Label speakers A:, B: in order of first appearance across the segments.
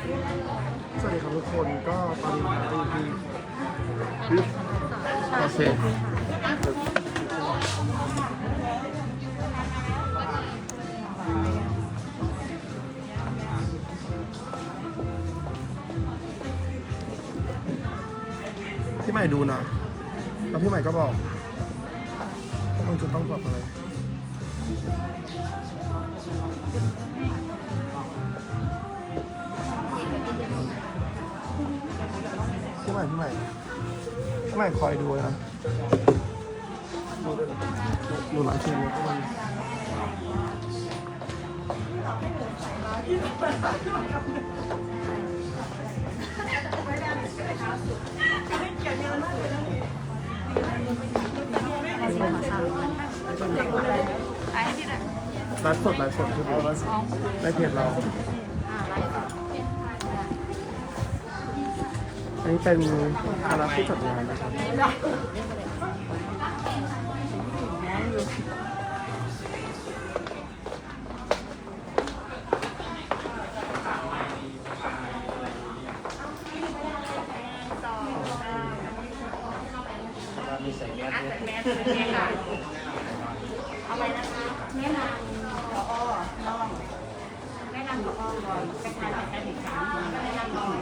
A: สวัสดีครับทุกคนก็ตอนนี้เราอยู่ที่โอเคพี่ใหม่ดูนะแล้วพี่ใหม่ก็บอกว่ามันจะต้องปรับอะไรพี่ใหม่คอยดูนะดูหลายทีแล้วก็มันไลฟ์สดที่ในเพจเราอันนี้เป็นคณะผู้จัดงานนะครับ
B: มีใส่แมสค่ะเอาไว้นะคะแม่นางผอน้องแม่นางผอก่อนไปทานการศึกษาก็ได้นำลอย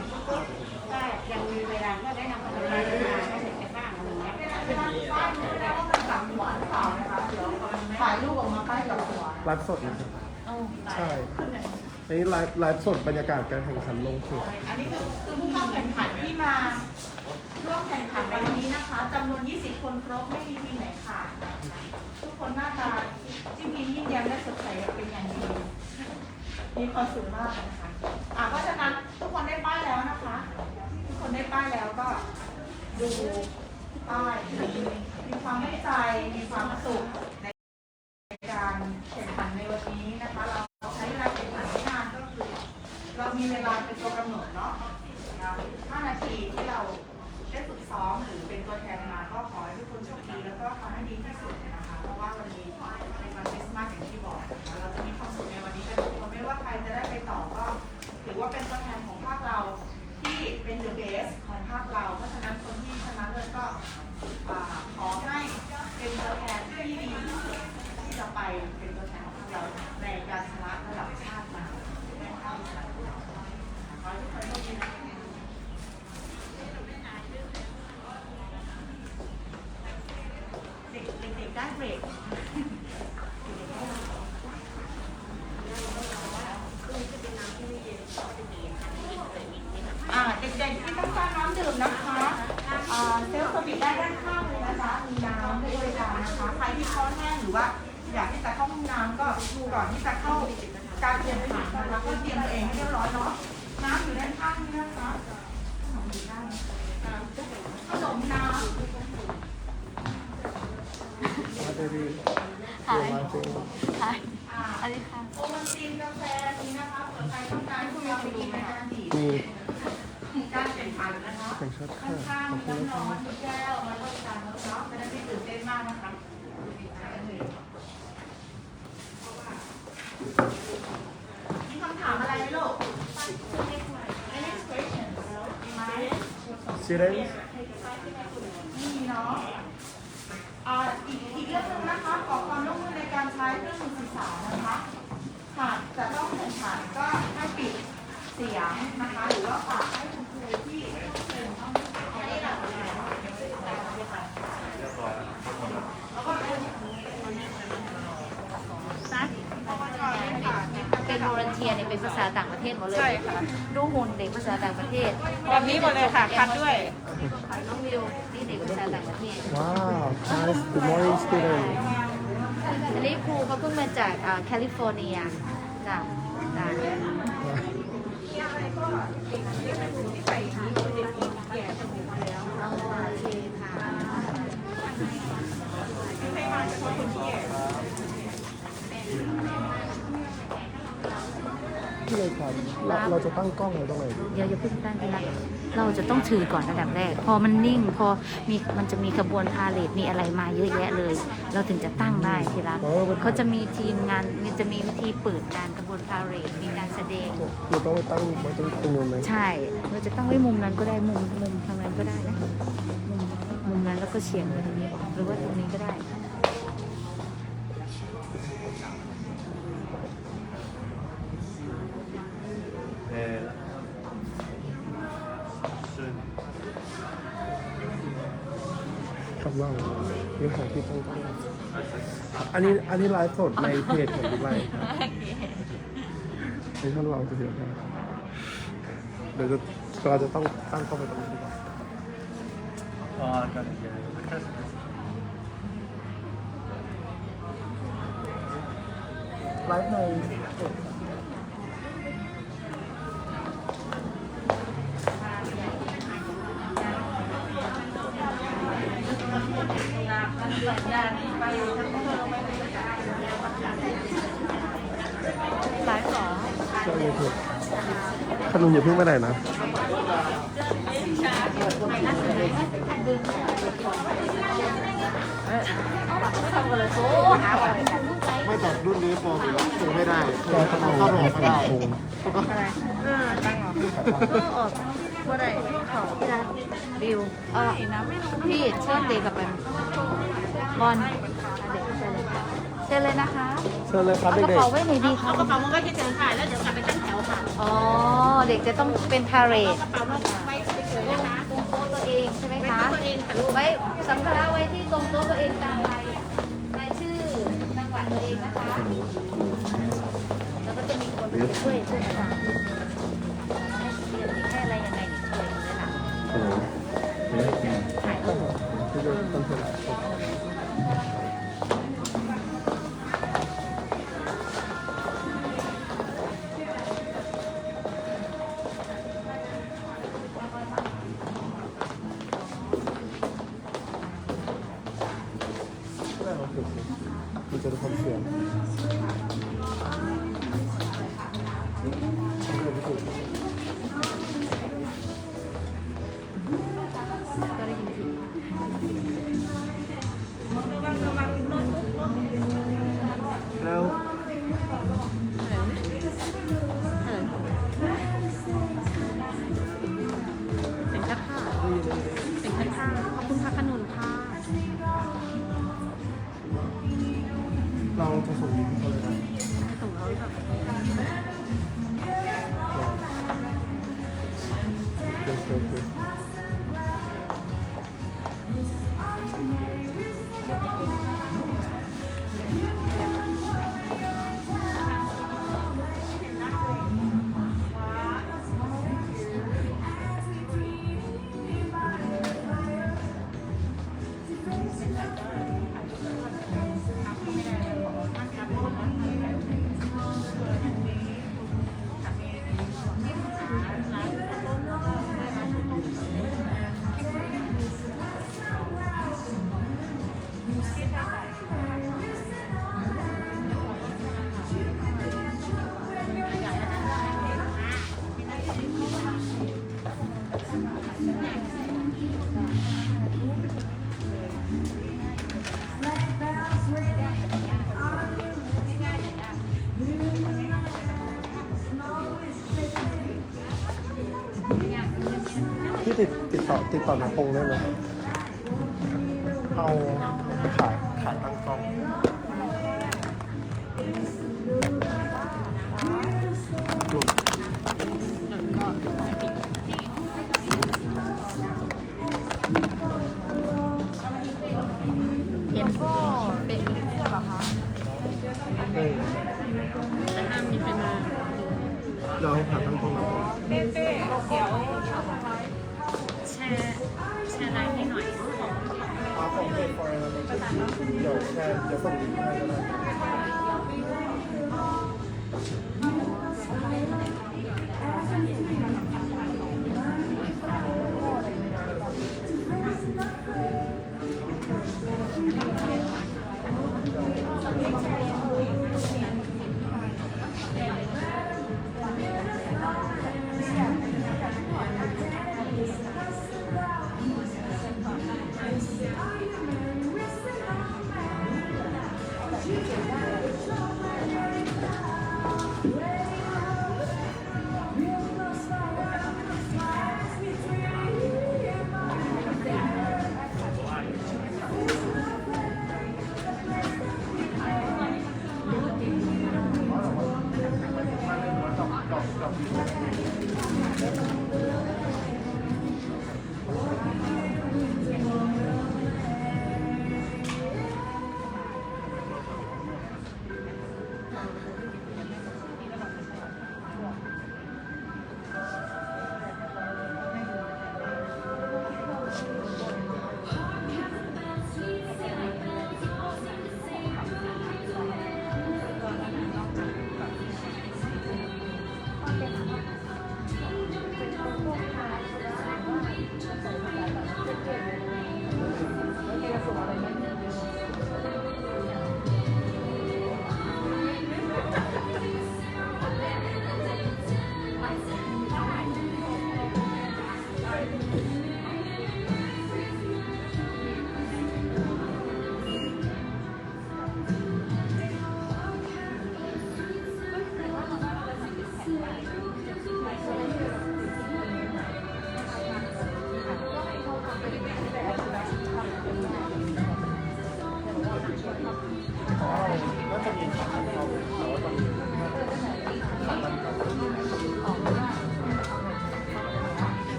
B: ก็ยังมีเวลาก็ได้นำผลไม้มาให้เด็กกันบ้างอะไรเงี้ยถ่ายรูปออกมาใกล้กับหัว
A: ไลฟ์สดนะครับใช่อันนี้ไลฟ์สดบรรยากาศการแข่งขันลงเพจ
B: อันนี้คือผู้เข้าแข่งขันที่มาร่วมแข่งขันในวันนี้นะคะจำนวน20 คนครบไม่มีทีมไหนขาดทุกคนหน้าตาจิ้มยิ้มแย้มและสดใสเป็นอย่างดีมีความสุขมากนะคะเพราะฉะนั้นทุกคนได้ป้ายแล้วนะคะทุกคนได้ป้ายแล้วก็ดูป้ายมีความมั่นใจมีความสุขในการแข่งขันในวันนี้นะคะเราใช้เวลาแข่งขันไม่นานก็คือเรามีเวลาเป็นตัวกำหนดเนาะ5 นาทีที่เราได้ฝึกซ้อมหรือเป็นตัวแทนมาก็ขอให้ทุกคนโชคดีแล้วก็ทำให้ดีที่สุดนะคะเพราะว่าวันนี้เป็นวันคริสต์มาสอย่างที่บอกเราจะมีความสุขในวันนี้กันทุกคนไม่ว่าใครจะได้ไปต่อก็ถือว่าเป็นตัวแทนของภาคเราที่เป็น the best ของภาคเราเพราะฉะนั้นคนที่ชนะเลิศก็ขอให้เป็นตัวแทนที่ดีที่จะไปเป็นตัวแทนของภาคเราในการชนะระดับชาติมาในภาคเราขอให้ทุกคนโชคดีนะเด็กๆได้เบรกเด็กๆที่ต้องการน้ำดื่มนะคะเซลล์สวิตได้ด้านข้างเลยนะคะมีน้ำให้บริการนะคะใครที่ท้อแห้งหรือว่าอยากที่จะเข้าห้องน้ำก็ก่อนที่จะเข้าการเตรียมขันนะคะก็เตรียมตัวเองให้เรียบร้อยเนาะน้ำอยู่ด้านข้างนี้นะคะขนมน้ำ
C: ค่ะอันนี้ค่ะ
B: โอวัลตินกาแฟนี้นะคะเผื่อใครต้องการคุณเอาไปกินในการดีการแข่งขันนะคะข้างๆน้ำร้อนแก้วมาบริการแล้วเนาะจะได้ไม่ตื่นเต้นมากนะคะมีคำถามอะไรไหมลูก
A: Students
B: นี่เนาะอีกเรื่องหนึ่งนะคะขอความร่วมมือในการใช้เครื่องมือสื่อสารนะคะหากจะต้องแข่งขันก็ให้ปิดเสียงนะคะหรือว่าฝากให้คุณครูที่อันนี้เรา
C: เป็นโวลันเทียเนี่ยเป็นภาษาต่างประเทศหมดเลยใช่ค่ะดูหุ่นเด็กภาษาต่างประเทศ
B: แบบนี้หมดเลยค่ะคัดด้วย
C: น้องวิวนี่เด็กภาษาต่างประเทศ
A: ว้าว nice good morning student
C: อันนี้ครูเขาเพิ่งมาจากแคลิฟอร์เนียจ้ะจ้ะโอเคค่ะ
A: ที่เลยครับ เราจะตั้งกล้องไว้ตรงไหนดี
C: เดี๋ยวอย่าเพิ่งตั้งทีละเราจะต้องถือก่อนระดับแรก พอมันนิ่ง พอมันจะมีขบวนพาเหรดมีอะไรมาเยอะแยะเลย เราถึงจะตั้งได้ทีละเขาจะมีทีมงานมันจะมีวิธีเปิดการขบวนพาเหรดมีการแสดง
A: เราต้องไปตั้งไว้ตรงนู้นไหม
C: ใช่ เราจะตั้งไว้มุมนั้นก็ได้ มุมทางนั้นก็ได้นะ มุมนั้นแล้วก็เฉียงไปตรงนี้ หรือว่าตรงนี้ก็ได้
A: ครับว่าเรื่องของที่ตั้งกล้องอันนี้ไลฟ์สดในเพจของบิ๊กไลฟ์ครับในช่องเราจะเดี๋ยวกันเดี๋ยวเราจะต้องตั้งกล้องไปตรงนี้ดีกว่าไลฟ์ในเพจ
C: ไลฟ์เหรอ
A: ใช่เลยครับขนมอย่าเพิ่งไปไหนนะ
D: ไม่แต่รุ่นนี้โปรอยู่แล้วซื้อไม่ได้เข้าโรงไม่ได้
C: อะไรตั้งเหรอออกว่าได้เขาบิวพี่เชิญเด็กกับไปบอลเด็กเชิญเลยนะคะ
A: เชิญเลยครับ
C: เอากระ
A: เด็ก
C: เป๋าไว้ไหนดีคะ
B: เอากระเป๋ามันก็จะเจอค่ะแล้วเดี๋ยวกลับไปตั้งแถวค่ะ
C: อ๋อ เด็กจะต้องเป็นพาเหรด
B: กระเป๋ามันไว้เฉยๆนะคะ
C: ตรงโต๊ะตัวเองใช่ไหมคะ
B: ตัวเองค่ะ
C: ไว้สัมภาระไว้ที่ตรงโต๊ะตัวเองตามรายชื่อจังหวัดตัวเองนะคะ แล้วก็จะมีคนมาช่วยประสานให้เรียนแค่อะไรยังไงช่วยเลยล่ะถ่ายรูป
A: ๆที่จะต้องเชิญมันจะได้ความเสี่ยง
C: ก็ได้ยินเสียง
A: แล้ว
C: เป็นแค่ผ้าเป็นแค่ผ้าขอบคุณค่ะขนุนค่ะ
A: เราจะส่งลิงก์เขาเลยนะ
C: ส่งเขาแบบ
A: โอเคพี่ติดต่อนาพงได้ไหมเอาไปขายตั้งกล้อง
C: เย็นก็เป็นเสื้อเหรอคะ
B: แต่ห้ามมีใครมา
A: เราให้ขาตั้งกล้องนะ
B: เต้เดี๋ยวแชร์ไลน์ให้หน่อยของ
A: เอาของเพจฟอยล์เราเดี๋ยวแชร์เดี๋ยวส่งลิงก์ให้ก็ได้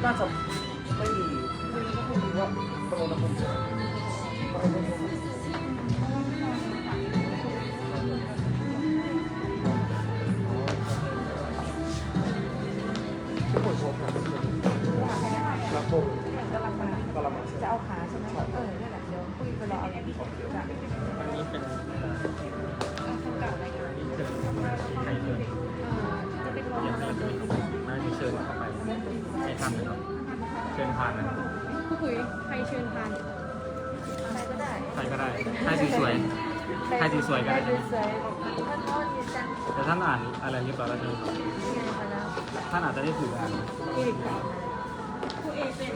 A: น่าจะไม่มีว่าโปรนะผมจะช่วยโชว์ขาแล้วผมกำลังจะเอาขาใช่ไหมนั่นแหละเดี๋ยวคุยไปรอเอาอย่างนี้อันนี้เป็นใครเชิญอยากให้ไม่เชิญเข้าไปให้ทำนะครับเชิญพานนะครับ
E: คุยใครเชิญพาน
A: ใครก็ได้ให้สวยๆให้สวยๆก็ได้แต่ท่านอ่านอะไรเรียบร้อยแล้วใช่ไหมครับท่านอาจจะได้ถืออ่าน
E: ครูเอกเป็น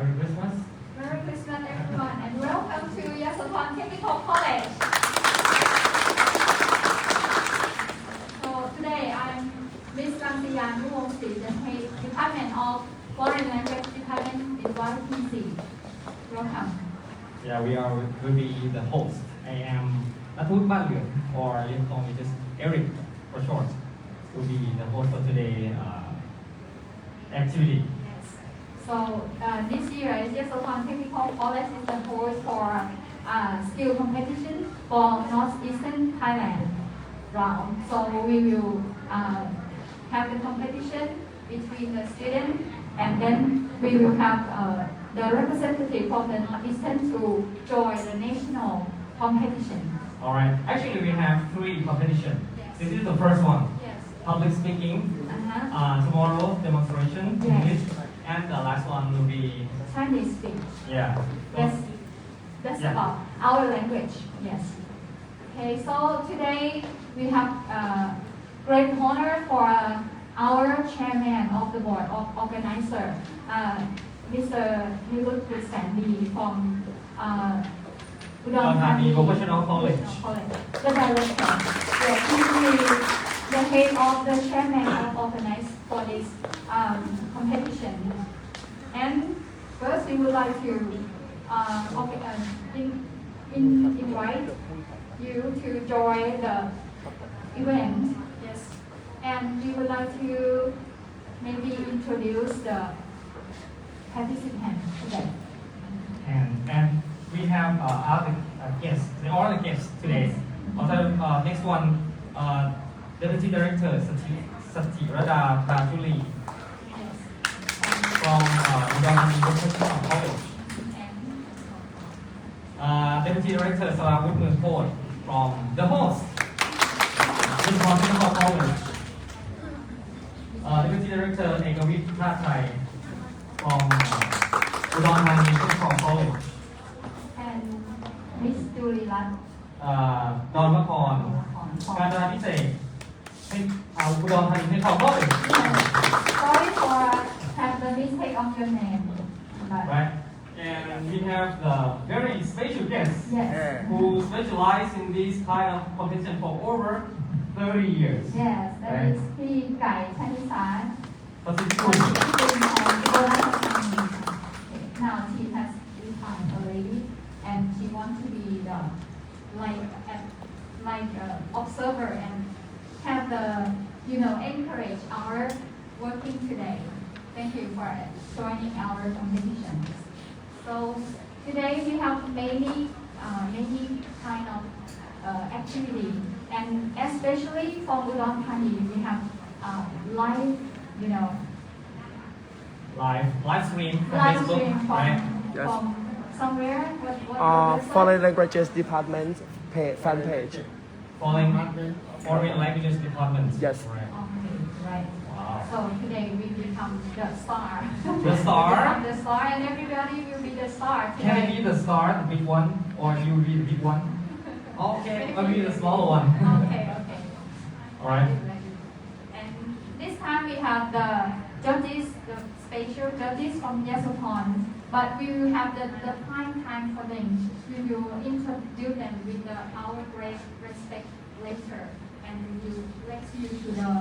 F: Merry Christmas.
G: Merry Christmas, everyone, and welcome to Yasothon Technical College. So today I'm Miss Rangsiyan Nuwongsi, the head Department of Foreign Language Department in FLUDVC. Welcome.
F: Yeah, will be the host. I am Natut Banluen, or you can call me just Eric for short. Will be the host for today activity.
G: So this year, Yasothon Technical College is the host for skill competition for Northeastern Thailand round. So we will have the competition between the students, and then we will have the representative from the Northeastern to join the national competition.
F: All right. Actually, we have 3 competitions. This is the first one.
G: Yes.
F: public speaking. Tomorrow demonstration English, and the last one will be
G: Chinese speak.
F: yeah.
G: Yes, that's
F: Yeah.
G: about our language. Yes. Okay, so today we have great honor for our chairman of the board of organizer, Mr. FLUDVC from Udon Thani
F: Vocational College.
G: The director. Yes, he is the head of the chairman of organize for this competition. And first, we would like to invite you to join the event. Yes. And we would like to maybe introduce the participants today.
F: And we have other guests, all the guests today. Also, next one, Deputy Director Satirada Prajuli
G: Yes.
F: from Udon Thani Vocational College. Deputy Director Sarawut Murpod from the host, International College. Deputy Director Ekavit Prathai from Udon Thani Vocational College.
G: And Miss Julirat.
F: ดอนมะกรการจนาพิเศษให้อุดรธานีให้เขาด้วย
G: Sorry for have the mistake of your name. But
F: right and we have the very special guest
G: yes.
F: who specialize in this kind of competition for over 30 years
G: Yes, that is P. Gai Chanisar.
F: Pacific
G: Now she has become a lady and she wants to be the observer and have the encourage our working today. Thank you for joining our competition. So today we have many kind of activity and especially for Udon Thani we have live
F: live stream from
G: live
F: Facebook
G: stream
F: right
A: Yes.
G: from somewhere. What
A: Foreign languages department fan page.
F: foreign languages department
A: Yes.
F: right.
G: Okay, right.
F: Wow.
G: So today we become the star.
F: The star?
G: We become the star, and everybody will be the star.
F: Can I
G: today.
F: be the star, the big one, or you be the big one? Okay, I'll be the smaller one.
G: Okay.
F: Alright.
G: And this time we have the judges, the special judges from Yasopon, but we will have the prime time for them. We will introduce them with our great respect later, and we will let you to the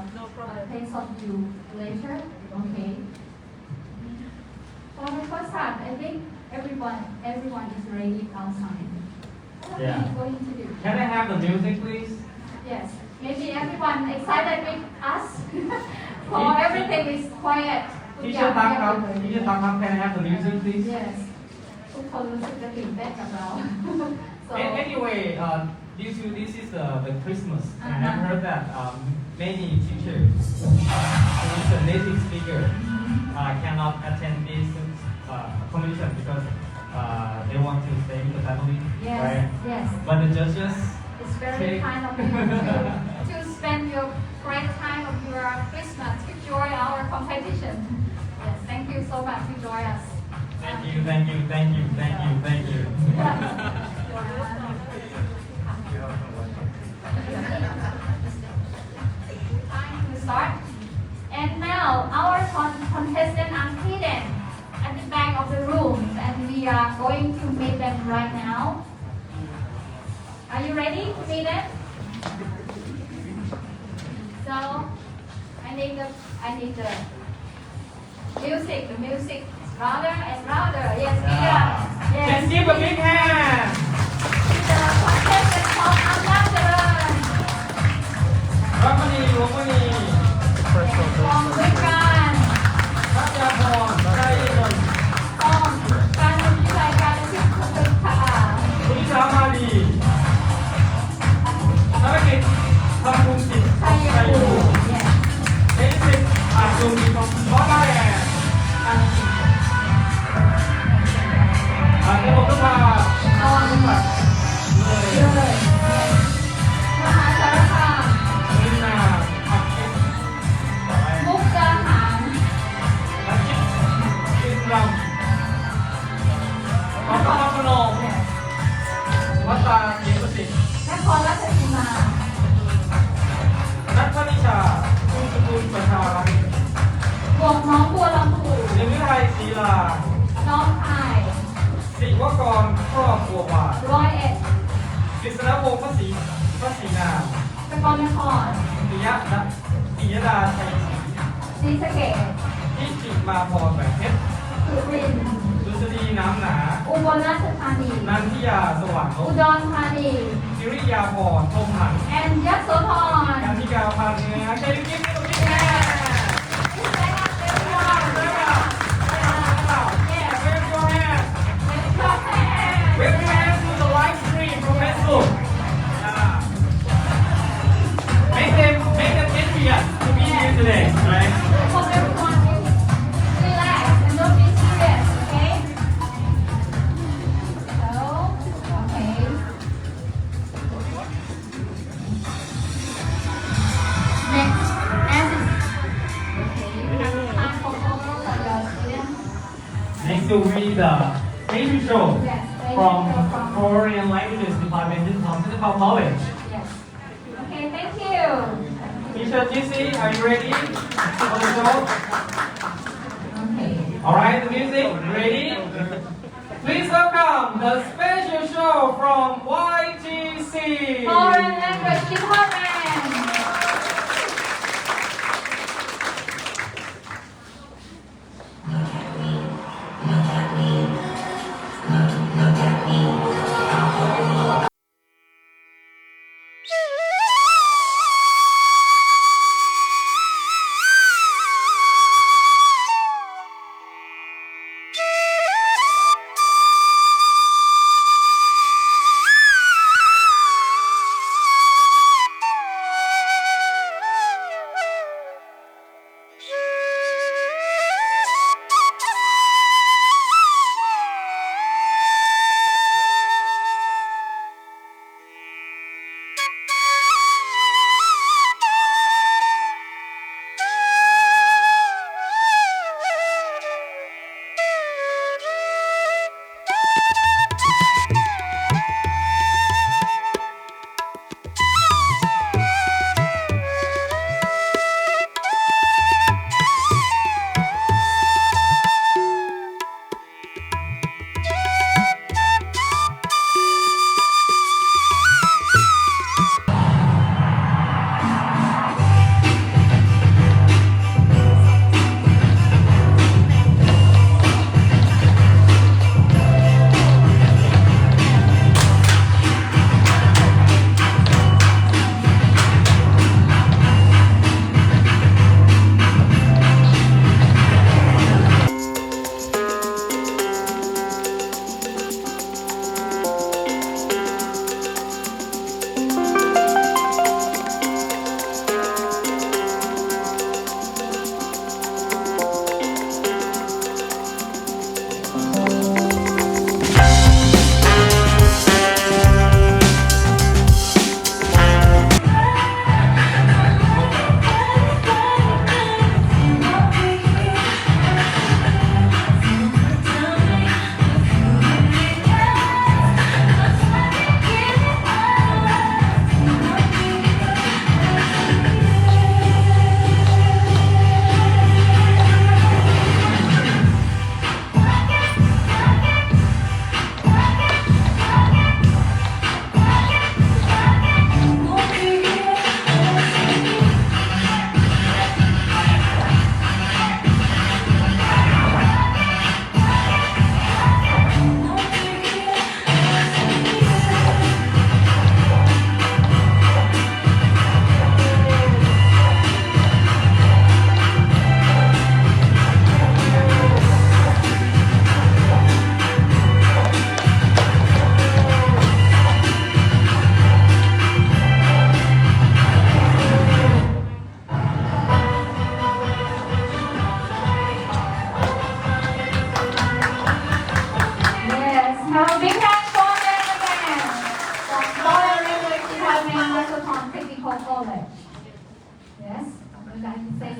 G: place of you later. Okay. For the first time, I think everyone is ready outside. What are
F: Yeah.
G: we going to do?
F: Can I have the music, please?
G: Yes, maybe everyone excited with us. For everything is quiet.
F: Teacher Tang, can I have the music, please?
G: Yes. ทุกคนรู้สึกจะตื่นเต้นกับเรา so
F: Anyway, due to this is the Christmas, and I've heard that many teachers who is a native speaker cannot attend this competition because they want to stay with the family,
G: yes,
F: right?
G: yes,
F: But the judges,
G: it's very
F: Okay.
G: kind of you to spend your great time of your Christmas to join our competition. Yes, thank you so much to join us.
F: thank you.
G: Time to start. And now our contestant are hidden at the back of the room, and we are going to meet them right now. Are you ready to meet them? So I need the music louder and louder. Yes, Peter. Yes.
F: Let's give a big hand.
G: The contestant from Ambassador.
F: Ramani,
G: From Vikrant.
F: รัตพรไกรนนท์
G: Fromการวิจัยการศึกษา
F: คุณนิชามาดีธนกิจทำภูมิจิต
G: ไทย
F: ไทย
G: ภู
F: ภู
G: มิ Yes.
F: เอซิกอาจุมีของบอสไลแอนระบบทุกภาพ
G: นอน
F: ทุกแบบเลย
G: เลยมหาสารคาม
F: ลินาอักเก็ต
G: งน้องบัวลำพู
F: สิวิไลศรีลา
G: น้องไทย
F: ศิวกรครอบครัวบาท
G: 101
F: กฤษณพงศ์พระศรีนาม
G: สกลนคร
F: ปิยดาชัยศรี
G: ศรีสะเกษ
F: พิจิตรมาพรแหวนเพชร
G: สุรินทร์
F: ดุษฎีน้ำหนา
G: อุบลราชธานี
F: นันทิยาสว่างน
G: อุ
F: พ
G: ดรธานี
F: สิริยาพรพรหมหัน
G: แอนยโสธร
F: การธิกาพาเนื้อแค่ลิขิตตัวนี้แน่ Wave your hands to the live stream from Facebook. Make them envious to be here today, right?
G: Hope everyone is relaxed and don't be serious, okay? So, okay. Next, as is, okay, time for photo for your students.
F: Next to read the nature show
G: Yes, nature
F: from
G: show from-
F: Korean Languages Department in Central College.
G: Yes. Okay, thank you.
F: Teacher GC, are you ready for the show?
G: Okay.
F: Alright, the music, ready? Please welcome the special show from YGC.
G: Foreign Language Department.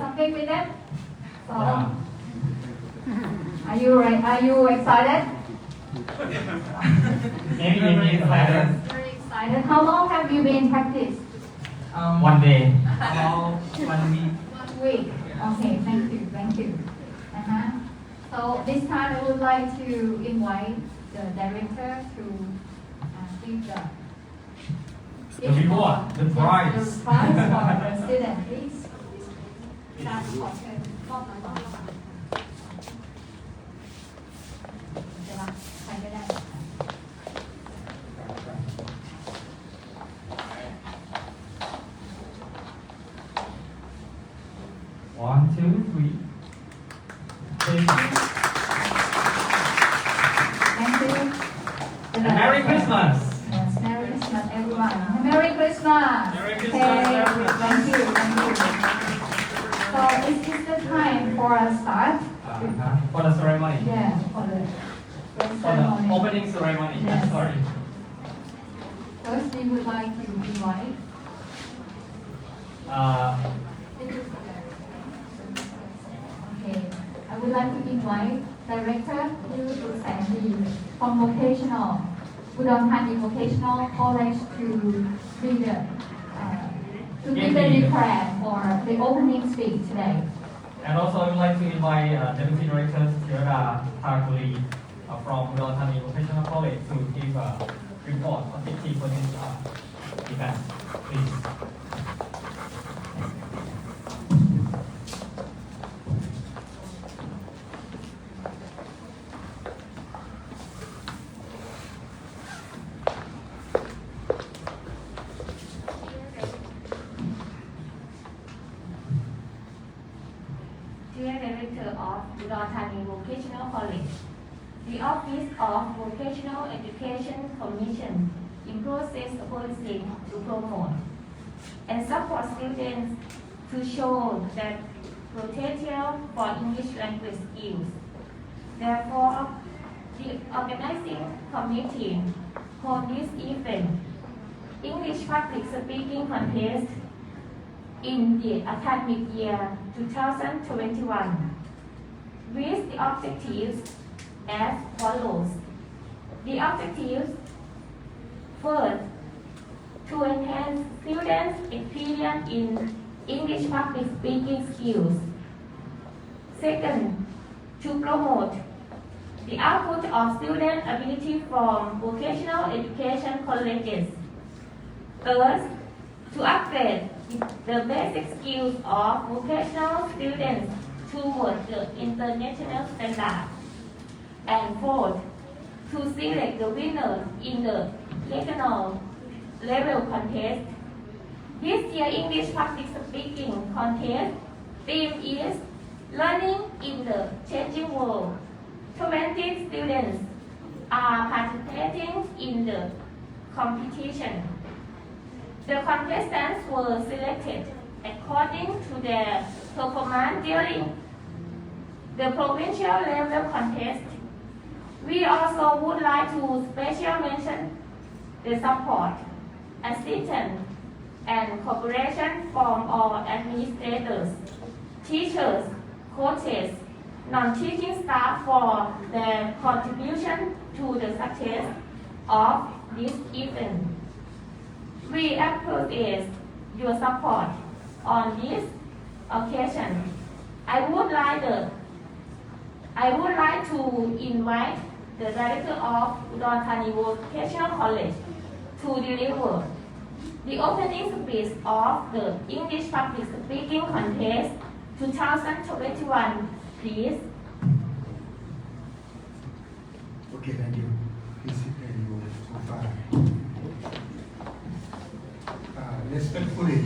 G: something with them? So, are you excited?
F: Maybe excited.
G: Very excited. How long have you been in practice?
F: 1 day. About 1 week.
G: 1 week. Okay, thank you. Uh-huh. So this time I would like to invite the director to give
F: The reward, the prize.
G: The prize for the student, please. ครับขอเชิญมอบรางวัลค่ะจะรับใครก็ได้
F: 1, 2, 3. Thank you.
G: Thank you.
F: And Merry Christmas.
G: Yes, Merry Christmas, everyone. Merry Christmas.
F: Merry
G: Okay,
F: Christmas.
G: thank you, thank you. So is this the time for a start?
F: For the ceremony.
G: Yeah, for the first
F: For the
G: ceremony.
F: opening ceremony.
G: Yes.
F: Sorry.
G: First, we would like to invite. Okay, I would like to invite Director Liu Sandy from Vocational, Udon Thani Vocational College to be the to give the declare for the opening speech today.
F: And also I would like to invite Deputy Director Sierra Takuri from Udon Thani Vocational College to give a report on activity for this event. Please.
C: Dear Director of Udon Thani Vocational College, the Office of Vocational Education Commission imposes a policy to promote and support students to show that potential for English language skills. Therefore, the organizing committee hold this event, English Public Speaking Contest, in the academic year 2021 with the objectives as follows. The objectives: first, to enhance students' experience in English public speaking skills. Second, to promote the output of student ability from vocational education colleges. Third, to upgrade the basic skills of vocational students towards the international standard. And fourth, to select the winners in the regional level contest. This year English public speaking contest theme is Learning in the Changing World. 20 students are participating in the competition. The contestants were selected according to their performance during the provincial level contest. We also would like to special mention the support, assistance, and cooperation from all administrators, teachers, coaches, non-teaching staff for their contribution to the success of this event. We appreciate your support on this occasion. I would like to invite the Director of Udon Thani Vocational College to deliver the opening speech of the English Public Speaking Contest 2021, please.
D: Okay, thank you. Please sit where you go so far. Respectfully,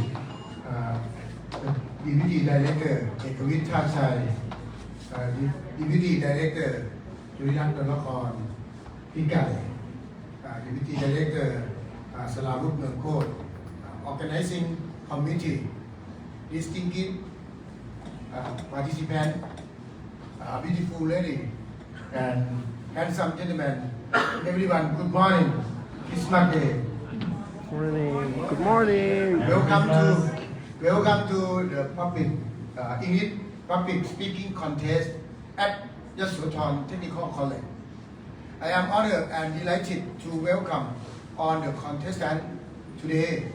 D: the Deputy Director, Ekavit Chachai, Deputy Director, Julian Dolakon, Pikai, Deputy Director, Salamut Nurkot, Organizing Committee, distinguished participant, beautiful lady, and handsome gentlemen, everyone, good morning. Christmas Day.
A: Morning. Good morning.
D: Welcome to the public English public speaking contest at Yasothon Technical College. I am honored and delighted to welcome all the contestants today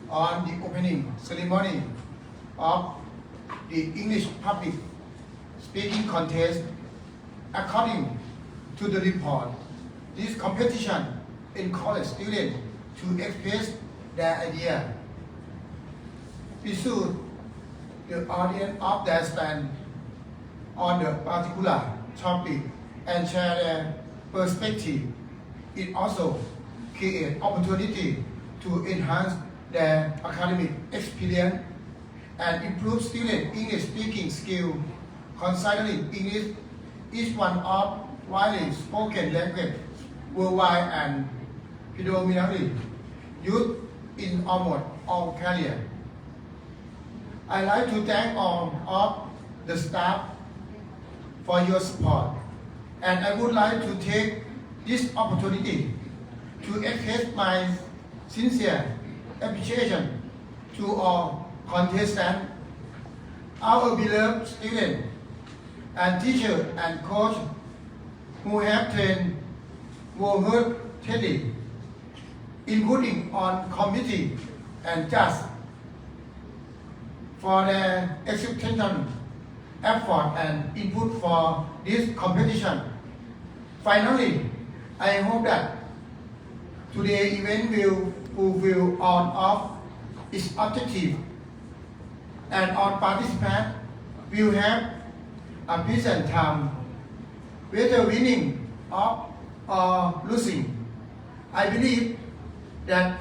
D: on the opening ceremony of the English public speaking contest. According to the report, this competition encourages students to express their idea, pursue the audience of their stand on the particular topic, and share their perspective. It also creates opportunity to enhance their academic experience and improve student English speaking skill. Considering English is one of widely spoken language worldwide and predominantly used in almost all careers. I like to thank all of the staff for your support, and I would like to take this opportunity to express my sincere appreciation to all contestants, our beloved students, and teachers and coaches who have trained wholeheartedly, including on committee and judge, for their exceptional effort and input for this competition. Finally, I hope that today's event will fulfill all of its objectives and all participants will have a pleasant time, whether winning or losing. I believe that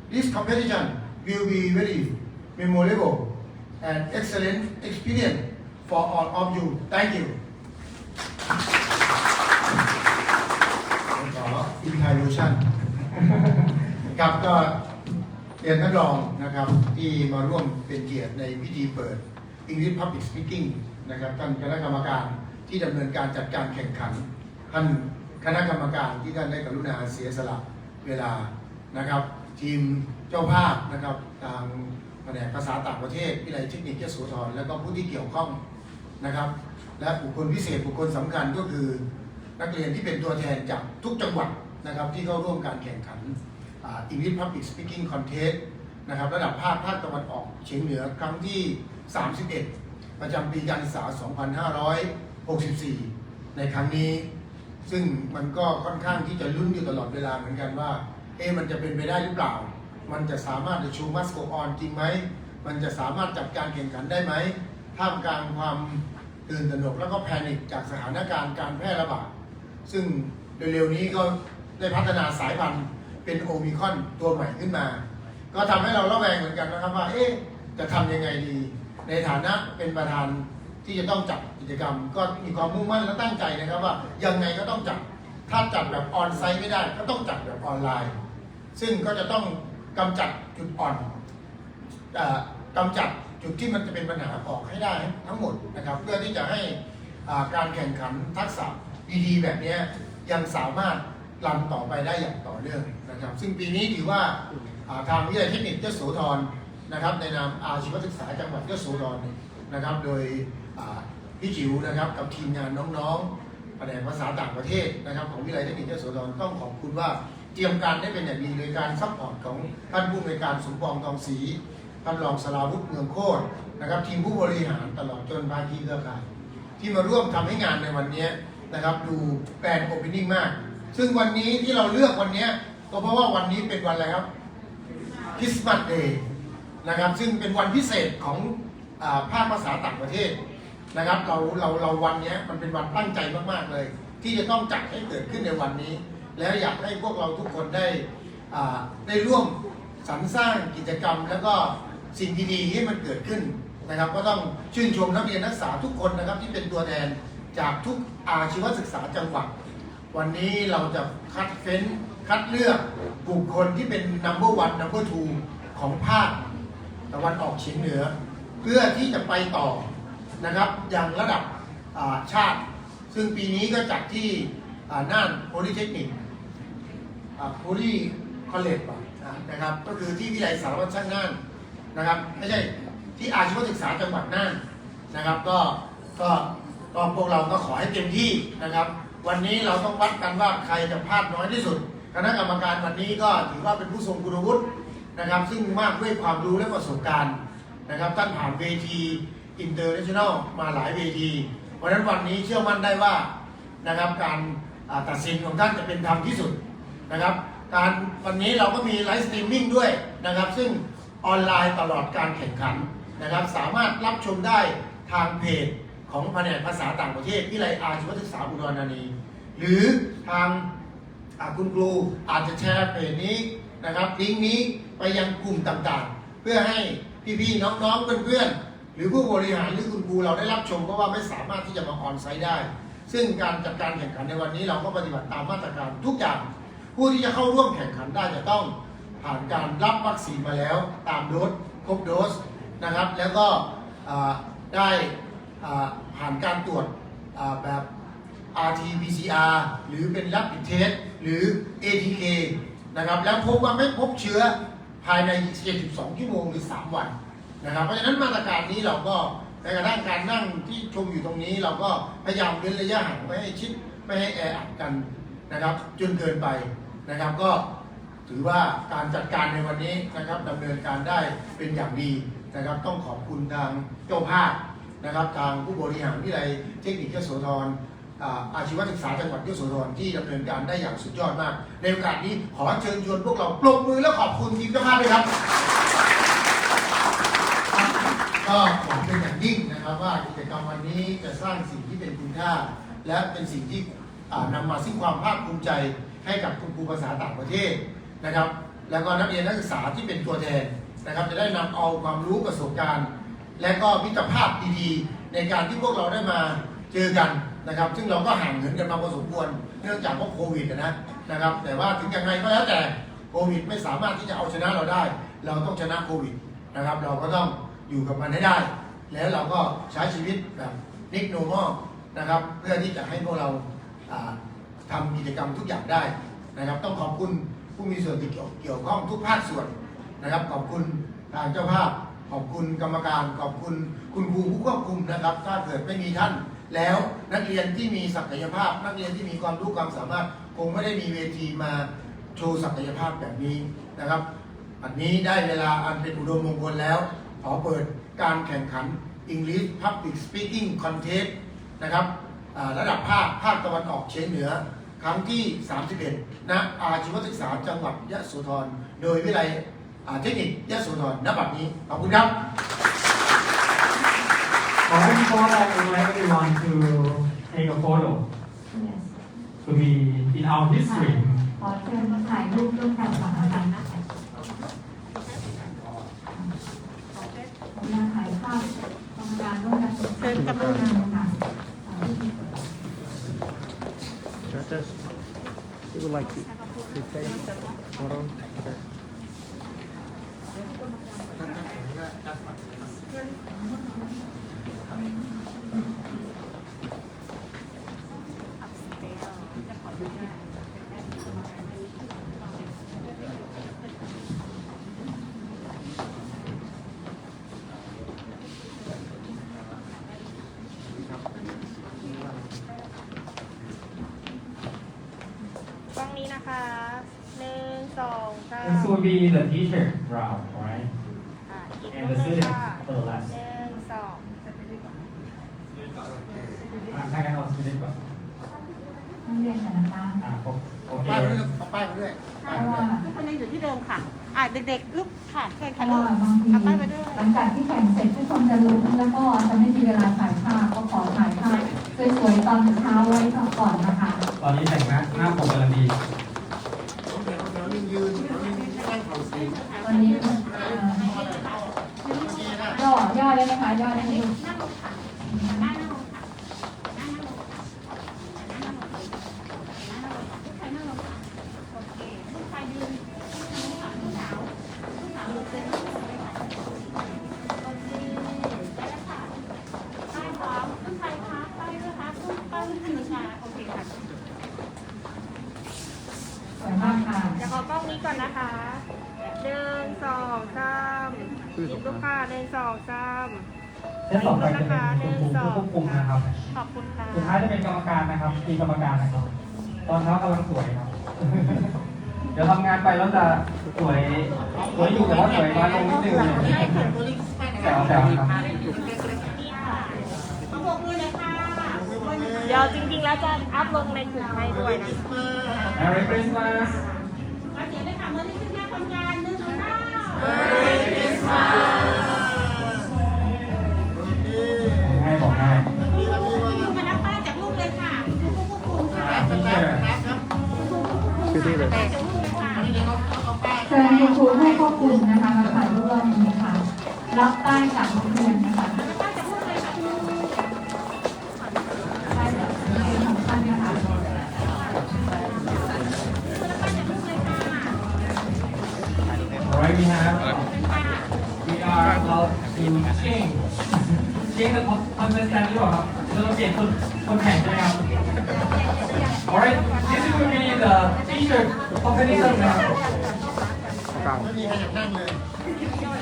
D: this competition will be very memorable and excellent experience for all of you. Thank you. ขออินไทยเวอร์ชันครับก็เรียนท่านรองนะครับที่มาร่วมเป็นเกียรติในพิธีเปิด English Public Speaking นะครับท่านคณะกรรมการที่ดำเนินการจัดการแข่งขันท่านคณะกรรมการที่ท่านได้กรุณาเสียสละเวลานะครับทีมเจ้าภาพนะครับทางแผนกภาษาต่างประเทศวิทยาลัยเทคนิคยโสธรและก็ผู้ที่เกี่ยวข้องนะครับและบุคคลพิเศษบุคคลสำคัญก็คือนักเรียนที่เป็นตัวแทนจากทุกจังหวัดนะครับที่เข้าร่วมการแข่งขันEnglish Public Speaking Contest นะครับระดับภาคตะวันออกเฉียงเหนือครั้งที่ 31 ประจำปีการศึกษา 2564 ในครั้งนี้ซึ่งมันก็ค่อนข้างที่จะลุ้นอยู่ตลอดเวลาเหมือนกันว่ามันจะเป็นไปได้หรือเปล่ามันจะสามารถจะชูมัสโกออนจริงไหมมันจะสามารถจัดการแข่งขันได้ไหมท่ามกลางความตื่นตระหนกแล้วก็แพนิคจากสถานการณ์การแพร่ระบาดซึ่งเร็วๆนี้ก็ได้พัฒนาสายพันธุ์เป็นโอมิครอนตัวใหม่ขึ้นมาก็ทำให้เราระแวงเหมือนกันนะครับว่าจะทำยังไงดีในฐานะเป็นประธานที่จะต้องจัดกิจกรรมก็มีความมุ่งมั่นและตั้งใจนะครับว่ายังไงก็ต้องจัดถ้าจัดแบบออนไซต์ไม่ได้ก็ต้องจัดแบบออนไลน์ซึ่งก็จะต้องกำจัดจุดอ่อนกำจัดจุดที่มันจะเป็นปัญหาออกให้ได้ทั้งหมดนะครับเพื่อที่จะให้การแข่งขันทักษะดีๆแบบนี้ยังสามารถรันต่อไปได้อย่างต่อเนื่องนะครับซึ่งปีนี้ถือว่าทางวิทยาลัยเทคนิคยโสธรนะครับในนามอาชีวศึกษาจังหวัดยโสธรนะครับโดยพี่จิ๋วนะครับกับทีมงานน้องๆแผนกภาษาต่างประเทศนะครับของวิทยาลัยเทคนิคยโสธรต้องขอบคุณว่าเตรียมการได้เป็นอย่างดีโดยการซัพพอร์ตของท่านผู้อำนวยการสมปองทองศรีท่านรองสราวุฒิเมืองโคตรนะครับทีมผู้บริหารตลอดจนภาคีเครือข่ายที่มาร่วมทำให้งานในวันนี้นะครับดูแกรนด์โอเพนนิ่งมากซึ่งวันนี้ที่เราเลือกวันนี้ก็เพราะว่าวันนี้เป็นวันอะไรครับคริสต์มาสเดย์นะครับซึ่งเป็นวันพิเศษของภาคภาษาต่างประเทศนะครับเราวันนี้มันเป็นวันตั้งใจมากๆเลยที่จะต้องจัดให้เกิดขึ้นในวันนี้แล้วอยากให้พวกเราทุกคนได้ร่วมสรรสร้างกิจกรรมแล้วก็สิ่งดีๆให้มันเกิดขึ้นนะครับก็ต้องชื่นชมนักเรียนนักศึกษาทุกคนนะครับที่เป็นตัวแทนจากทุกอาชีวศึกษาจังหวัดวันนี้เราจะคัดเลือกบุคคลที่เป็น number 1 number 2 ของภาคตะวันออกเฉียงเหนือเพื่อที่จะไปต่อนะครับอย่างระดับชาติซึ่งปีนี้ก็จัดที่น่านโพลีเทคนิคโพลีคอลเลจนะครับก็คือที่วิทยาลัยสารวัตรช่างน่านนะครับไม่ใช่ที่อาชีวศึกษาจังหวัดน่านนะครับก็พวกเราก็ขอให้เต็มที่นะครับวันนี้เราต้องวัดกันว่าใครจะพลาดน้อยที่สุดคณะกรรมการวันนี้ก็ถือว่าเป็นผู้ทรงคุณวุฒินะครับซึ่งมากด้วยความรู้และประสบการณ์นะครับท่านผ่านเวที international มาหลายเวทีเพราะฉะนั้นวันนี้เชื่อมั่นได้ว่านะครับการตัดสินของท่านจะเป็นธรรมที่สุดนะครับการวันนี้เราก็มีไลฟ์สตรีมมิ่งด้วยนะครับซึ่งออนไลน์ตลอดการแข่งขันนะครับสามารถรับชมได้ทางเพจของแผนกภาษาต่างประเทศวิทยาลัยอาชีวศึกษาอุดรธานีหรือทางคุณครูอาจจะแชร์เพจนี้นะครับลิงก์นี้ไปยังกลุ่มต่างๆเพื่อให้พี่ๆน้องๆเพื่อนๆหรือผู้บริหารหรือคุณครูเราได้รับชมเพราะว่าไม่สามารถที่จะมาออนไซต์ได้ซึ่งการจัดการแข่งขันในวันนี้เราก็ปฏิบัติตามมาตรการทุกอย่างผู้ที่จะเข้าร่วมแข่งขันได้จะต้องผ่านการรับวัคซีนมาแล้วตามโดสครบโดสนะครับแล้วก็ได้ผ่านการตรวจแบบ RT-PCR หรือเป็น Rapid Test หรือ ATK นะครับแล้วพบว่าไม่พบเชื้อภายใน 72 ชั่วโมงหรือ 3 วันนะครับเพราะฉะนั้นมาตรการนี้เราก็ในกระทั่งการนั่งที่ชมอยู่ตรงนี้เราก็พยายามเว้นระยะห่างไม่ให้ชิดไม่ให้แออัดกันนะครับจนเกินไปนะครับก็ถือว่าการจัดการในวันนี้นะครับดำเนินการได้เป็นอย่างดีนะครับต้องขอบคุณทางเจ้าภาพนะครับทางผู้บริหารวิทยาลัยเทคนิคยโสธรอาชีวศึกษาจังหวัดยโสธรที่ดำเนินการได้อย่างสุดยอดมากในโอกาสนี้ขอเชิญชวนพวกเราปรบมือและขอบคุณทีมเจ้าภาพด้วยครับก็หวังเป็นอย่างยิ่งนะครับว่ากิจกรรมวันนี้จะสร้างสิ่งที่เป็นคุณค่าและเป็นสิ่งที่นำมาซึ่งความภาคภูมิใจให้กับคุณครูภาษาต่างประเทศนะครับแล้วก็นักเรียนนักศึกษาที่เป็นตัวแทนนะครับจะได้นำเอาความรู้ประสบการณ์ และก็มิตรภาพดีๆในการที่พวกเราได้มาเจอกันนะครับซึ่งเราก็ห่างเหินกันมาพอสมควรเนื่องจากว่าโควิดนะครับแต่ว่าถึงยังไงก็แล้วแต่โควิดไม่สามารถที่จะเอาชนะเราได้เราต้องชนะโควิดนะครับเราก็ต้องอยู่กับมันให้ได้แล้วเราก็ใช้ชีวิตแบบนิกโนมอลนะครับเพื่อที่จะให้พวกเราทำกิจกรรมทุกอย่างได้นะครับต้องขอบคุณผู้มีส่วนเกี่ยวข้องทุกภาคส่วนนะครับขอบคุณทางเจ้าภาพขอบคุณกรรมการขอบคุณคุณครูผู้ควบคุมนะครับถ้าเกิดไม่มีท่านแล้วนักเรียนที่มีศักยภาพนักเรียนที่มีความรู้ความสามารถคงไม่ได้มีเวทีมาโชว์ศักยภาพแบบนี้นะครับอันนี้ได้เวลาอันเป็นอุดมมงคลแล้วขอเปิดการแข่งขัน English Public Speaking Contest นะครับระดับภาคตะวันออกเฉียงเหนือครั้งที่ 31 ณ อาชีวศึกษาจังหวัดยะโสธรโดยวิทยาลัยเทคนิคยะโสธรณบัดนี้ขอบคุณครับ
F: Before that, I would like everyone to take a photo
G: Yes.
F: to be in our history.
G: ขอเชิญถ่ายรูปร่วมกันก่อนนะคะเวลาถ่ายภาพกรรมการร่วมกันเชิญกรรมการนะคะ
A: Judges, we would like to take photo. Okay.
E: กล้องนี้นะคะ1 2 3
F: This will be the teacher round, right?
E: อีก
F: And
E: รู
F: the
E: ปหนึง
F: student
E: ค่ะ
F: for the last.
E: 1 2
F: ถ้างั้นเอา student ก่อน
G: นักเรียนกันนะคะ
F: โอเค
D: ป้ายมาด้วยเอาป้ายมาด้วย
G: เพราะว่า
B: ทุกคนยังอยู่ที่เดิมค่ะเด็กๆลุกค่ะเชิญ
G: เพ
B: ค่ะ
G: ราะ
B: ลู
G: ว่าก บางที
B: เอาป้ายมาด้วย
G: หลังจากที่แข่งเสร็จทุกคนจะลุกแล้วก็จะไม่มีเวลาถ่ายภาพก็ขอถ่ายภาพสวยๆตอนเช้าไว้ก่อนนะคะ
F: ตอนนี้แต่งหน้าผมกำลังดี
D: เดี๋ยวนิ่งยืนนั่งเข่าสี
G: วันนี้ย่อได้ไหมคะย่อได้ไหมลูก สวยมากค่ะ
E: เดี๋ยวขอกล้องนี้ก่อนนะคะ1 2 3อีกรูปค่ะ1 2 3
F: เส้นต่อไปจะเป็นคุณครูผู้ควบคุมนะครับ
E: ขอบคุณค่ะ
F: สุดท้ายจะเป็นกรรมการนะครับทีมกรรมการนะครับ ตอนเช้ากำลังสวยครับ เดี๋ยวทำงานไปแล้วจะสวยอยู่แต่ว่าสวยน้อยลงนิดนึงแต่ครับ
B: เลยค่ะ
E: เดี๋ยวจริงๆแล้วจะอัพลงในกลุ่มให้ด้วยนะ
F: Merry Christmas
B: มาเสียเลยค่ะเมื่อที่ขึ้นหน้าคนงาน1 2 3
F: ให้บอกให้
B: มานับป้ายจากลูกเลยค่ะคุณค่ะ
A: พี่ที่เลย
G: เชิญคุณครูให้ควบคุมนะคะมาถ่ายรูปรอบนี้ค่ะรับป้ายจากนักเรียนนะคะป้ายจากนักเรียนของท่านนะคะ
F: Alright, we are about to change the understand หรือเปล่าครับเราเปลี่ยนคนแข่งใช่ไหมครับ Alright, this will be the t-shirt competition นะครับ
A: กลาง
D: ไม่มีใครอยากนั่งเลย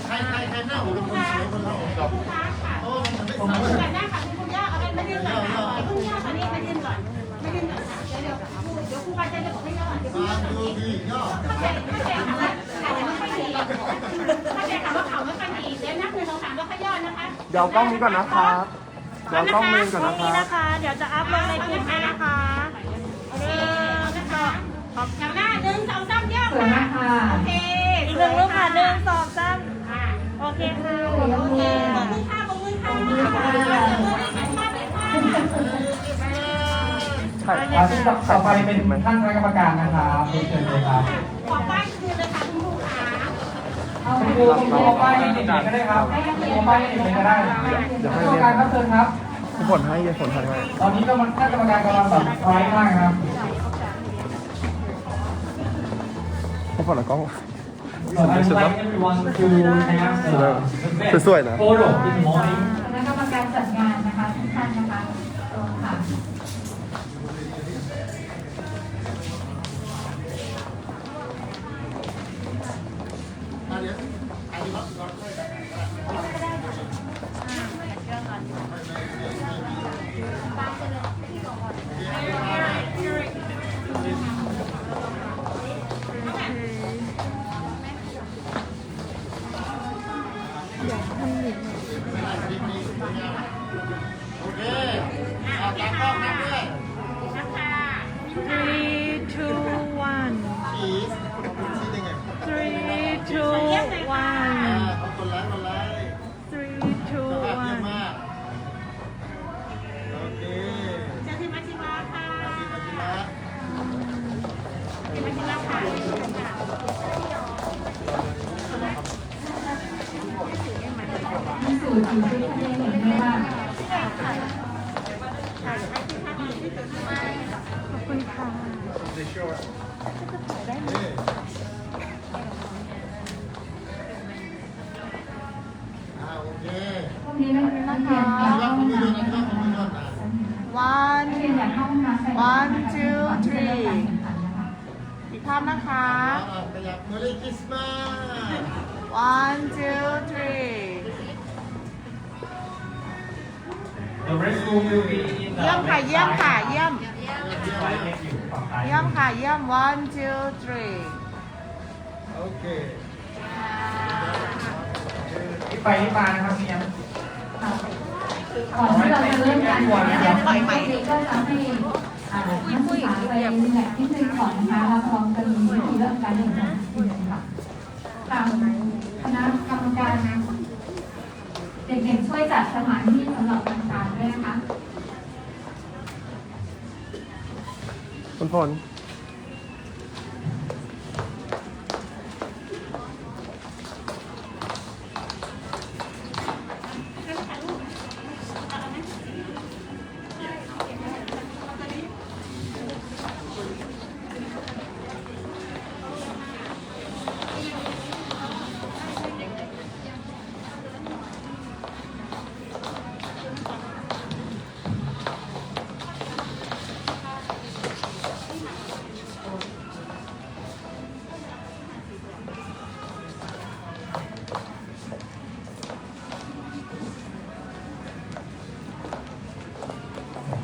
D: ใครนั่งผมเป็นคนสวยคนละองค์กับโอ้มันไม่สวย
B: แต่หน้าค่ะคุณย่าเอาไปยืนก่อนค่ะคุณย่าตอนนี้มายืนก่อนมายืนก่อนค่ะเดี๋ยวครูบาจะบอกให้ย่อเดี๋ยว
D: มาดูดีย่อ
B: ถ้าแข่งไม่ค่อยดีถ้าแข่งถามว่าเขาไม่ค่อยดีเดี๋ยวนับ1 2 3แล้วก็ย่อนะคะ
A: เดี๋ยวกล้องนี้ก่อนนะครับเดี๋ยวกล้องนี้ก่อนนะค
E: นี้
A: รับ
E: นะคะ เดี๋ยวจะอัพลงในกลุ่มให้นะคะ
B: นะคะแถวหน้า1 2 3ย่อ
G: สวย
B: ค่ะ
G: มากค่ะ
B: โอเค
E: อีก1รูปค่ะ1 2 3
B: ค่ะ
E: โอเคค่ะ
B: โอเคขอบคุณค่ะขอบคุณค่ะขอบคุณค่ะ
A: ใช่
F: ซึ่งต่อไปเป็นท่านคณะกรรมการนะครับเชิญเลยครับ
B: ขอป้ายคืนเลยค่ะคุณครูขา
F: คุณครูเอาป้ายให้เด็กๆก็ได้ครับเอาป้ายให้เด็กๆก็ได้ท่านกรรมการครับเชิญครับ
A: ทุกผลให้ผลให้
F: ตอนนี้ก็มันท่านกรรมการกำลังแบบไร้มากครับ
A: ทุกผลละกล้อง
F: So I would like everyone to have the
A: สวยๆนะ
F: photo in the morning.
G: คณะกรรมการจัดงานนะคะทุกท่านนะคะตรงค่ะ
D: เดี๋ยวอันนี้รับค่อยกัน โอเคเอาตากล้องนับด้วย
E: 3 2 1
D: ชี้ชี้ได้ไง
E: 3 2
D: เอาคนไลค์คนไลค์
E: 1 3
D: สภาพเยี่ยม
E: 2
D: มาก โอเค
B: เจะที่มาชิมะค่ะ
D: ดีมาชิมะ
B: ที่มาชิมะค่ะ
G: ที่สูตรอยู่ที่ทะเลเห็นไหมว่า
E: ขอบคุณค่ะ
D: โอเค
G: พวกนี้นักเรียนอยากเข้าห้องน้ำกันนะคะนักเรียนอยากเข้าห้องน้ำกัน
B: 1 2 3 อีกภาพนะคะ
D: ขยับเมอรี่คริสต์มาส
B: 1 2 3
F: The restroom will be in the
B: เยี่ยมค่ะ
F: left
B: เยี่ยมค่ะ
F: side.
B: เยี่ยม
F: Right next to you ฝั่งซ้าย
B: เยี่ยมค่ะ เยี่ยม1 2 3
D: โอเค
F: ที่ไปที่มานะครับพี่แอม
G: ก่อนที่เราจะเริ่มการเรียนนะคะปกติก็จะให้นักศึกษาไปรีแลกซ์นิดนึงก่อนนะคะแล้วพร้อมกันมีวิธีเริ่มการเรียนการสอนค่ะทางคณะกรรมการเด็กๆช่วยจัดสถานที่สำหรับต่างๆด้วยนะคะ
A: คุณฝน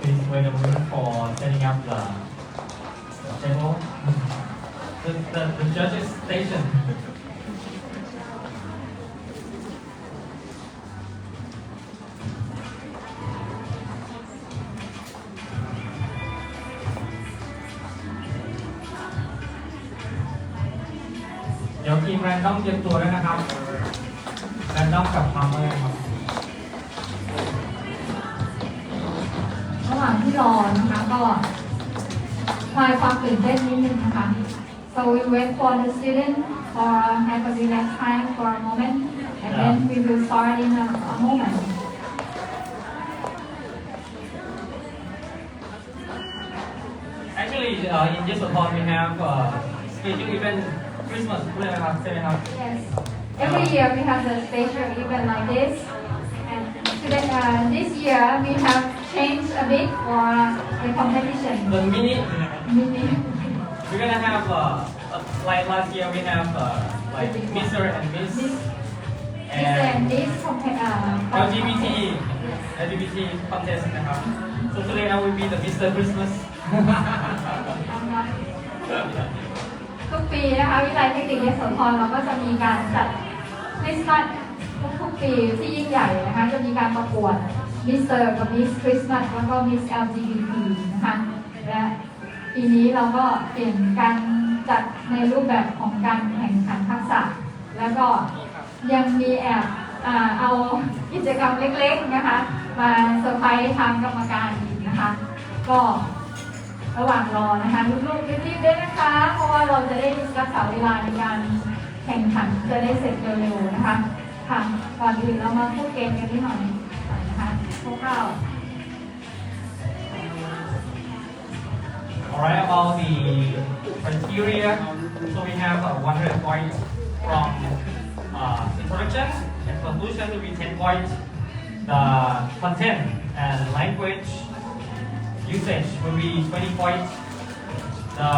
F: Please wait a moment for setting up the table. The judges station. เดี๋ยวทีมแรนดอมเตรียมตัวด้วยนะครับแรนดอมกับพาร์เมอร์ครับ
G: ระหว่างที่รอนะคะก็คลายความตื่นเต้นนิดนึงนะคะ so we wait for the student for have a relax time for a moment and then we will start in a moment.
F: Actually, in Yesopon we have scheduled event Christmas ด้วยนะครับใช่ไหมครับ
G: Yes. Every year we have a special event like this, and today, this year we have changed a bit for the competition.
F: The mini,
G: Mini.
F: we're gonna have like last year we have like Mr. and Miss and
G: This
F: LGBT LGBT contest นะครับ so today I will be the Mr. Christmas
G: ทุกปีนะคะวิทยาลัยเทคนิคยโสธรเราก็จะมีการจัดคริสต์มาสทุกปีที่ยิ่งใหญ่นะคะจะมีการประกวดมิสเตอร์กับมิสคริสต์มาสแล้วก็มิส LGBT นะคะและปีนี้เราก็เปลี่ยนการจัดในรูปแบบของการแข่งขันทักษะแล้วก็ยังมีแอบเอากิจกรรมเล็กๆนะคะมาเซอร์ไพรส์ทางกรรมการอีกนะคะก็ระหว่างรอนะคะลูกๆรีบๆด้วยนะคะเพราะว่าเราจะได้รักษาเวลาในการแข่งขันจะได้เสร็จเร็วๆนะคะค่ะก่อนอื่นเรามาพูดเกมกันนิดหน่อยนะคะคร่าวๆ
F: Alright, about the criteria, so we have 100 points from introduction and conclusion will be 10 points. The content and language usage will be 20 points. The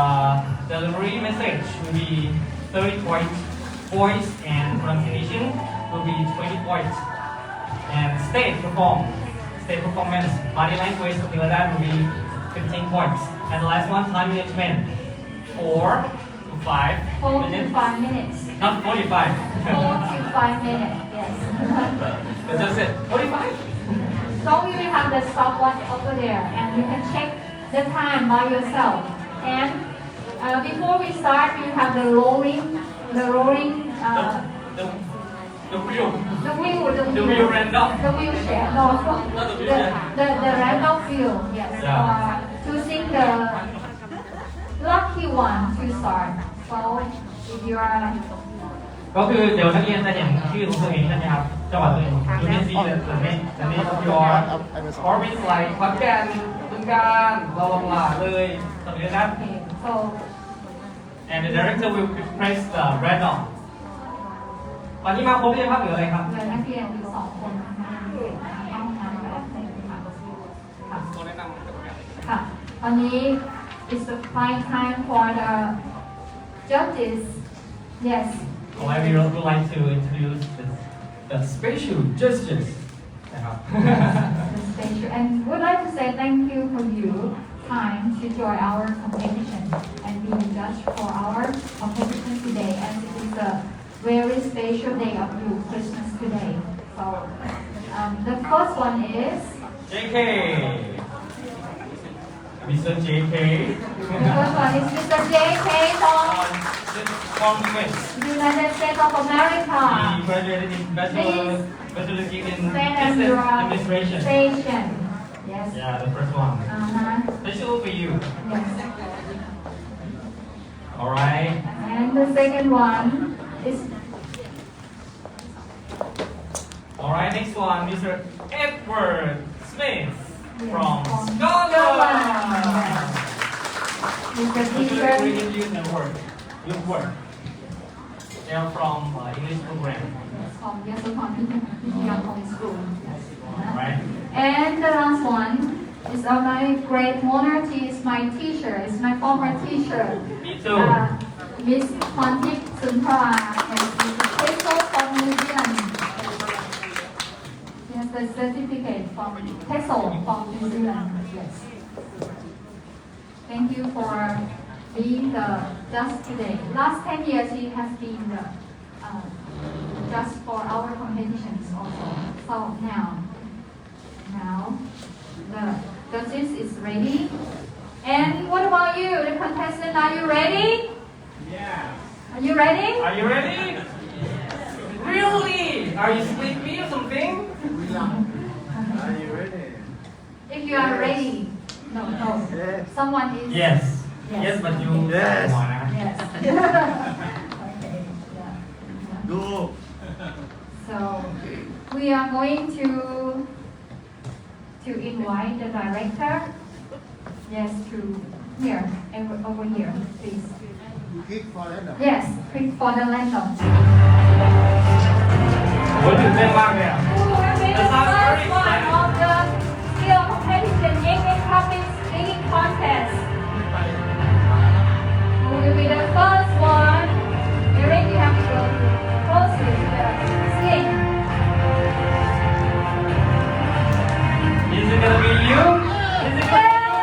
F: delivery message will be 30 points. Voice and pronunciation will be 20 points. And stage performance, body language, something like that will be 15 points. And the last one, time management, 4 to 5 minutes.
G: 45 minutes.
F: Not 45.
G: 45 minutes, yes.
F: That's just it. 45?
G: So we will have the stopwatch over there, and you can check the time by yourself. And before we start, we have the rolling,
F: The wheel. The wheel random.
G: the wheelchair, no, the random wheel, yes,
F: Yeah.
G: choosing the lucky one to start. So if you are
F: ก็คือเดี๋ยวนักเรียนจะเห็นชื่อของตัวเองใช่ไหมครับจังหวัดตัวเองยูนิซีแต่นี้ยอร์ออร์บิสไลท์ขอนแก่นบึงกาฬระวังหลาเลยสมัยนั้น
G: okay, so
F: and the director will press the random วันนี้มาครบยังครับหรืออะไรครับ
G: เหลือนักเรียนอยู่2 คนนะคะเข้าห้องน้ำแบบนึงค่ะ
F: ตัวแนะนำกับงาน
G: ค่ะตอนนี้ is the fine time for the judges. Yes.
F: So I would like to introduce the special judges นะครับ
G: The special, and would like to say thank you for you time to join our competition and be a judge for our competition today, as it is a very special day of you, Christmas today. So the first one is
F: JK Mr. JK
G: the first one is Mr. J.K. from United States of America.
F: He graduated in bachelor's degree in
G: State
F: business administration.
G: Station. Yes.
F: Yeah, the first one.
G: Uh-huh.
F: Special for you.
G: Yes.
F: Alright.
G: And the second one is
F: Alright, next one, Mr. Edward Smith from
G: Scotland.
F: Scotland.
G: Mr.
F: Good
G: Peter.
F: work. Good work. They are from English program.
G: From Yesopon Home School.
F: Alright.
G: And the last one is my great honor. He is my teacher. Is my former teacher.
F: Me too.
G: Miss Pontik Suntra. And she's a TESOL from New Zealand. She has a certificate from TESOL from New Zealand. Yes. Thank you for being the judge today. Last 10 years, he has been the judge for our competitions also. So now the judges is ready. And what about you, the contestant? Are you ready?
F: Yeah.
G: Are you ready?
F: Are you ready? Really? Are you sleepy or something?
G: If you are ready. No. Someone is.
F: Yes.
G: Yes.
F: Yes, but you.
A: Yes.
G: Yes. Okay. Yeah. So we are going to invite the director. Yes, to here, over here, please.
D: Click for that.
G: Yes, click for the random.
F: โอ้ยตื่นเต้นมากเลยอ่ะ
G: Who will be the first one of the skill competition English public speaking contest? Who will be the first one? Eric, you have to go closely to the screen.
F: Is it gonna be you? Is it gonna be you?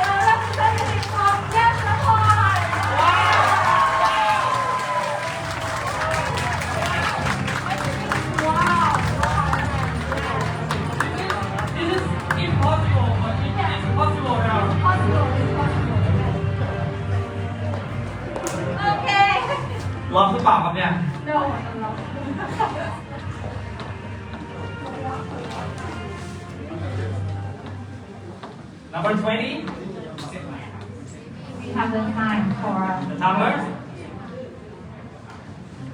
G: The representative from Japan. Wow.
F: This is impossible, but it is possible now.
G: Possible, it's possible. Okay.
F: ลองหรือเปล่าครับเนี่ย
G: No.
F: Number 20,
G: We have the time for
F: the timer.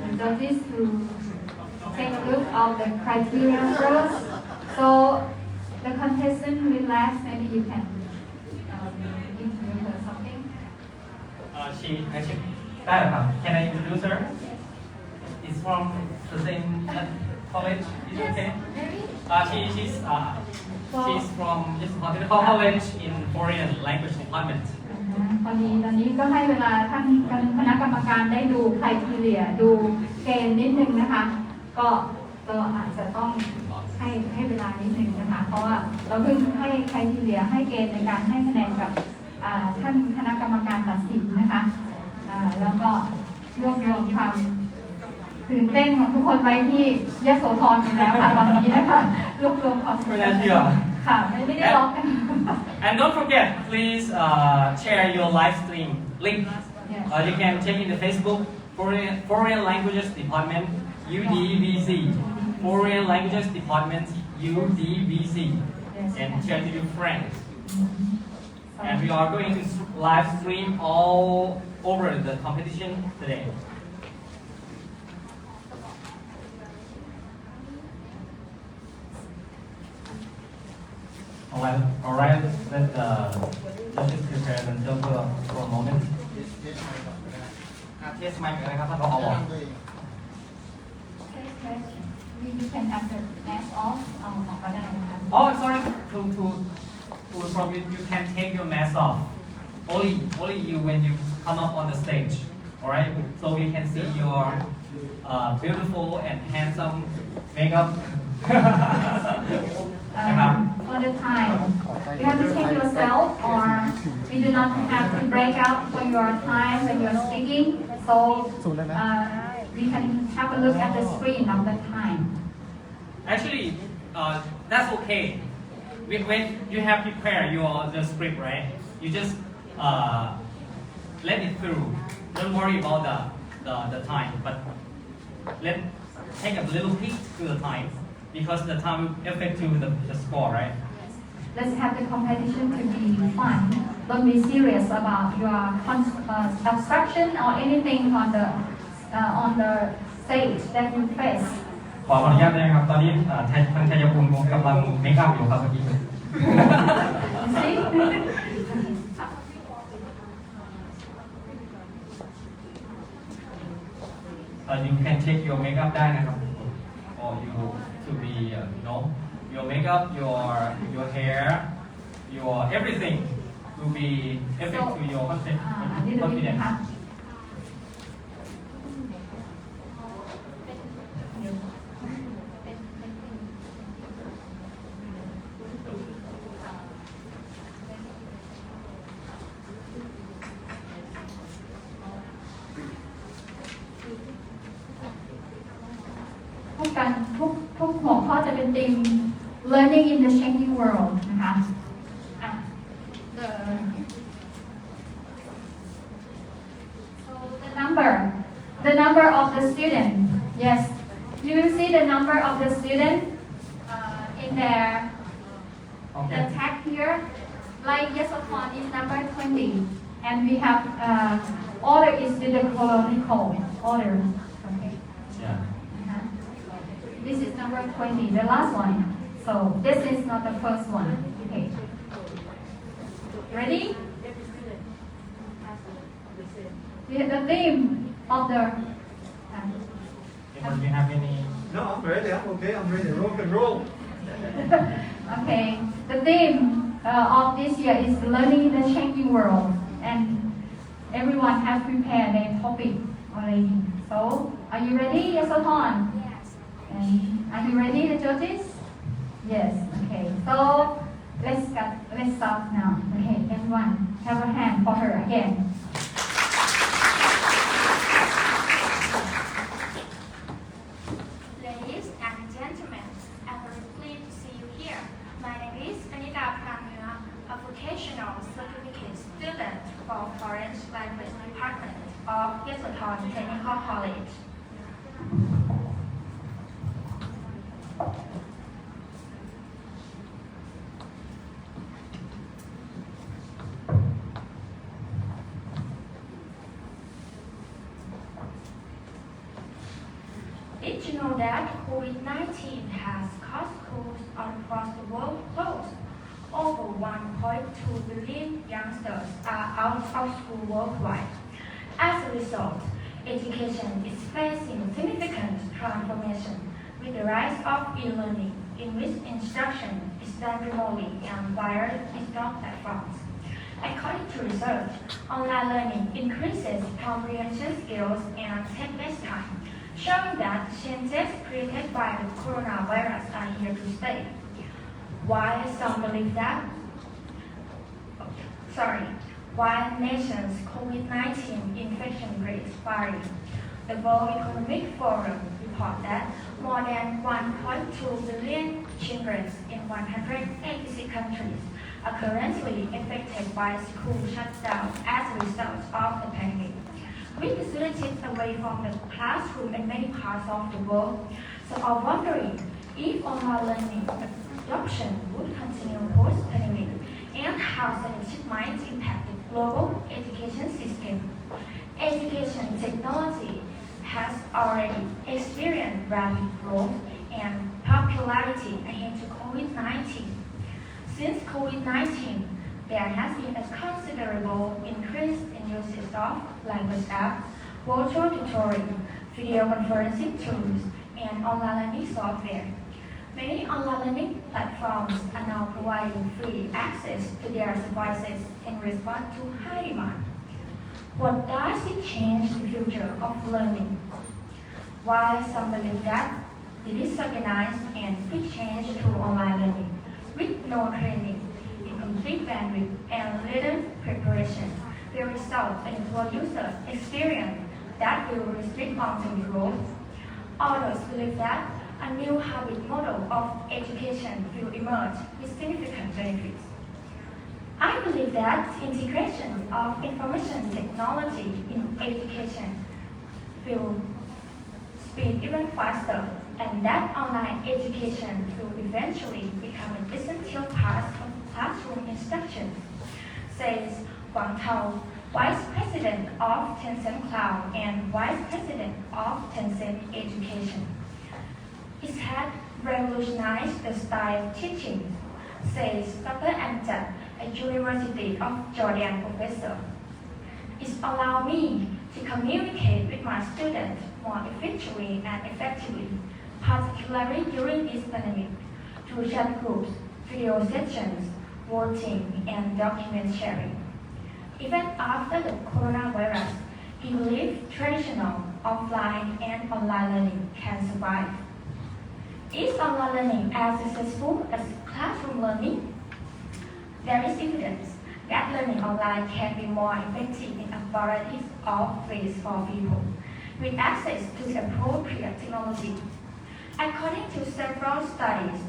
G: the judges to take a look of the criteria first. So the contestant relax, maybe you can interview her something.
F: She actually, ได้เหรอครับ Can I introduce her? It's from the same college. Is it okay? She's from Continental College in Foreign Language Department.
G: พอดีตอนนี้ก็ให้เวลาท่านคณะกรรมการได้ดูไครทีเรียดูเกณฑ์นิดนึงนะคะ ก็อาจจะต้องให้เวลานิดนึงนะคะ เพราะว่าเราเพิ่งให้ไครทีเรียให้เกณฑ์ในการให้คะแนนกับท่านคณะกรรมการตัดสินนะคะแล้วก็รวบรวมความตื่นเต้นของทุกคนไว้ที่ยโสธรอยู่แล้วค่ะตอนนี้นะคะรวบรวมความ
F: ไม่น่าเชื่อ
G: ค่ะไม่ได้ล็อกกัน
F: And don't forget, please share your live stream link.
G: Yes.
F: You can check in the Facebook Foreign Languages Department UDVC. Foreign Languages Department UDVC.
G: Yes.
F: And share to your friends. And we are going to live stream all over the competition today. All right. Let the judges prepare themselves for a moment. Test mic อะไรครับท่านผอบอก
G: You can have the mask off เอาออกก็ได้นะคะ
F: Oh, sorry. To probably you can take your mask off. Only you when you come up on the stage. All right. So we can see your beautiful and handsome makeup.
G: For the time, you have to take yourself, or we do not have to break out for your time when you're speaking. So we can have a look at the screen of the time.
F: Actually, that's okay. When you have prepared the script, right? You just let it through. Don't worry about the time, but take a little peek to the time because the time will affect to the score, right?
G: Let's have the competition to be fun. Don't be serious about your obstruction or anything on the stage that you face.
F: ขออนุญาตได้ไหมครับ ตอนนี้ทางชัยภูมิกำลังเมคอัพอยู่ครับเมื่อกี้
G: See?
F: You can take your makeup ได้นะครับ or you to be your makeup your hair your everything will be affect to your
G: อันนี้ดูนิดนึง
F: confidence
G: ค่ะ ทุกหัวข้อจะเป็นธีม learning in the changing world นะคะ of the student. Yes. You will see the number of the student in their the tag here. Like Yesopon is number 20. And we have order is in the chronological order. Okay.
F: Yeah.
G: This is number 20, the last one. So this is not the first one. Okay. Ready? The theme of the.
F: Do you have any?
H: No, I'm ready. I'm okay. I'm ready. Rock and roll.
G: Okay. The theme of this year is learning in the changing world, and everyone has prepared their topic already. So, are you ready, Yesopon?
E: Yes.
G: And are you ready, the judges? Yes. Okay. So let's start now. Okay, everyone, have a hand for her again.
E: Ladies and gentlemen, I'm very pleased to see you here. My name is Anita Pramya, a vocational certificate student for Foreign Language Department of Yesopon Technical College. Did you know that COVID-19 has caused schools across the world closed? Over 1.2 billion youngsters are out of school worldwide. As a result, education is facing significant transformation with the rise of e-learning, in which instruction is done remotely and via digital platforms. According to research, online learning increases comprehension skills and test-based time, showing that changes created by the coronavirus are here to stay. While some believe that, while nations' COVID-19 infection rates vary, the World Economic Forum reports that more than 1.2 billion children in 186 countries are currently affected by school shutdown as a result of the pandemic. With the students away from the classroom in many parts of the world, some are wondering if online learning adoption would continue post-pandemic and how such might impact the global education system. Education technology has already experienced rapid growth and popularity ahead to COVID-19. Since COVID-19, there has been a considerable increase in usage of language apps, virtual tutoring, video conferencing tools, and online learning software. Many online learning platforms are now providing free access to their devices in response to high demand. What does it change the future of learning? While some believe that the disorganized and quick change to online learning with no training, incomplete bandwidth, and little preparation will result in a poor user experience that will restrict long-term growth. Others believe that a new hybrid model of education will emerge with significant benefits. I believe that integration of information technology in education will speed even faster, and that online education will eventually become an essential part of classroom instruction, says Wang Tao, Vice President of Tencent Cloud and Vice President of Tencent Education. It has revolutionized the style of teaching, says Dr. Amjad, a University of Jordan professor. It allows me to communicate with my students more efficiently and effectively, particularly during this pandemic, through chat groups, video sessions, voting, and document sharing. Even after the coronavirus, he believes traditional offline and online learning can survive. Is online learning as successful as classroom learning? There is evidence that learning online can be more effective in a variety of ways for people with access to the appropriate technology. According to several studies,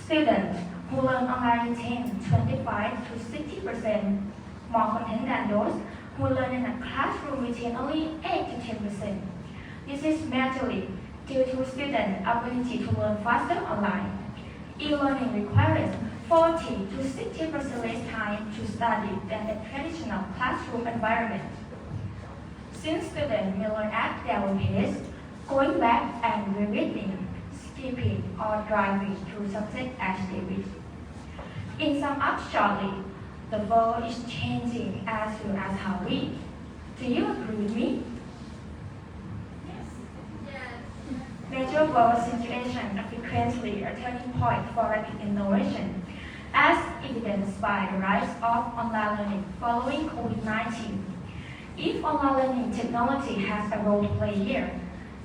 E: students who learn online retain 25 to 60% more content than those who learn in a classroom retain only 8 to 10%. This is majorly due to students' ability to learn faster online. E-learning requires 40 to 60% less time to study than a traditional classroom environment. Since students may learn at their own pace, going back and rereading, skipping, or driving through subject as they wish. In sum up shortly, the world is changing as well as how we. Do you agree with me? Major world situations are frequently a turning point for rapid innovation, as evidenced by the rise of online learning following COVID-19. If online learning technology has a role to play here,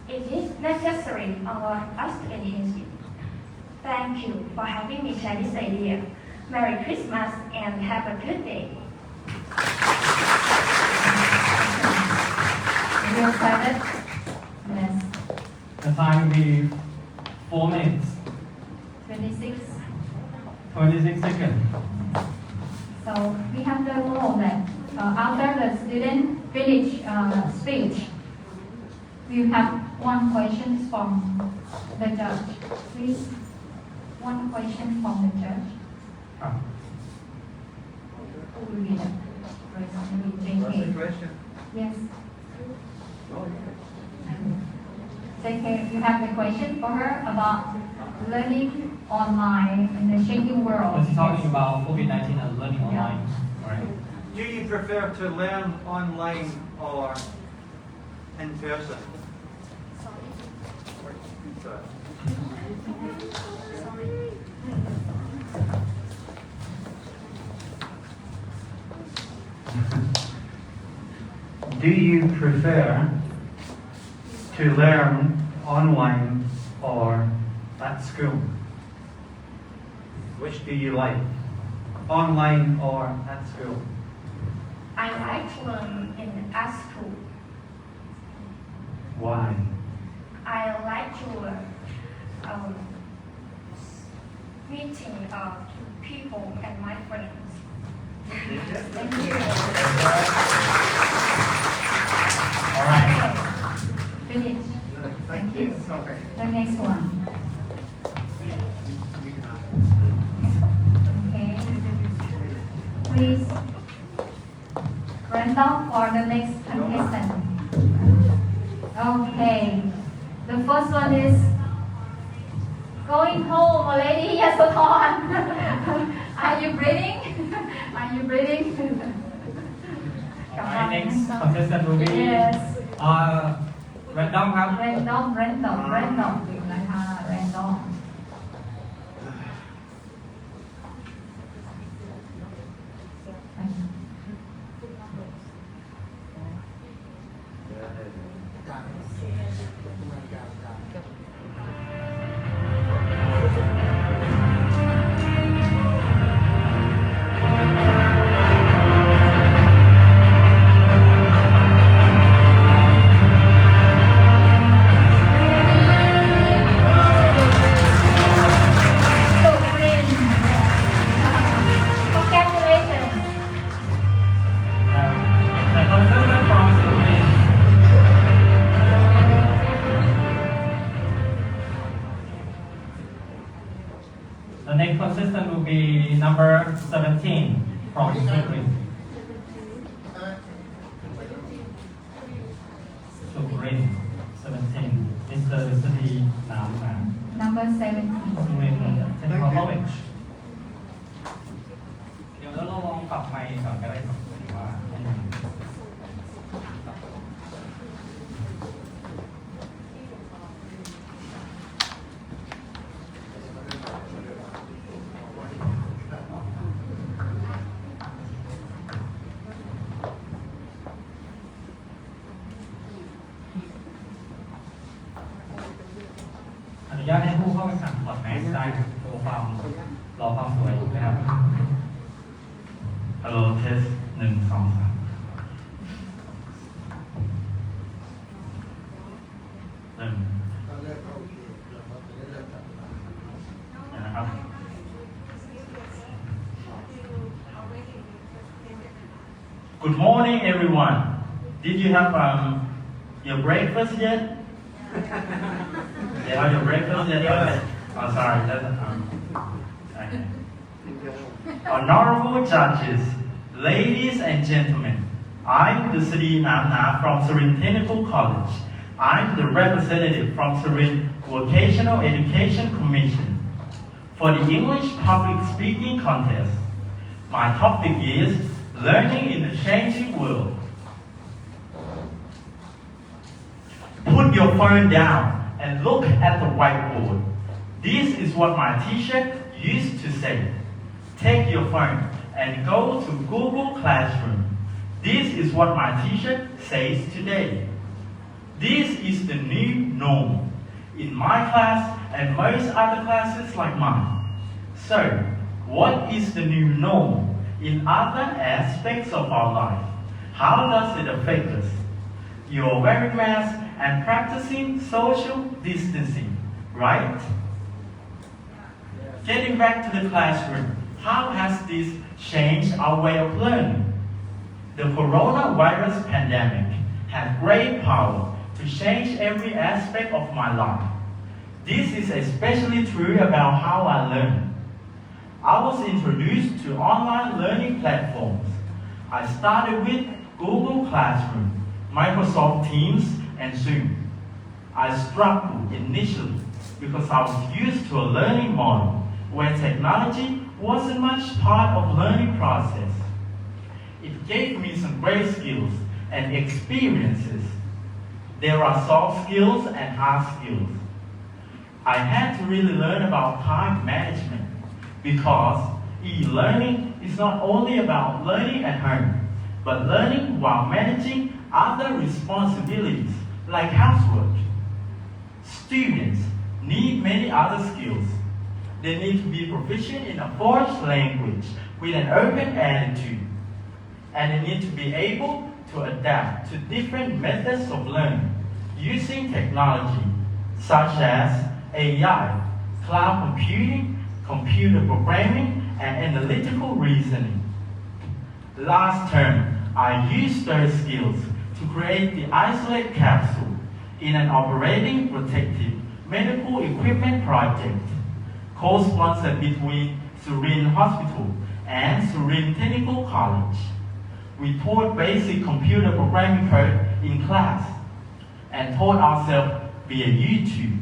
E: it is necessary for us to enhance it. Thank you for having me share this idea. Merry Christmas and have a good day.
G: Are you excited? Yes.
F: The time will be 4 minutes,
G: 26.
F: 26 seconds.
G: So we have the rule that after the student finish speech, we have one question from the judge. Please, one question from the judge.
F: ครับ
G: Who will be the person?
H: What's the
G: JK.
H: question?
G: Yes. JK, you have the question for her about learning online in the changing world.
F: We're talking about COVID-19 and learning online, right?
H: Do you prefer to learn online or in person? Sorry.
I: Do you prefer to learn online or at school? Which do you like? Online or at school?
E: I like to learn in art school.
I: Why?
E: I like to meeting people and my friends.
G: Thank you.
F: All right.
G: Finish. Thank you.
H: Okay.
G: The next one. Okay. Please, random for the next contestant. Okay. The first one is going home already. Yes, hold on. Are you breathing? Are you breathing?
F: All right, next contestant will be
G: Yes.
F: random ครับ
G: Random อยู่นะคะ random สุรินทร์ Congratulations
F: The contestant from Surin. The next contestant will be number 17 from Surin. Surin 17. Mr. Sri Nam
G: number 17
F: Surin Technical College. เดี๋ยวเราลองปรับไมค์ก่อนก็ได้ครับหรือว่าให้มัน อนุญาตให้ผู้เข้าแข่งขันถอดแมสได้ครับรอความสวยนะครับ
I: Hello test 1 2 3เริ่มนะครับ Good morning everyone. Did you have your breakfast yet?
J: They have your breakfast yet? Okay. Oh, sorry. Okay. Honorable judges, ladies and gentlemen, I'm the Sri Namna from Surin Technical College. I'm the representative from Surin Vocational Education Commission. For the English Public Speaking Contest, my topic is Learning in the Changing World. Put your phone down and look at the whiteboard. This is what my teacher used to say. Take your phone and go to Google Classroom. This is what my teacher says today. This is the new norm in my class and most other classes like mine. So, what is the new norm in other aspects of our life? How does it affect us? You're wearing masks and practicing social distancing, right? Getting back to the classroom, how has this changed our way of learning? The coronavirus pandemic had great power to change every aspect of my life. This is especially true about how I learn. I was introduced to online learning platforms. I started with Google Classroom, Microsoft Teams, and Zoom. I struggled initially because I was used to a learning model where technology wasn't much part of the learning process. It gave me some great skills and experiences. There are soft skills and hard skills. I had to really learn about time management because e-learning is not only about learning at home, but learning while managing other responsibilities like housework. Students need many other skills. They need to be proficient in a foreign language with an open attitude. And they need to be able to adapt to different methods of learning using technology such as AI, cloud computing, computer programming, and analytical reasoning. Last term, I used those skills to create the isolate capsule in an operating protective medical equipment project, co-sponsored between Surin Hospital and Surin Technical College. We taught basic computer programming code in class and taught ourselves via YouTube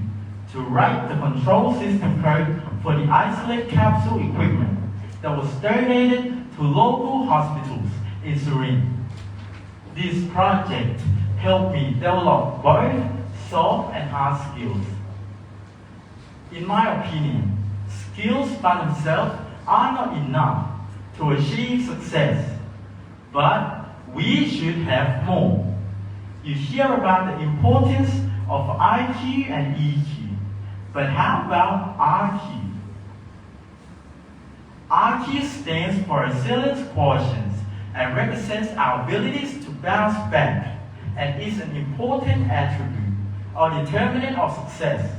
J: to write the control system code for the isolate capsule equipment that was donated to local hospitals in Surin. This project helped me develop both soft and hard skills. In my opinion, skills by themselves are not enough to achieve success, but we should have more. You hear about the importance of IQ and EQ, but how about RQ? RQ stands for resilience quotient and represents our abilities to bounce back and is an important attribute or determinant of success.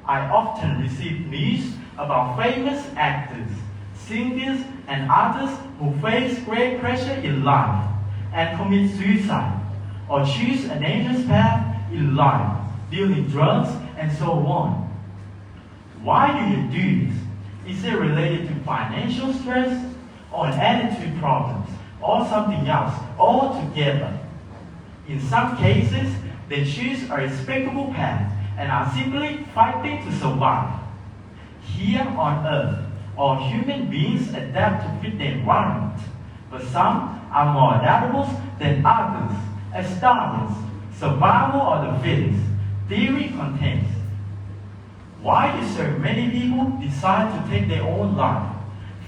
J: I often receive news about famous actors, singers, and others who face great pressure in life and commit suicide or choose a dangerous path in life, dealing drugs and so on. Why do you do this? Is it related to financial stress or an attitude problems or something else altogether? In some cases, they choose a respectable path and are simply fighting to survive. Here on Earth, all human beings adapt to fit the environment, but some are more adaptable than others. As Darwin's survival of the fittest theory contends. Why do so many people decide to take their own life,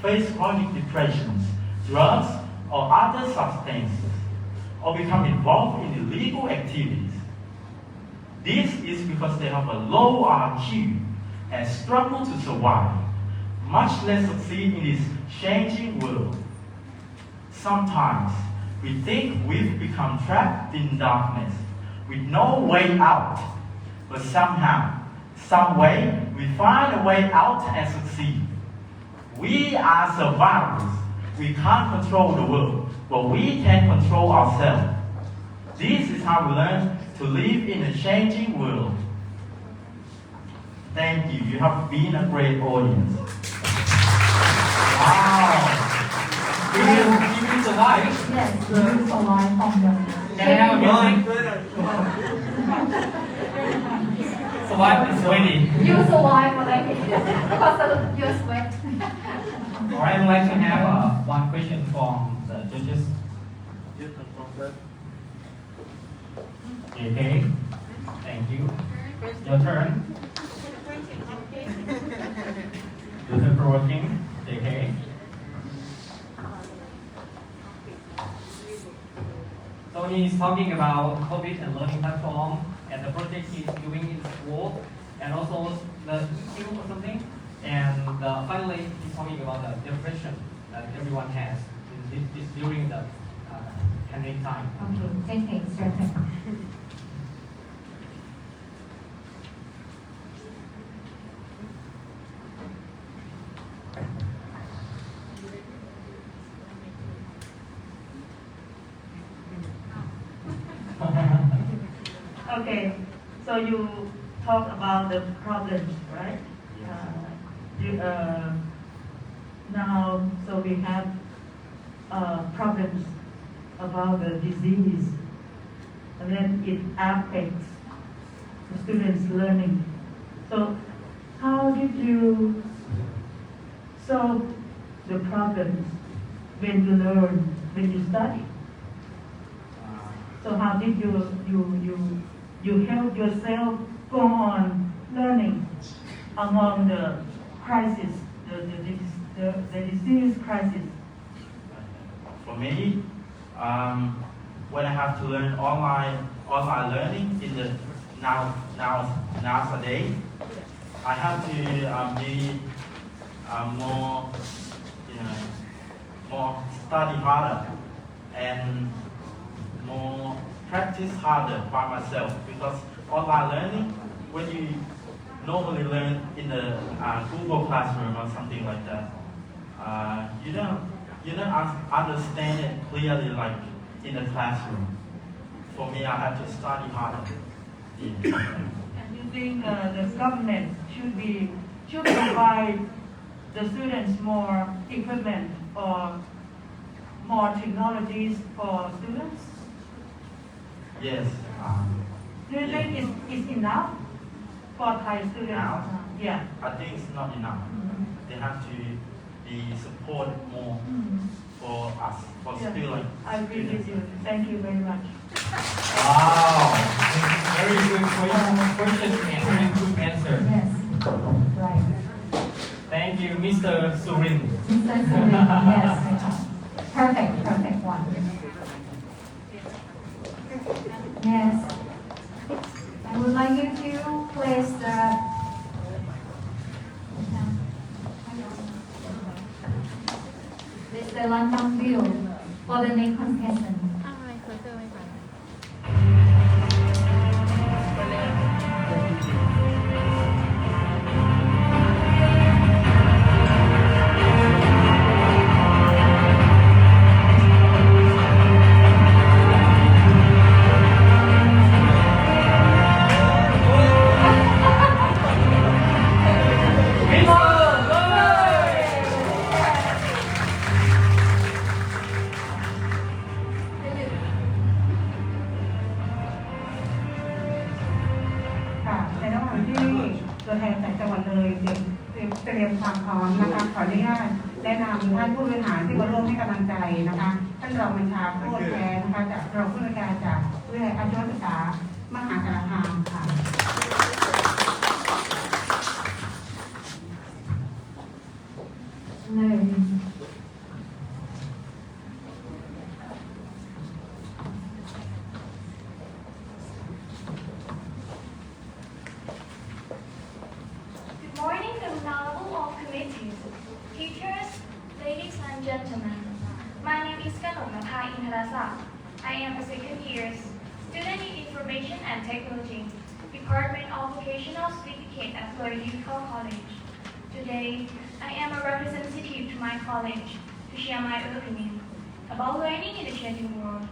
J: face chronic depressions, drugs, or other substances, or become involved in illegal activities? This is because they have a low IQ and struggle to survive, much less succeed in this changing world. Sometimes we think we've become trapped in darkness with no way out, but somehow, some way, we find a way out and succeed. We are survivors. We can't control the world, but we can control ourselves. This is how we learn to live in a changing world. Thank you. You have been a great audience. Wow.
F: You will survive.
G: Yes, we will survive from the.
F: Can I have a music? Survive is ready.
G: You survive already because of your sweat.
F: Alright, I would like to have one question from the judges. Okay, thank you. Your turn. Your turn for working. Okay. So he's talking about COVID and learning platform and the project he's doing in school and also the issue or something. And finally, he's talking about the depression that everyone has during the pandemic time.
G: Okay, certainly.
K: Okay, so you talk about the problems, right? Now, so we have problems about the disease, and then it affects the students' learning. So, how did you solve the problems when you learn, when you study? So, how did you help yourself go on learning among the crisis, the disease crisis?
J: For me, when I have to learn online learning in the nowadays, I have to be more study harder and more practice harder by myself, because online learning, when you normally learn in the Google Classroom or something like that, you don't understand it clearly like in the classroom. For me, I have to study harder. Yeah.
K: And you think the government should provide the students more equipment or more technologies for students?
J: Yes.
K: Do you think it's enough for Thai students?
J: Now?
K: Yeah.
J: I think it's not enough. They have to be supported more for us, for students.
K: I agree with you. Thank you very much.
F: Wow, very good question and very good answer.
G: Yes, right.
F: Thank you, Mr. Surin.
G: Mr. Surin, yes. Perfect one. Yes. I would like you to place the random view for the next contestant.
L: ในระหว่างที่ตัวแทนจากจังหวัดเลยเตรียมความพร้อมนะคะขออนุญาตแนะนำท่านผู้บริหารที่มาร่วมให้กำลังใจนะคะท่านรองบัญชาโคตรแทนนะคะจากรองผู้อำนวยการจากวิทยาลัยอาชีวศึกษามหาสารคามค่ะ
E: Good morning, honorable all committees, teachers, ladies and gentlemen. My name is Kanonapa Inharasa. I am a second year student in Information and Technology, Department of Vocational Certificate at FLUDVC College. Today, I am a representative to my college to share my opinion about learning in the changing world.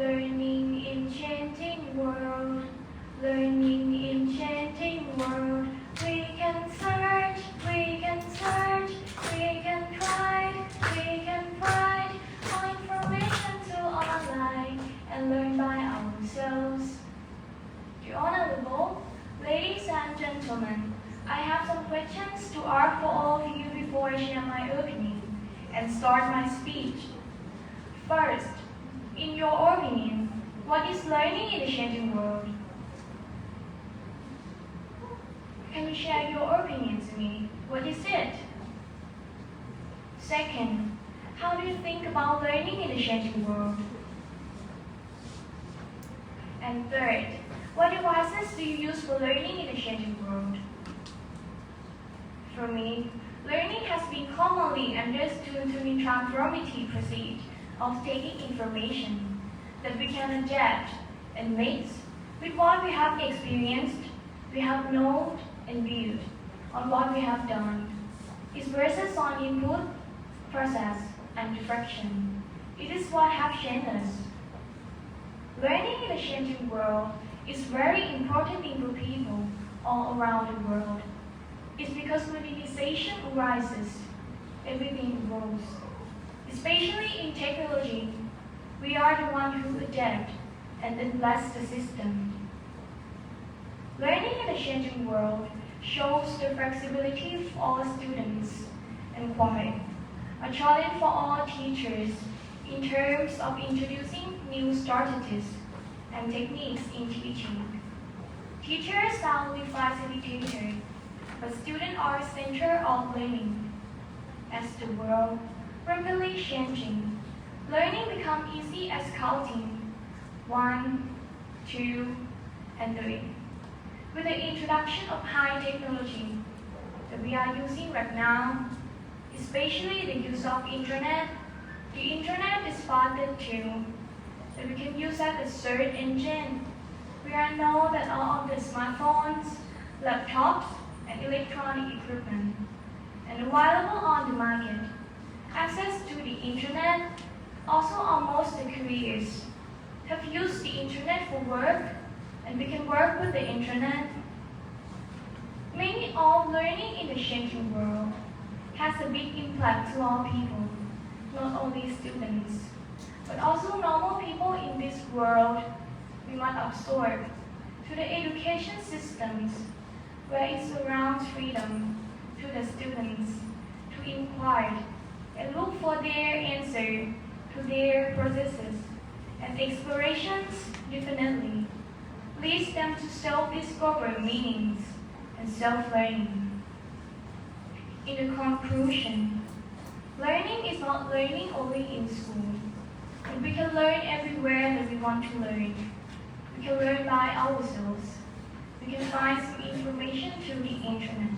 E: Learning in changing world, learning in changing world. We can search, we can search, we can try, we can find all information to online and learn by ourselves. The Honorable Ladies and gentlemen, I have some questions to ask for all of you before I share my opinion and start my speech. First, in your opinion, what is learning in the changing world? Can you share your opinion to me? What is it? Second, how do you think about learning in the changing world? And third, what devices do you use for learning in the changing world? For me, learning has been commonly understood to be transformative process of taking information that we can adapt and mix with what we have experienced, we have known and viewed on what we have done. It versus on input, process, and reflection. It is what has changed us. Learning in the changing world is very important thing for people all around the world. It's because modernization arises, everything evolves. Especially in technology, we are the ones who adapt and then bless the system. Learning in the changing world shows the flexibility for all students and quite a challenge for all teachers in terms of introducing new strategies and techniques in teaching. Teachers are only facilitators, but students are the center of learning. As the world rapidly changing, learning becomes easy as counting 1, 2, and 3. With the introduction of high technology that we are using right now, especially the use of internet, the internet is started too, that we can use as a search engine. We all know that all of the smartphones, laptops, and electronic equipment and available on the market. Access to the internet, also almost the careers, have used the internet for work, and we can work with the internet. Many of learning in the changing world has a big impact to all people, not only students, but also normal people in this world. We must absorb to the education systems where it surrounds freedom to the students to inquire and look for their answer to their processes and explorations definitely leads them to self-discover meanings and self-learning. In the conclusion, learning is not learning only in school, but we can learn everywhere that we want to learn. We can learn by ourselves. We can find some information through the internet.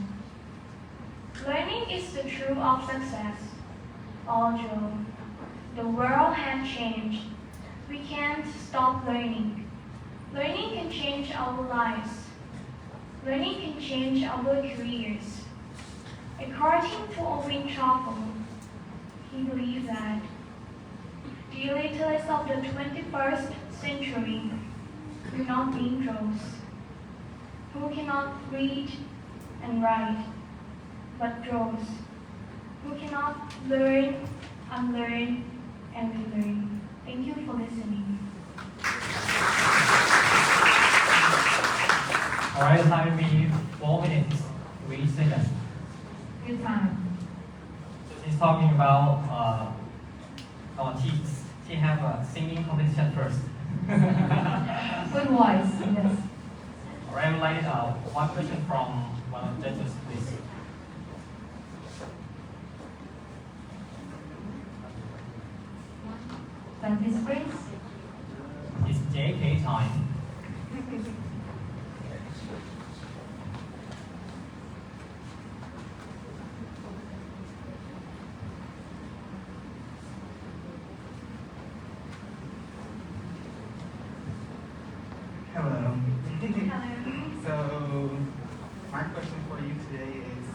E: Learning is the truth of success. Although the world has changed, we can't stop learning. Learning can change our lives. Learning can change our careers. According to Owen Chappell, he believes that the illiterates of the 21st century will not be those who cannot read and write, but those who cannot learn, unlearn, and relearn. Thank you for listening.
F: Alright, time will be 4 minutes, 3 seconds.
G: Good time.
F: So she's talking about our teams. She have a singing competition first.
G: Good voice, yes.
F: Alright, I would like one question from one of the judges, please.
G: Please.
F: It's JK time.
M: Hello. So, my question for you today is,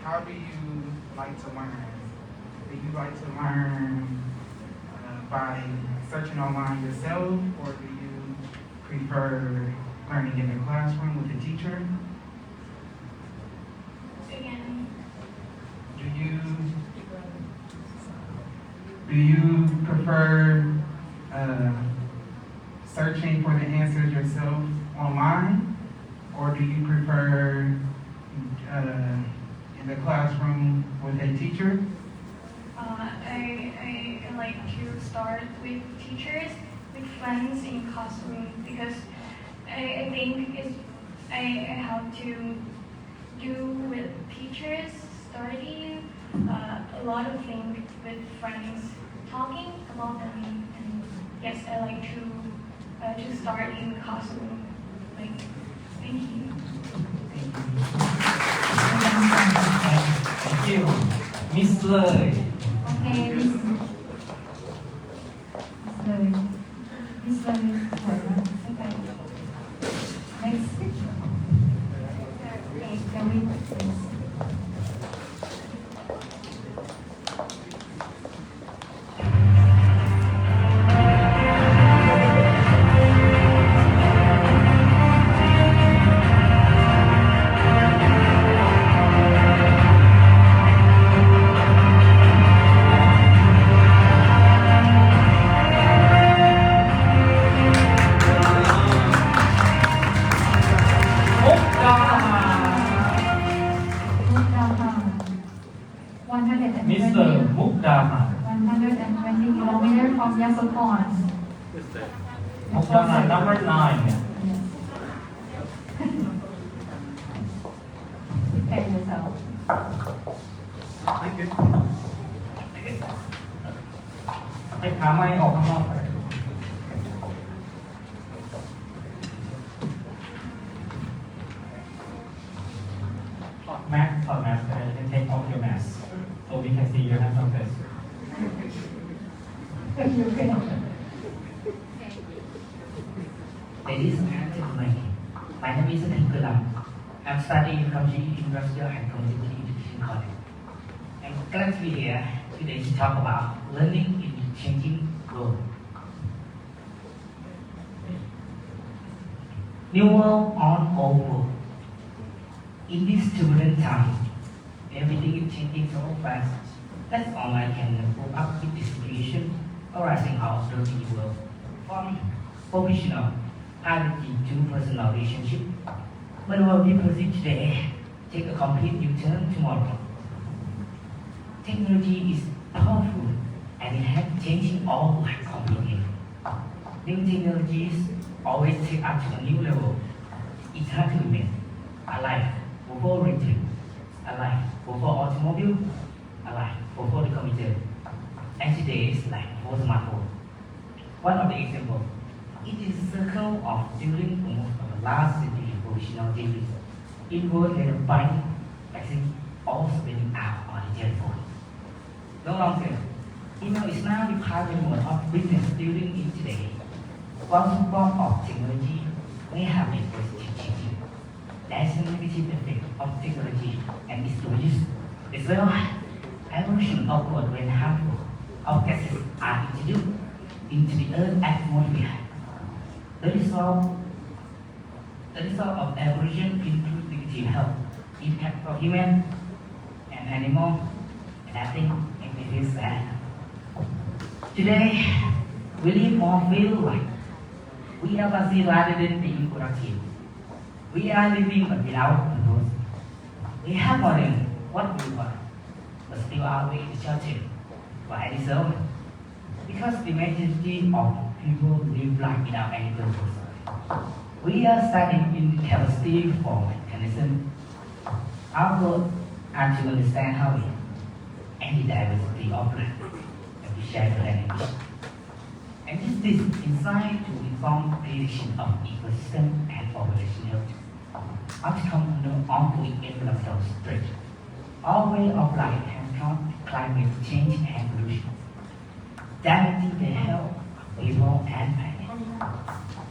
M: how do you like to learn? Do you like to learn by searching online yourself, or do you prefer learning in the classroom with a teacher?
E: Again,
M: Do you prefer searching for the answers yourself online, or do you prefer in the classroom with a teacher?
E: I like to start with teachers, with friends in classroom, because I think I have to do with teachers studying a lot of things with friends, talking about them, and yes, I like to start in classroom. Like, thank you.
F: Thank you. Miss Lei.
G: Okay, Miss Lei. Miss Lei. Okay. Next. Okay, can we please?
F: Mr. Mukdahan.
G: 120 kilometers from Yasothon.
F: Mukdahan, number 9.
G: Prepare yourself.
M: Thank you.
F: ให้ขาไม้ออกข้างนอกไปถอดแมสand take off your mask so we can see your handsome face.
N: Ladies and gentlemen, my name is Nicola. I'm studying from the Industrial and Community Education College. I'm glad to be here today to talk about learning in the changing world. New world on old world. In this turbulent time, everything is changing so fast that online can cope up with the situation arising out of the real world. From professional, piloting to personal relationship, when the world we perceive today take a complete U-turn tomorrow. Technology is powerful and it has changing all life completely. New technologies always take us to a new level. It's hard to imagine a life before retail, a life before automobile, a life before the computer, and today is like before smartphone. One of the examples, it is a circle of during almost the last century professional days. It was like a buying, passing, all spending out on the telephone. No longer, email is now the primary mode of business during it today. While some form of technology may have a positive change, there is a negative effect of technology and its use. As well, evolution occurred when harmful of gases are introduced into the Earth's atmosphere. The result of evolution includes negative health impact for human and animal, and I think it is sad. Today, we live more feel like we are busy rather than being productive. We are living but without purpose. We have more than what we want, but still are we shorted by any result. Because the majority of people live life without any purpose. We are studying in capacity for mechanism. Our goal are to understand how we and the diversity of life that we share the language. And use this insight to inform prediction of ecosystem and population health. Outcome under ongoing environmental threat. Our way of life has caused climate change and pollution, damaging the health of people and planet.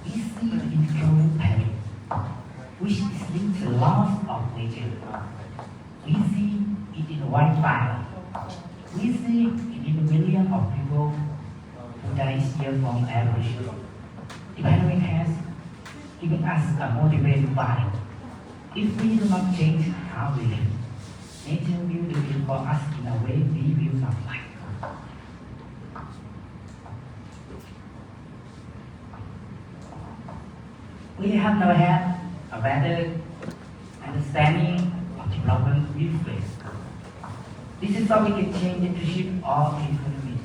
N: We see it in global pandemic, which is linked to loss of nature. We see it in wildfire. We see it in the millions of people who apologize here from average. The pandemic has given us a motivated body. If we do not change how we live, nature will do it for us in a way we will not like. We have never had a better understanding of the problem we face. This is how we can change it to shift all the economy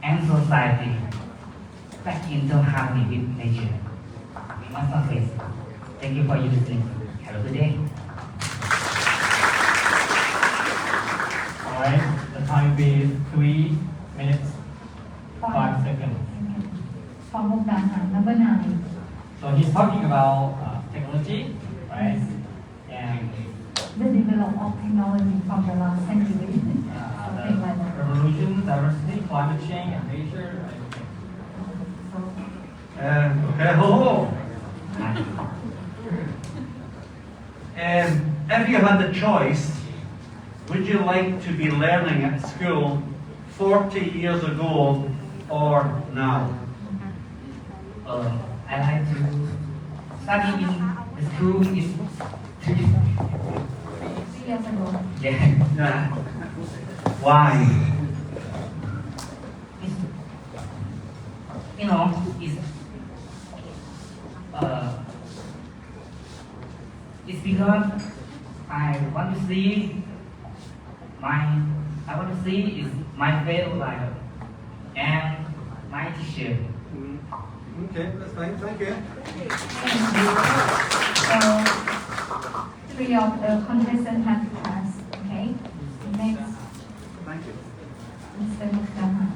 N: and society back into harmony with nature. We must not waste. Thank you for your listening. Have a good day.
F: Alright, the time will be 3 minutes, 5 seconds.
G: For Mukdahan, number 9.
F: So he's talking about technology, right? And
G: The development of technology from the last century. Something like that.
F: revolution, diversity, climate change, and nature.
H: Okay, hello. If you had the choice, would you like to be learning at school 40 years ago or now?
N: I like to study in the school in
G: 3 years ago.
N: yeah.
H: Why?
N: It's, you know, it's because I want to see is my fellow life and my teacher.
H: Okay, that's fine, thank you.
G: So, 3 of the contestants have passed. Okay. Next,
H: Thank you.
G: Mr. Mukdahan.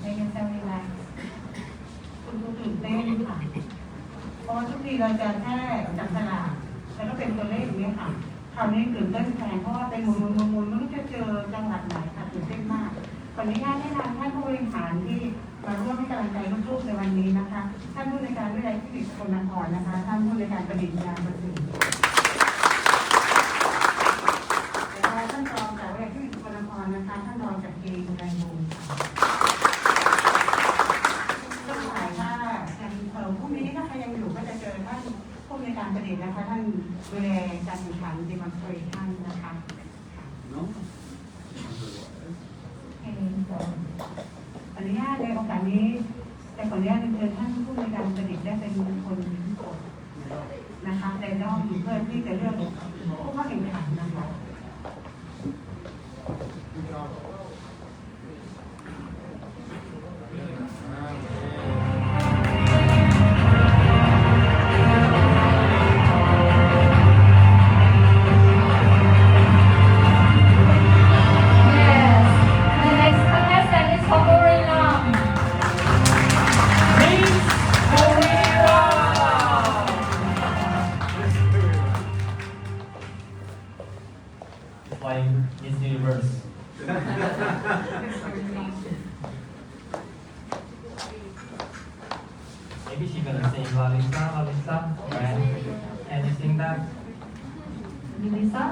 G: Make yourself relax.
L: คุณครูตื่นเต้นค่ะเพราะว่าทุกทีเราจะแค่จับฉลากแล้วก็เป็นตัวเลขอย่างนี้ค่ะคราวนี้ตื่นเต้นแทนเพราะว่าเป็นหมุนไม่รู้จะเจอจังหวัดไหนค่ะตื่นเต้นมากขออนุญาตแนะนำท่านผู้บริหารที่มาร่วมให้กำลังใจลูกๆในวันนี้นะคะท่านผู้ในวยการวิทยาลัยเทคนิคสกลนครนะคะท่านผู้ในวยการประดิษฐ์ยาประสิทธิ์ท่านรองจากวิทยาลัยเทคนิคสกลนครนะคะท่านรองจากเกย์ไรบูก็หมายว่าพรุ่งนี้ถ้าใครยังอยู่ก็จะเจอท่านผู้ในวยการประดิษฐ์นะคะท่านดูแลการแข่งขัน demonstration นะคะ อนุญาตในโอกาสนี้แต่ขออนุญาตเชิญท่านผู้ในวยการประดิษฐ์ได้เป็นคนกดนะคะในรอบเพื่อที่จะเลือกผู้เข้าแข่งขันนะคะ
F: Like Miss Universe. Maybe she's gonna sing La Lisa, right? Can you sing that?
G: Melissa?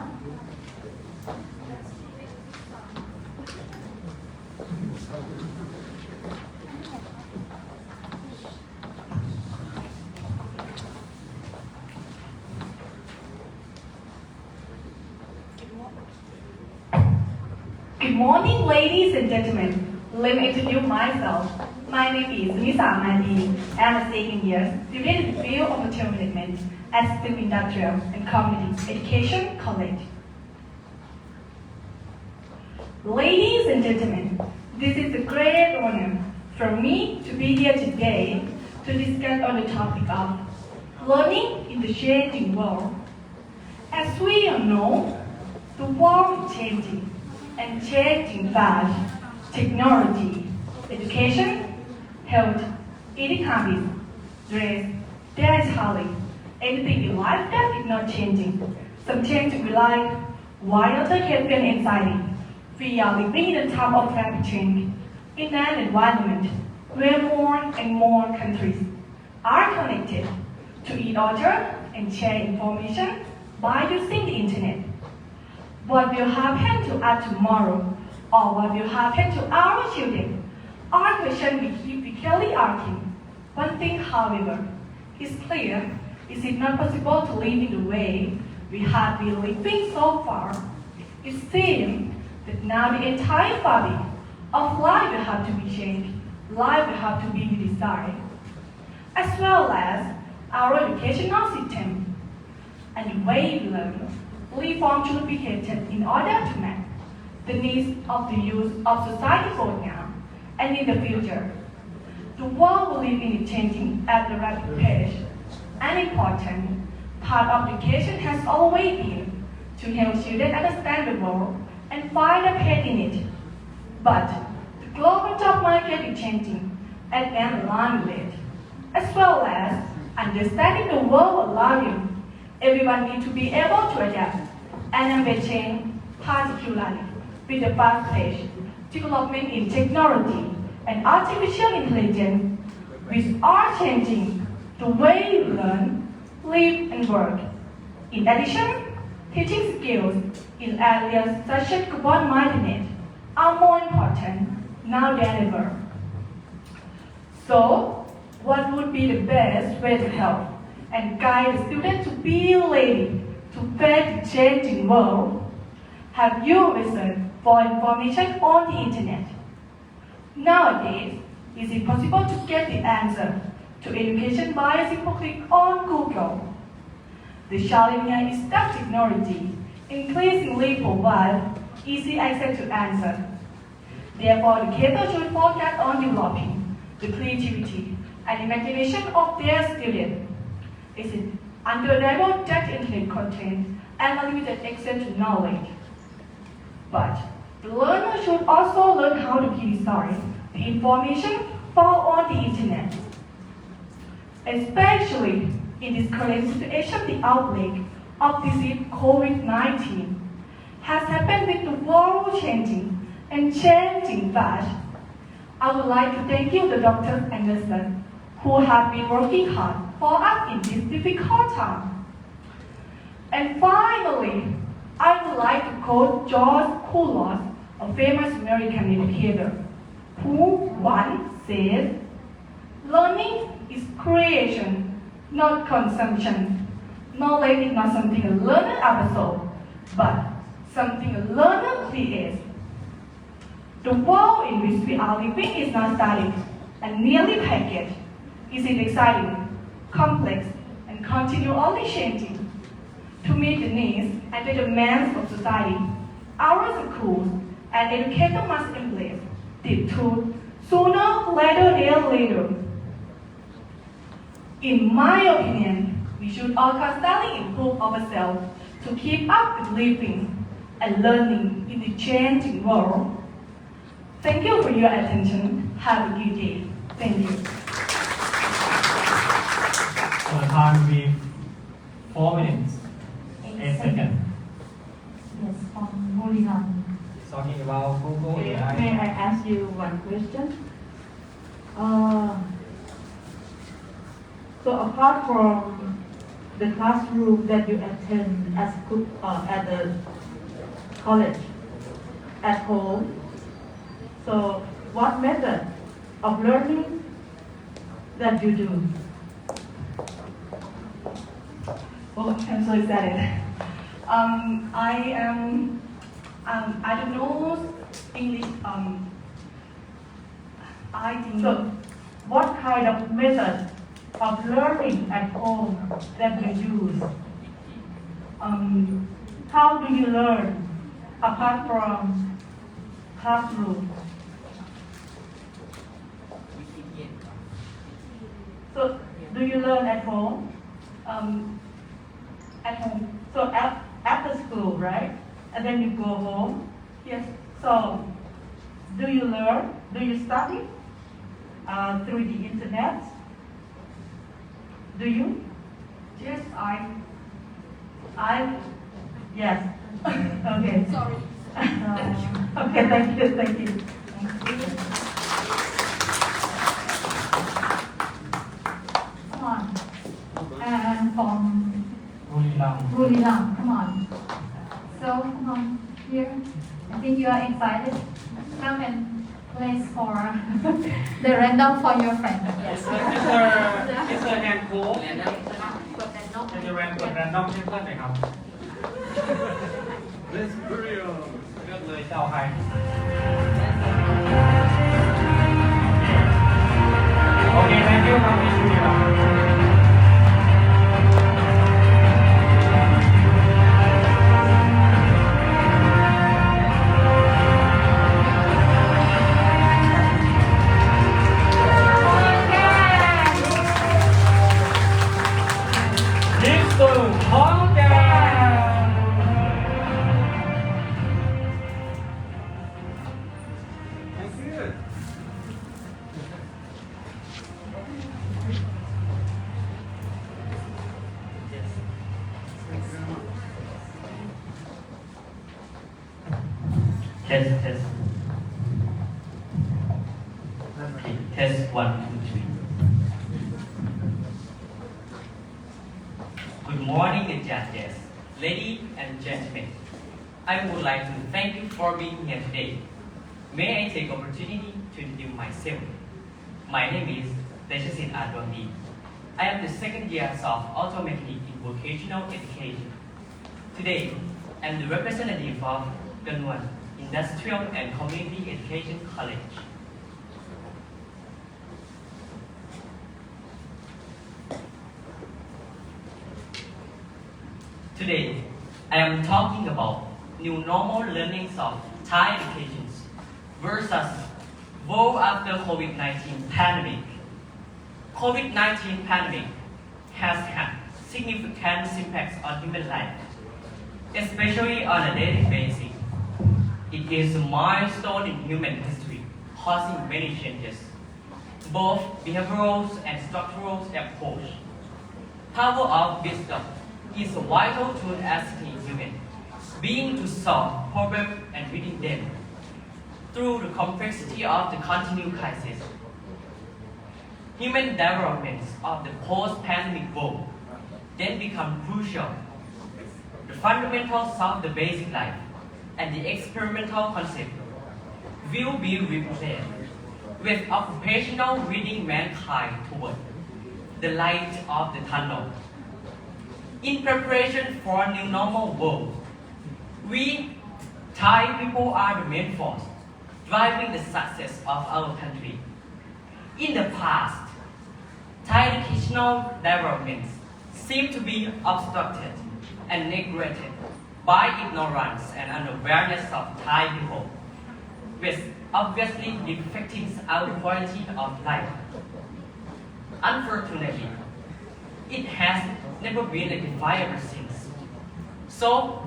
E: Good morning, ladies and gentlemen. Let me introduce myself. My name is Misa Madi. I'm a second year student in the field of material management at STEM Industrial and Community Education College. Ladies and gentlemen, this is a great honor for me to be here today to discuss on the topic of learning in the changing world. As we all know, the world is changing and changing fast. Technology, education, health, economics, dress, dance, holiday, anything in life that is not changing. Some change we like, while others have been anxiety. We are living in a time of rapid change in an environment where more and more countries are connected to each other and share information by using the internet. What will happen to us tomorrow, or what will happen to our children, are questions we keep repeatedly asking. One thing, however, is clear: is it not possible to live in the way we have been living so far? It seems that now the entire fabric of life will have to be changed. Life will have to be redesigned, as well as our educational system and the way we learn. Reform should be created in order to meet the needs of the youth of society both now and in the future. The world we live in is changing at a rapid pace. An important part of education has always been to help children understand the world and find a path in it. But the global job market is changing at an alarming rate, as well as understanding the world around you. Everyone needs to be able to adapt and embrace change, particularly with the fast-paced development in technology and artificial intelligence, which are changing the way we learn, live, and work. In addition, teaching skills in areas such as global mindedness are more important now than ever. So, what would be the best way to help and guide the students to be ready to face the changing world? Have you researched for information on the internet? Nowadays, is it possible to get the answer to education by a simple click on Google? The challenge here is that technology increasingly provides easy access to answers. Therefore, educators should focus on developing the creativity and imagination of their students. It is undeniable that internet contains unlimited access to knowledge. But the learner should also learn how to criticize the information found on the internet. Especially in this current situation, the outbreak of disease COVID-19 has happened with the world changing and changing fast. I would like to thank you, the doctors and nurses, who have been working hard for us in this difficult time. And finally, I would like to quote George Couros, a famous American educator, who once said, "Learning is creation, not consumption. Knowledge is not something a learner absorbs, but something a learner creates." The world in which we are living is not static and merely packaged. It is exciting, complex, and continually changing. To meet the needs and the demands of society, our schools and educators must embrace the truth sooner rather than later. In my opinion, we should all constantly improve ourselves to keep up with living and learning in the changing world. Thank you for your attention. Have a good day. Thank you.
F: The time will be 4 minutes, 8 seconds.
G: Yes, moving on.
F: Talking about Google
K: May
F: AI.
K: I ask you one question? So apart from the classroom that you attend at the college, at home, so what method of learning that you do?
E: Oh, I'm so excited. I don't know English. I think.
K: So what kind of method of learning at home that you use? How do you learn apart from classroom? So do you learn at home?
E: At home.
K: So after school, right? And then you go home?
E: Yes.
K: So do you learn? Do you study through the internet? Do you?
E: Yes, I.
K: Yes. Okay.
E: Sorry.
K: Okay, thank you, thank you.
G: Buriram. Come on. So come on here. I think you are excited. Come and place for the random for your friend. Yes.
F: It's a hand cool. It's a random ให้เพื่อนหน่อยครับ Let's burial เลือกเลยจะเอาใครโอเค thank you ครับพี่ชูเดียว
N: Test, test. Okay, test 1, 2, 3. Good morning, judges, ladies and gentlemen. I would like to thank you for being here today. May I take opportunity to introduce myself. My name is Deshasin Adwandi. I am the second year of auto mechanic in vocational education. Today, I am the representative of Ganwan Industrial and Community Education College. Today, I am talking about new normal learnings of Thai educations versus world after COVID-19 pandemic. COVID-19 pandemic has had significant impacts on human life, especially on a daily basis. It is a milestone in human history, causing many changes, both behavioral and structural approach. Power of wisdom is a vital tool asking human being to solve problems and reading them through the complexity of the continued crisis. Human developments of the post-pandemic world then become crucial. The fundamentals of the basic life and the experimental concept will be replaced with occupational reading mankind toward the light of the tunnel. In preparation for a new normal world, we Thai people are the main force driving the success of our country. In the past, Thai educational developments seem to be obstructed and neglected by ignorance and unawareness of Thai people, which obviously affecting our quality of life. Unfortunately, it has never been rectified since. So,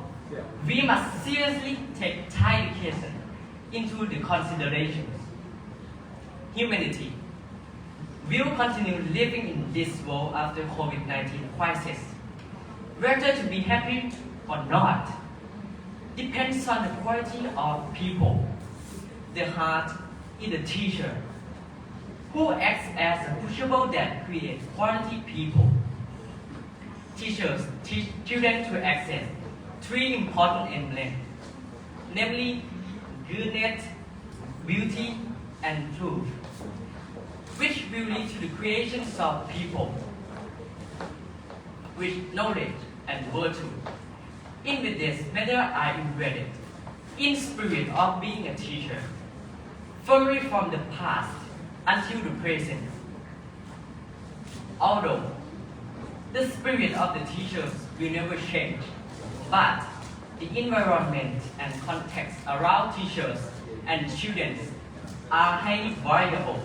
N: we must seriously take Thai education into the considerations. Humanity will continue living in this world after COVID-19 crisis. Whether to be happy or not depends on the quality of people. The heart is the teacher, who acts as a crucible that creates quality people. Teachers teach children to access three important emblems, namely goodness, beauty, and truth, which will lead to the creation of people with knowledge and virtue. In with this matter I embedded in spirit of being a teacher, firmly from the past until the present. Although the spirit of the teachers will never change, but the environment and context around teachers and students are highly variable.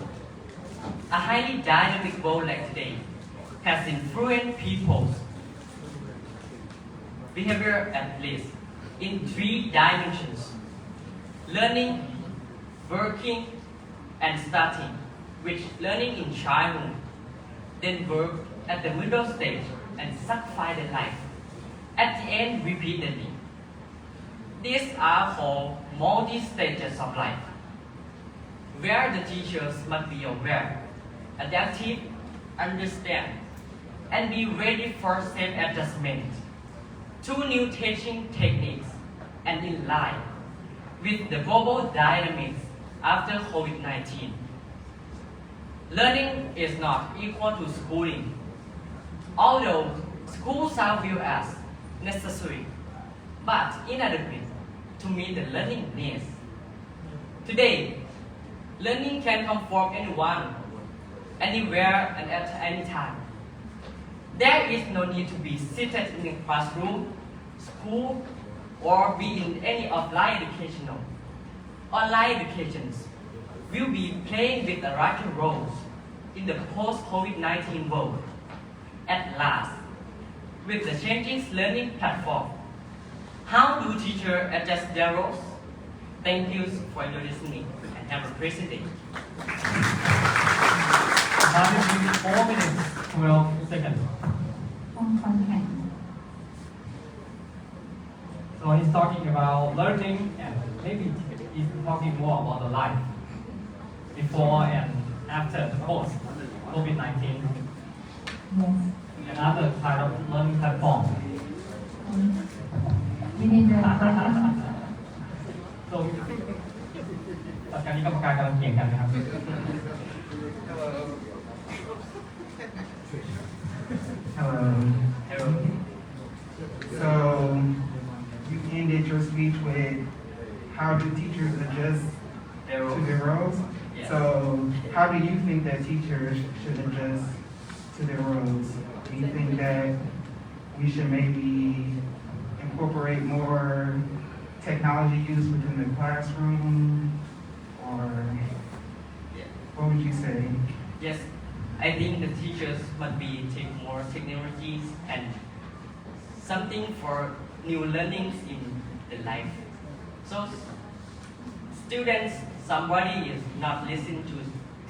N: A highly dynamic world like today has influenced people's behavior at least in three dimensions: learning, working, and studying, which learning in childhood, then work at the middle stage and sacrifice the life at the end repeatedly. These are called multi-stages of life, where the teachers must be aware, adaptive, understand, and be ready for self-adjustment.
O: two new teaching techniques and in line with the global dynamics after COVID-19. Learning is not equal to schooling, although schools are viewed as necessary but inadequate to meet the learning needs. Today, learning can come from anyone, anywhere and at any time. There is no need to be seated in a classroom, school, or be in any offline educational. Online educations will be playing with a larger role in the post-COVID-19 world. At last, with the changing learning platform, how do teachers adjust their roles? Thank you for your listening and have a great day.
F: Now this is 4 minutes, 12 seconds. So he's talking about learning and maybe he's talking more about the life before and after the post COVID-19.
G: Yes.
F: Another kind of learning platform.
G: We need the
F: So ตอนนี้กรรมการกำลังเถียงกันนะครับ
M: Hello. Hello. So, you ended your speech with how do teachers adjust to their roles?
O: Yes.
M: So, how do you think that teachers should adjust to their roles? Do you think that we should maybe incorporate more technology use within the classroom? Or what would you say?
O: Yes, I think the teachers must be take more technologies and something for new learnings in the life. So students, somebody is not listening to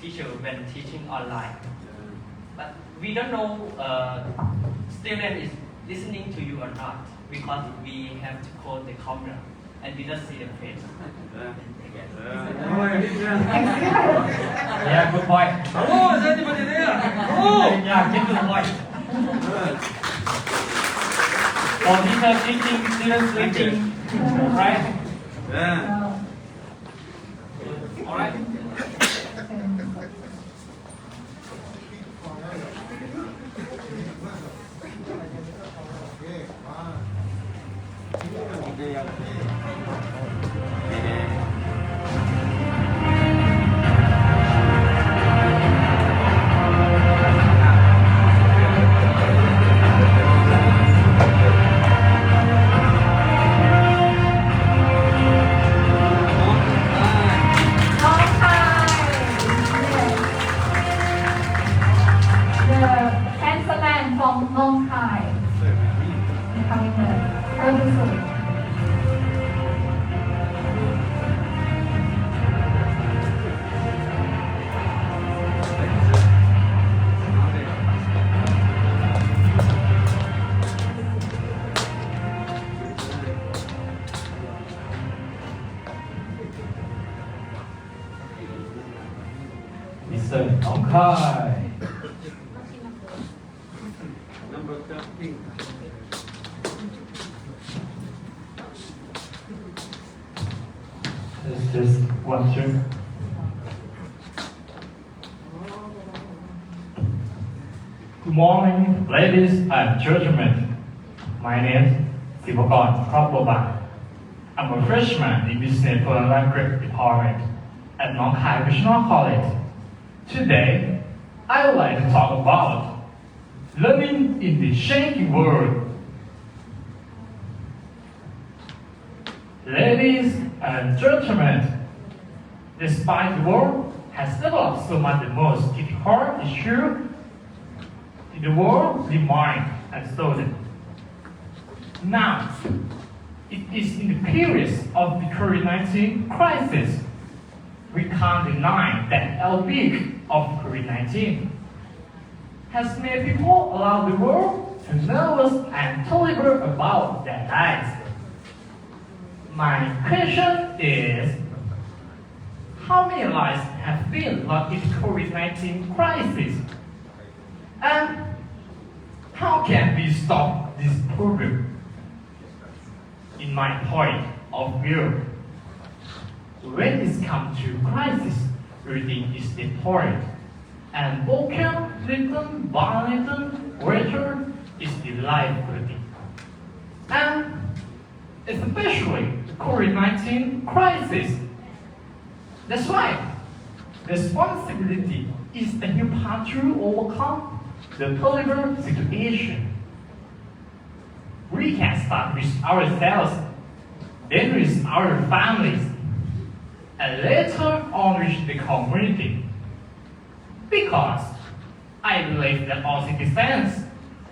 O: teacher when teaching online. But we don't know student is listening to you or not because we have to close the camera and we don't see the face.
F: Yeah, good point.
A: Oh, is anybody there? Oh!
F: Yeah, get to the point. So teacher teaching, students teaching, right?
A: Yeah.
F: All right.
G: from long time becoming a producer.
F: Mr. Tongkai.
A: Number 13.
J: It's just 1, 2. Good morning, ladies and gentlemen. My name is Sivakorn Prabhupada. I'm a freshman in Business and Language Department at Nong Khai Professional College. Today, I would like to talk about learning in the changing world. Ladies and gentlemen, despite the world has developed so much, the most difficult issue in the world remains unsolved. Now, it is in the period of the COVID-19 crisis. We can't deny that outbreak of COVID-19 has made people around the world to nervous and terrible about their lives. My question is, how many lives have been lost in the COVID-19 crisis? And how can we stop this problem? in my point of view. When it comes to crisis, reading is important, and vocal, written, by written, greater is the life reading. And especially the COVID-19 crisis. That's why responsibility is the new path to overcome the terrible situation. We can start with ourselves, then with our families, and later on with the community. Because I believe that all citizens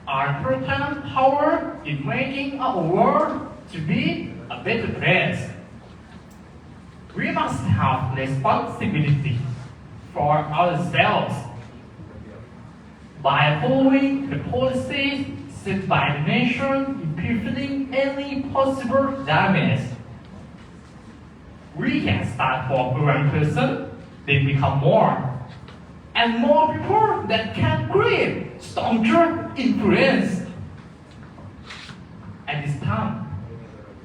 J: are potent power in making our world to be a better place. We must have responsibility for ourselves by following the policies set by the nation in preventing any possible damage. We can start for one person, then become more, and more people that can create stronger influence. At this time,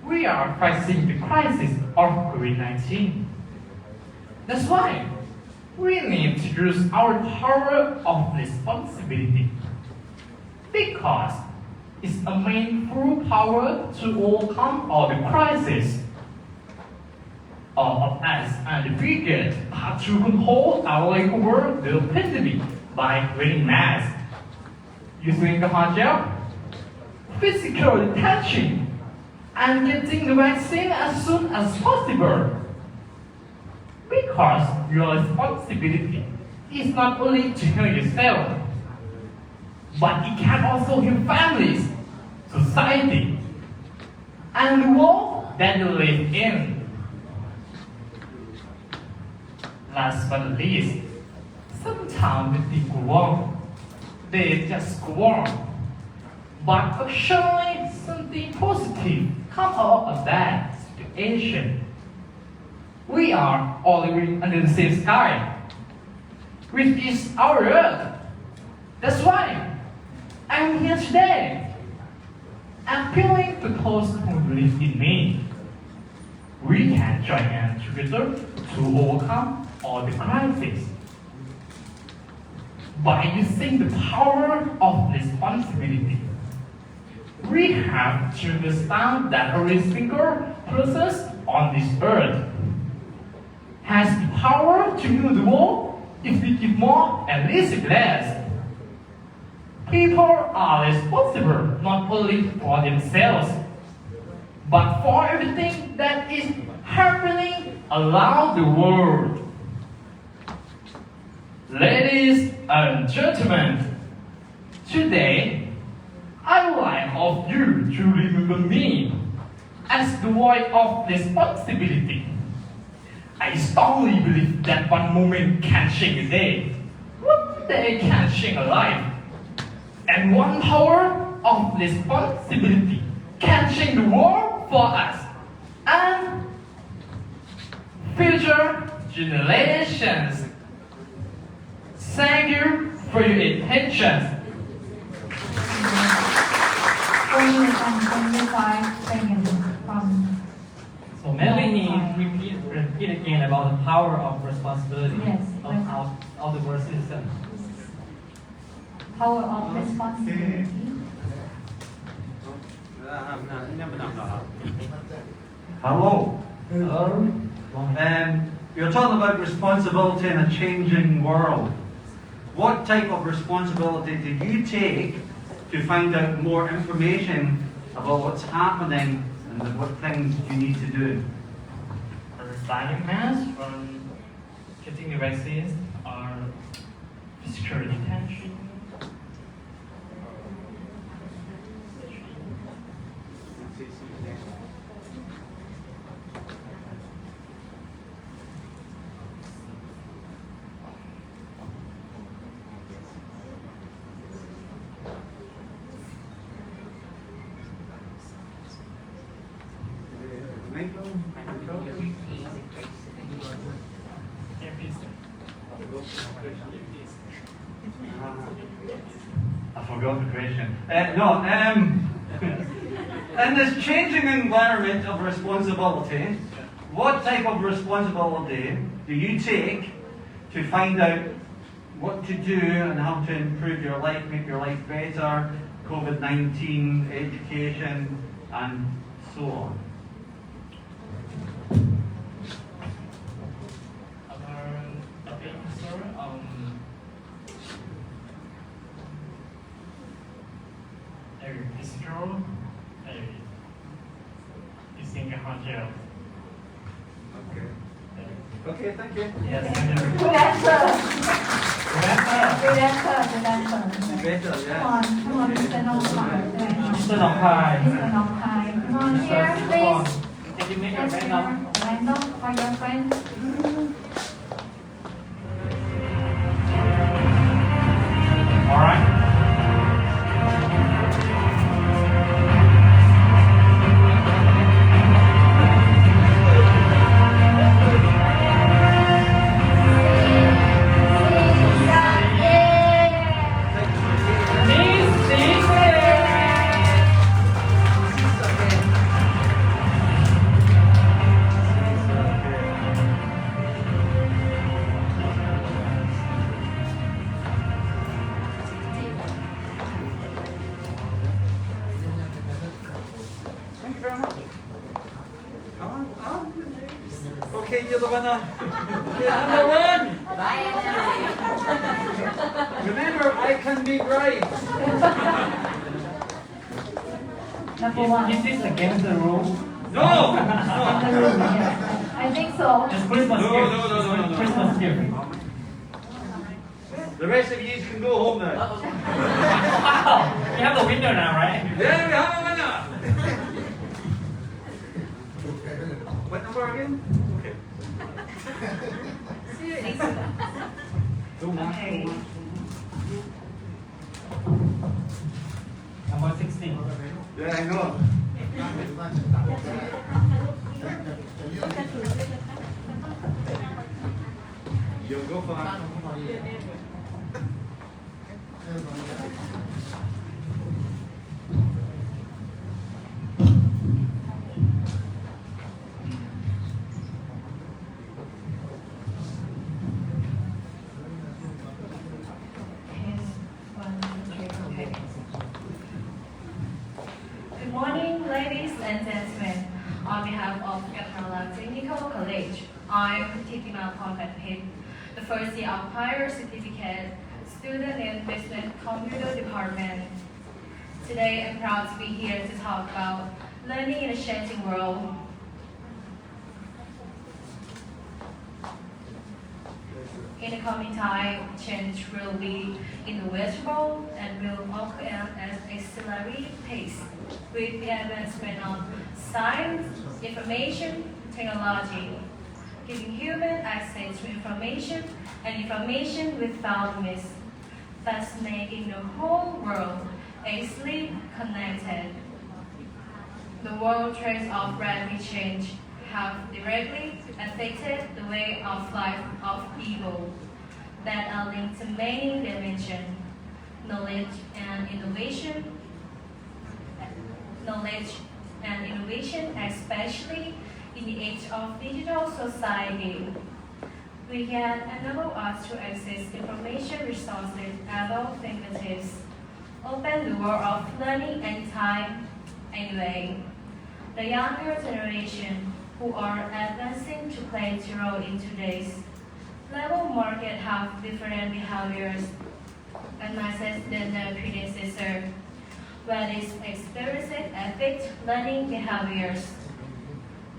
J: we are facing the crisis of COVID-19. That's why we need to use our power of responsibility, because it's a meaningful power to overcome all the crises. All of us and the biggest have to control our way over the pandemic by wearing masks, using the hand gel, physical distancing, and getting the vaccine as soon as possible. Because your responsibility is not only to heal yourself, but it can also heal families, society, and the world that you live in. Last but not least, sometimes when things go wrong, they just go wrong. But occasionally something positive comes out of that situation. We are all living under the same sky, which is our earth. That's why I'm here today, appealing to those who believe in me. We can join hands together to overcome all the crises by using the power of responsibility. We have to understand that every single person on this earth has the power to heal the world if we give more and listen less. People are responsible not only for themselves, but for everything that is happening around the world. Ladies and gentlemen, today I would like all of you to remember me as the voice of responsibility. I strongly believe that one moment can change a day, one day can change a life, and one power of responsibility can change the world for us and future generations. Thank you for your attention.
G: Only 25 seconds from.
F: So maybe repeat again about the power of responsibility of the world citizen.
G: Power of responsibility.
H: Hello. You're talking about responsibility in a changing world. What type of responsibility do you take to find out more information about what's happening and what things you need to do?
F: Signing masks, getting the vaccines, or physical detention.
H: I forgot the question. No, In this changing environment of responsibility, what type of responsibility do you take to find out what to do and how to improve your life, make your life better, COVID-19, education, and so on?
J: Physical, using a hotel.
H: Okay, thank you.
J: Yes.
G: Good answer. Good answer.
H: Better, yeah.
G: Come on, Mr. Nongpai.
J: Mr. Nongpai.
G: Mr. Nongpai. Come on here, please.
J: Can you make a
G: Let's
J: random?
G: random for your friend.
J: All right.
H: Okay, you're the winner. You're number one. Remember, I can be right.
G: Number one.
J: Is this against the rule?
H: No!
G: I think so.
J: It's Christmas
H: No,
J: gift.
H: no, no, no, no, no.
J: Christmas gift.
H: The rest of you can go home now.
J: Wow! We have the winner now, right?
H: Yeah, we have a winner. What number again? Okay. Don't mind.
J: Number 16.
H: Yeah, I know. You go for
E: Good morning, ladies and gentlemen. On behalf of Kerala Technical College, I'm Titina Ponpet, the first year umpire certificate student in Business Computer Department. Today, I'm proud to be here to talk about learning in a changing world. In the coming time, change will be inevitable and will occur at an accelerated pace with the advancement of science, information, technology, giving human access to information and information without limits, thus making the whole world easily connected. The world trends of rapid change have directly affected the way of life of people that are linked to many dimensions, knowledge and innovation, especially in the age of digital society. We can enable us to access information resources at our fingertips, open the world of learning anytime, anyway. The younger generation who are advancing to play a role in today's global market have different behaviors and mindsets than their predecessor, where this experiences affect learning behaviors.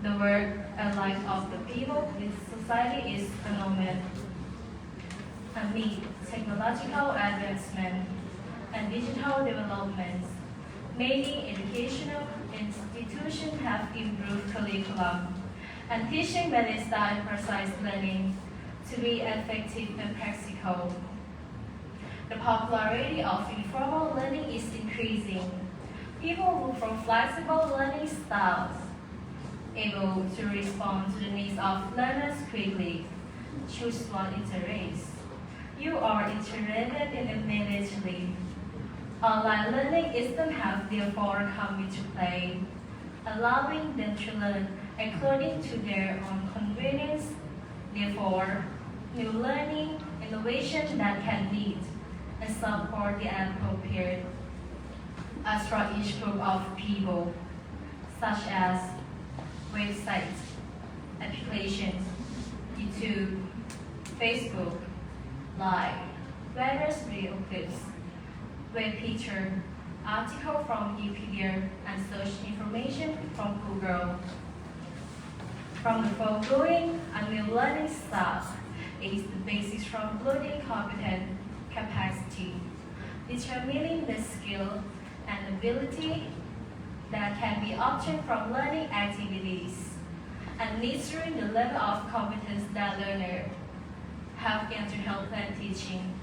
E: The work and life of the people in society is phenomenal. Amid technological advancement and digital developments, many educational institutions have improved curriculum and teaching methods that emphasize learning to be effective and practical. The popularity of informal learning is increasing. People look for flexible learning styles, able to respond to the needs of learners quickly. Choose one interest you are interested in immediately. Online learning systems have therefore come into play, allowing them to learn according to their own convenience. Therefore, new learning innovation that can lead and support the appropriate as for each group of people, such as websites, applications, YouTube, Facebook, Live, various video clips, web picture, article from Wikipedia, and search information from Google. From the foregoing, a new learning style is the basis from building competent capacity, determining the skill and ability that can be obtained from learning activities, and measuring the level of competence that learners have gained to help plan teaching.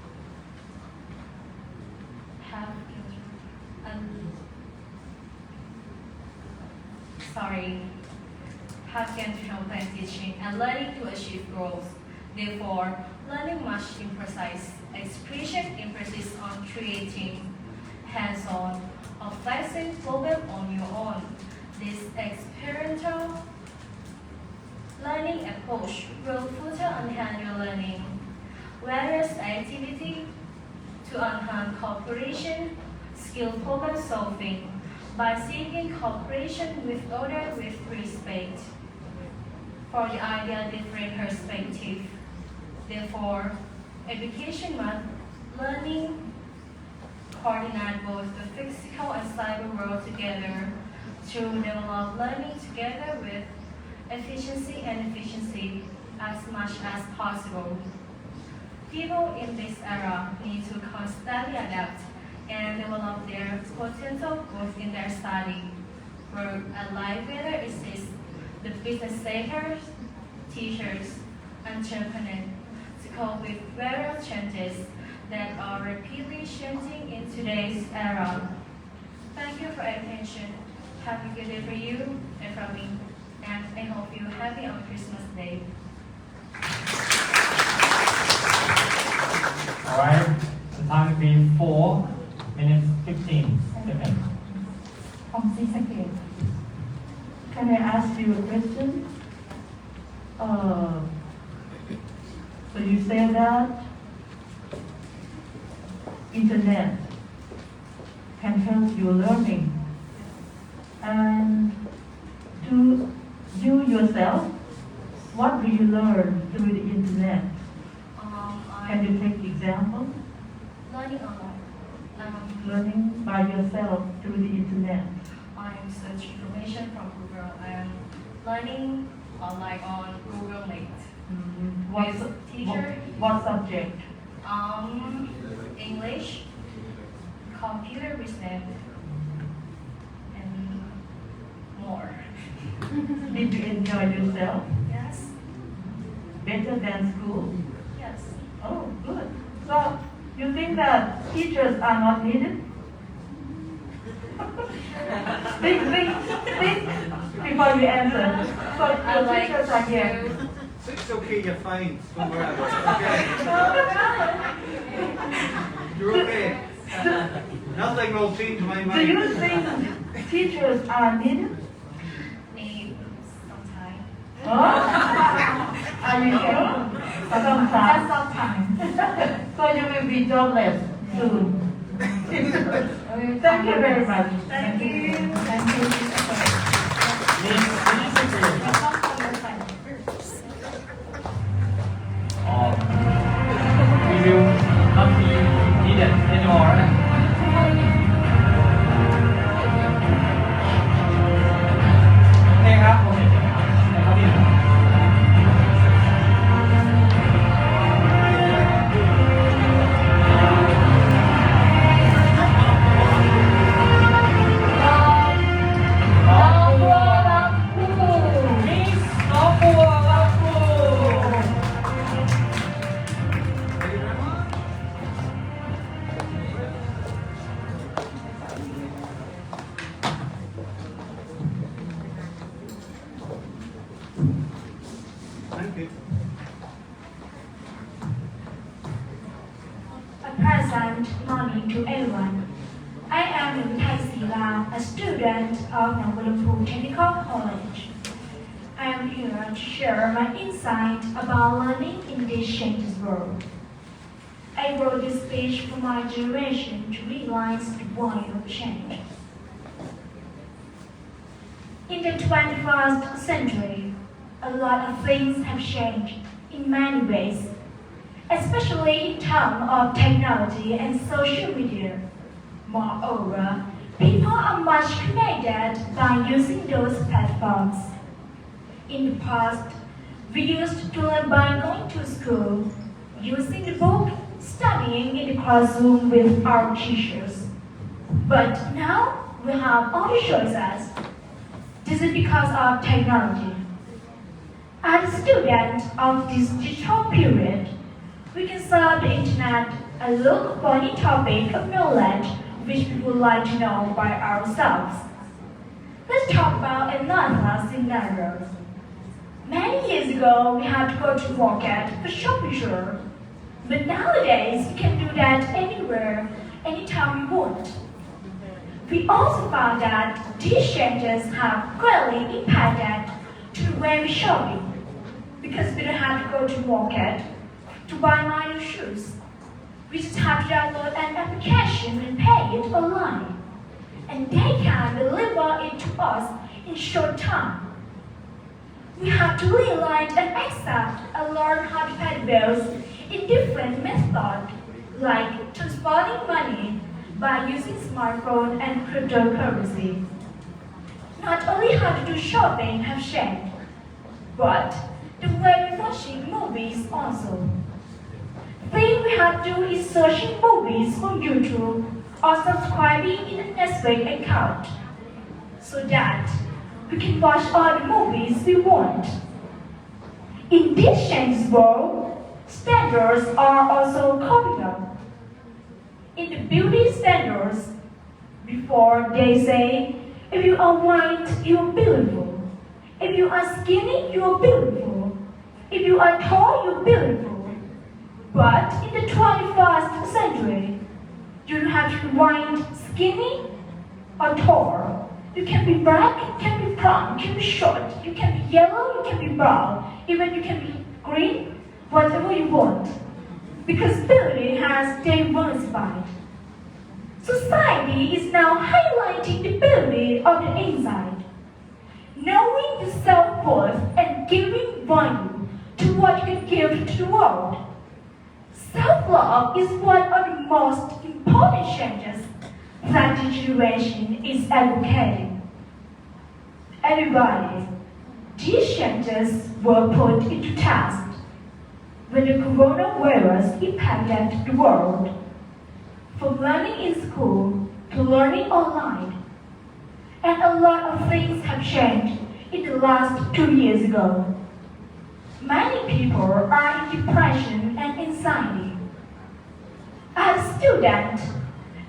E: Have gained to help plan teaching and learning to achieve goals. Therefore, learning must emphasize expression emphasis on creating hands-on or facing problem on your own. This experiential learning approach will further enhance your learning. Various activities to enhance cooperation, skill problem solving by seeking cooperation with others with respect for the idea different perspective. Therefore, education must learning coordinate both the physical and cyber world together to develop learning together with efficiency as much as possible. People in this era need to constantly adapt and develop their potential both in their study, work, and life, whether it is the business sectors, teachers, entrepreneurs, to cope with various changes that are rapidly changing in today's era. Thank you for your attention. Have a good day for you and from me, and I hope you're happy on Christmas Day.
J: Alright, the time will be 4 minutes 15 seconds.
K: From Sisake. Can I ask you a question? So you say that internet can help your learning, and to you yourself, what do you learn through the internet? Can you take example?
E: Learning online.
K: Learning by yourself through the internet.
E: I'm searching information from Google and learning online on Google Meet.
K: What subject?
E: English, computer business, and more.
K: Did you enjoy yourself?
E: Yes.
K: Better than school?
E: Yes.
K: Oh, good. So, you think that teachers are not needed? think before you answer. So, your teachers are here.
H: It's okay, you're fine. Don't worry about it. Okay. You're okay. Nothing will change my mind.
K: Do you think teachers are needed?
E: Maybe sometime.
K: Huh? Are you sure? Sometimes. So you will be jobless soon. Thank you very much. Thank you. Thank you.
J: We will not be needed anymore. Okay, ครับ โอเคครับพี่
H: Thank you.
E: A pleasant morning to everyone. I'm Yuthai Sila, a student of Navalapu Technical College. I am here to share my insight about learning in this changed world. I wrote this speech for my generation to realize the point of change. In the 21st century, a lot of things have changed in many ways, especially in terms of technology and social media. Moreover, people are much connected by using those platforms. In the past, we used to learn by going to school, using the book, studying in the classroom with our teachers. But now we have all the choices. This is because of technology. As a student of this digital period, we can surf the internet and look for any topic of knowledge which we would like to know by ourselves. Let's talk about another scenario. Many years ago, we had to go to market for shopping sure. But nowadays, we can do that anywhere, anytime we want. We also found that these changes have greatly impacted to the way we shopping, because we don't have to go to market to buy my new shoes. We just have to download an application and pay it online, and they can deliver it to us in short time. We have to realize and accept and learn how to pay bills in different methods, like transferring money by using smartphone and cryptocurrency. Not only how to do shopping have changed, but the way we're watching movies also. The thing we have to do is searching movies on YouTube or subscribing in a Netflix account, so that we can watch all the movies we want. In this changed world, standards are also coming up. In the beauty standards, before they say, if you are white, you are beautiful. If you are skinny, you are beautiful. If you are tall, you are beautiful. But in the 21st century, you don't have to be white, skinny, or tall. You can be black, you can be brown, you can be short, you can be yellow, you can be brown, even you can be green, whatever you want. Because beauty has diversified. Society is now highlighting the beauty of the inside. Knowing the self-worth and giving value to what you give to the world. Self-love is one of the most important changes that the generation is advocating. Everybody, these changes were put into test when the coronavirus impacted the world, from learning in school to learning online. And a lot of things have changed in the last 2 years ago. Many people are in depression and anxiety. As a student,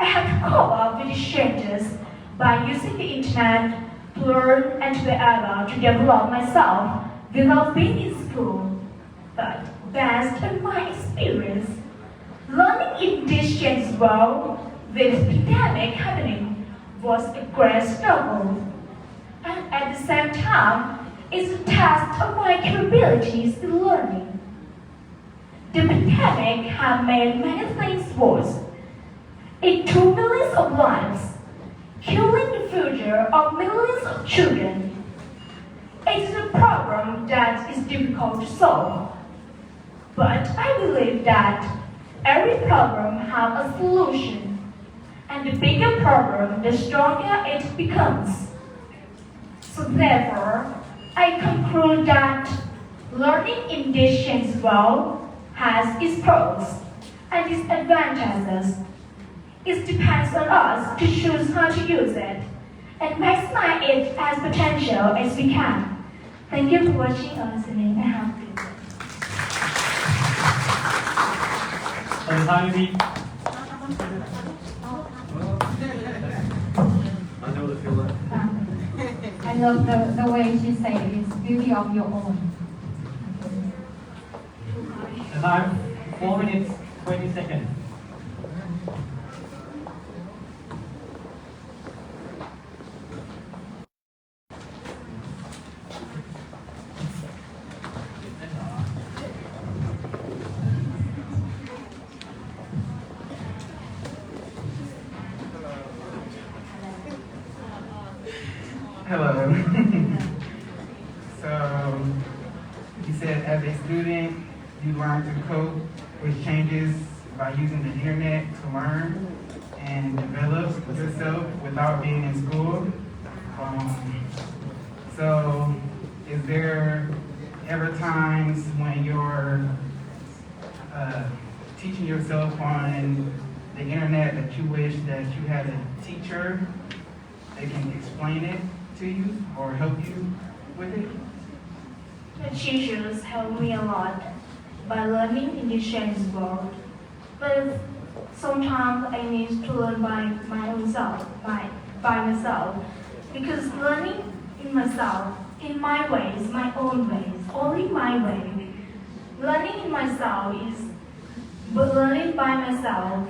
E: I have to cope up with these changes by using the internet to learn and to be able to develop myself without being in school. But based on my experience, learning in this changed world with the pandemic happening was a great struggle. And at the same time, it's a test of my capabilities in learning. The pandemic has made many things worse. It took millions of lives, killing the future of millions of children. It is a problem that is difficult to solve. But I believe that every problem has a solution, and the bigger problem, the stronger it becomes. So therefore, I conclude that learning in this changed world has its pros and disadvantages. It depends on us to choose how to use it and maximize it as potential as we can. Thank you for watching and listening, and have a good day.
F: For the time being,
G: I love the way she said it's beauty of your own.
F: the time 4 minutes 20 seconds.
M: so he said, as a student, you learn to cope with changes by using the internet to learn and develop yourself without being in school. So is there ever times when you're teaching yourself on the internet that you wish that you had a teacher that can explain it to you or help you with it?
E: The teachers help me a lot by learning in this changed world. But sometimes I need to learn by my own self, by myself. Because learning in myself, in my ways, my own ways, only my way. Learning in myself but learning by myself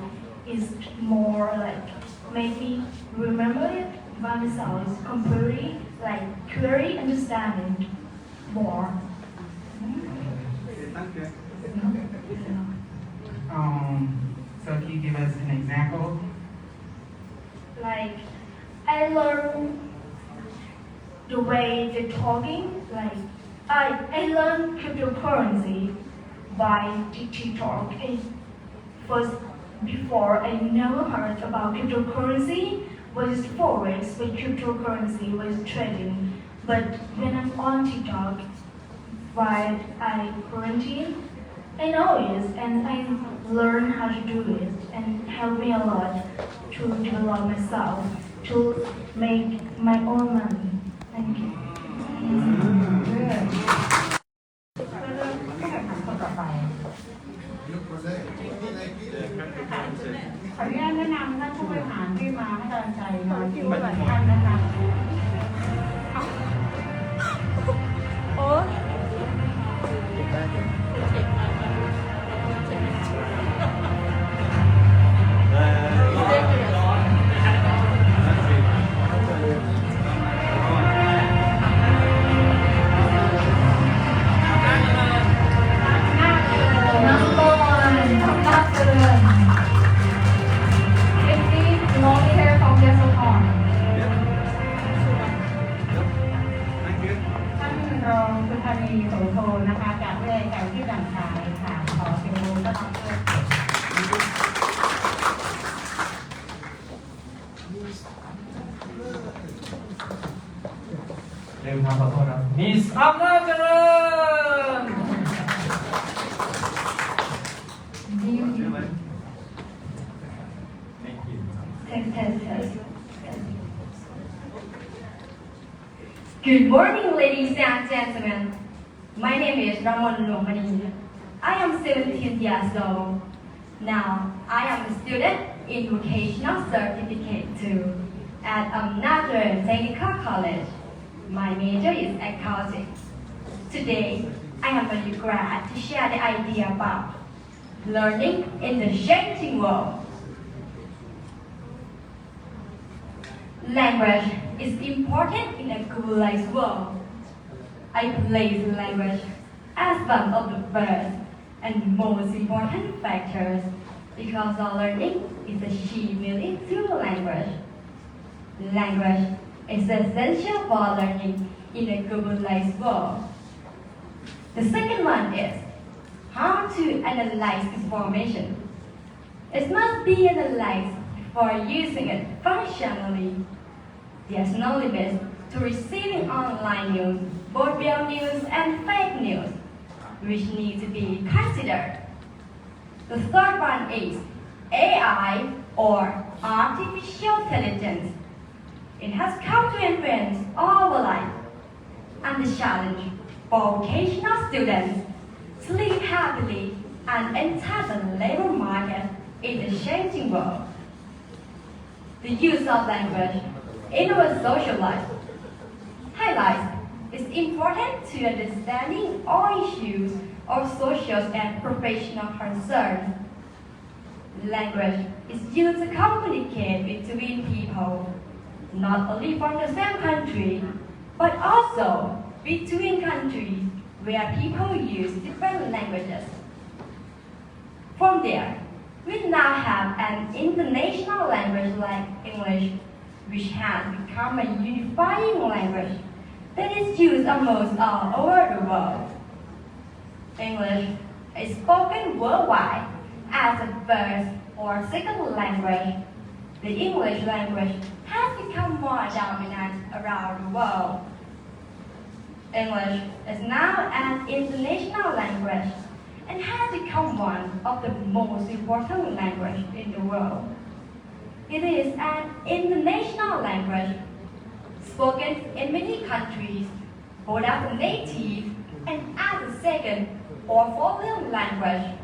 E: is more like make me remember it by myself. It's completely like clearly understanding more.
M: So can you give us an example?
E: Like I learned the way they're talking. Like I learned cryptocurrency by TikTok. First, before I never heard about cryptocurrency was forex, but cryptocurrency was trading. But when I'm on TikTok, while I quarantine, I know it and I learn how to do it and help me a lot to develop myself, to make my own money. Thank you.
L: ขออนุญาตแนะนำท่านผู้บริหารที่มาให้กำลังใจงานที่ท่านนะคะ
B: โอ้ท่านรองสุธานีโสโทนะคะจากวิทยาลัยการที่ด่านชายค่ะขอเสียงปรบมือต้อนรับด้วย
F: เร็วครับขอโทษครับมิสอำนาจเจริญ
E: Good morning, ladies and gentlemen. My name is Ramon Lomani. I am 17 years old. Now, I am a student in vocational certificate 2 at another technical college. My major is accounting. Today, I am very glad to share the idea about learning in the changing world. Language is important in a globalized world. I place language as one of the first and most important factors because our learning is achieved merely through language. Language is essential for learning in a globalized world. The second one is how to analyze information. It must be analyzed before using it functionally. There's no limit to receiving online news, both real news and fake news, which need to be considered. The third one is AI or artificial intelligence. It has come to influence all our life and the challenge for vocational students to live happily and enter the labor market in the changing world. The use of language in our social life highlights its importance to understanding all issues of social and professional concerns. Language is used to communicate between people, not only from the same country, but also between countries where people use different languages. From there, we now have an international language like English, which has become a unifying language that is used almost all over the world. English is spoken worldwide as a first or second language. The English language has become more dominant around the world. English is now an international language and has become one of the most important languages in the world. It is an international language spoken in many countries, both as a native and as a second or foreign language.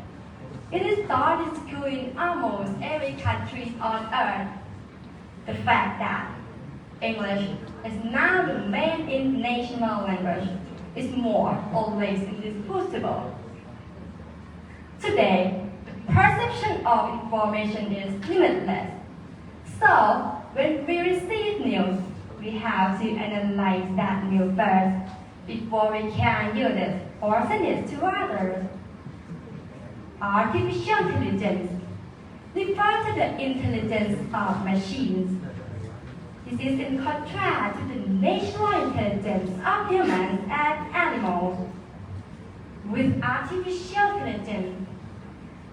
E: It is taught in school in almost every country on earth. The fact that English is now the main international language is more or less indisputable. Today, perception of information is limitless. So, when we receive news, we have to analyze that news first before we can use it or send it to others. Artificial intelligence refers to the intelligence of machines. This is in contrast to the natural intelligence of humans and animals. With artificial intelligence,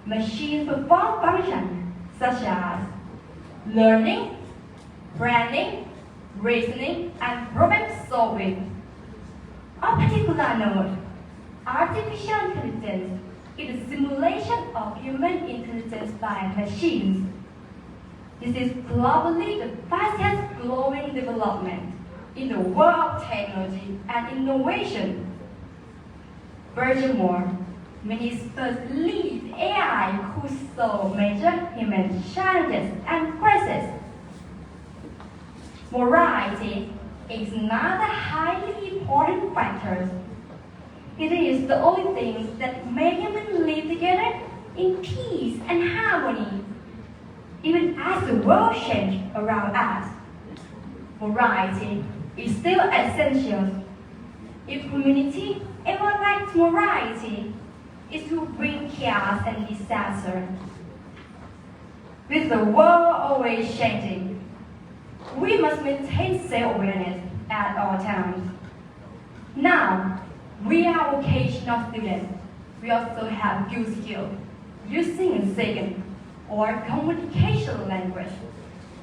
E: machines perform functions such as learning, planning, reasoning, and problem solving. Of particular note, artificial intelligence is a simulation of human intelligence by machines. This is globally the fastest growing development in the world of technology and innovation. Furthermore, many experts believe AI could solve major human challenges and crises. Morality is another highly important factor. It is the only thing that make humans live together in peace and harmony, even as the world changes around us. Morality is still essential. If community ever lacks morality, it will bring chaos and disaster. With the world always changing, we must maintain self-awareness at all times. Now, we are vocational students. We also have good skills using a second or communication language,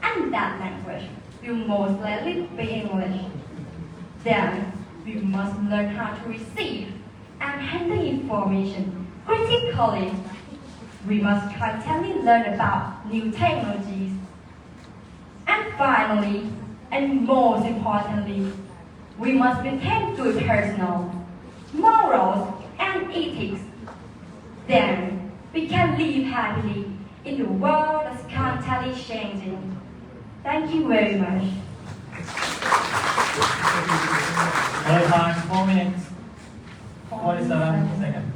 E: and that language will most likely be English. Then, we must learn how to receive and handle information critically. We must constantly learn about new technologies. And finally, and most importantly, we must maintain good personal, morals, and ethics. Then, we can live happily in the world that's constantly changing. Thank you very much.
F: All time, 4 minutes, 47 seconds.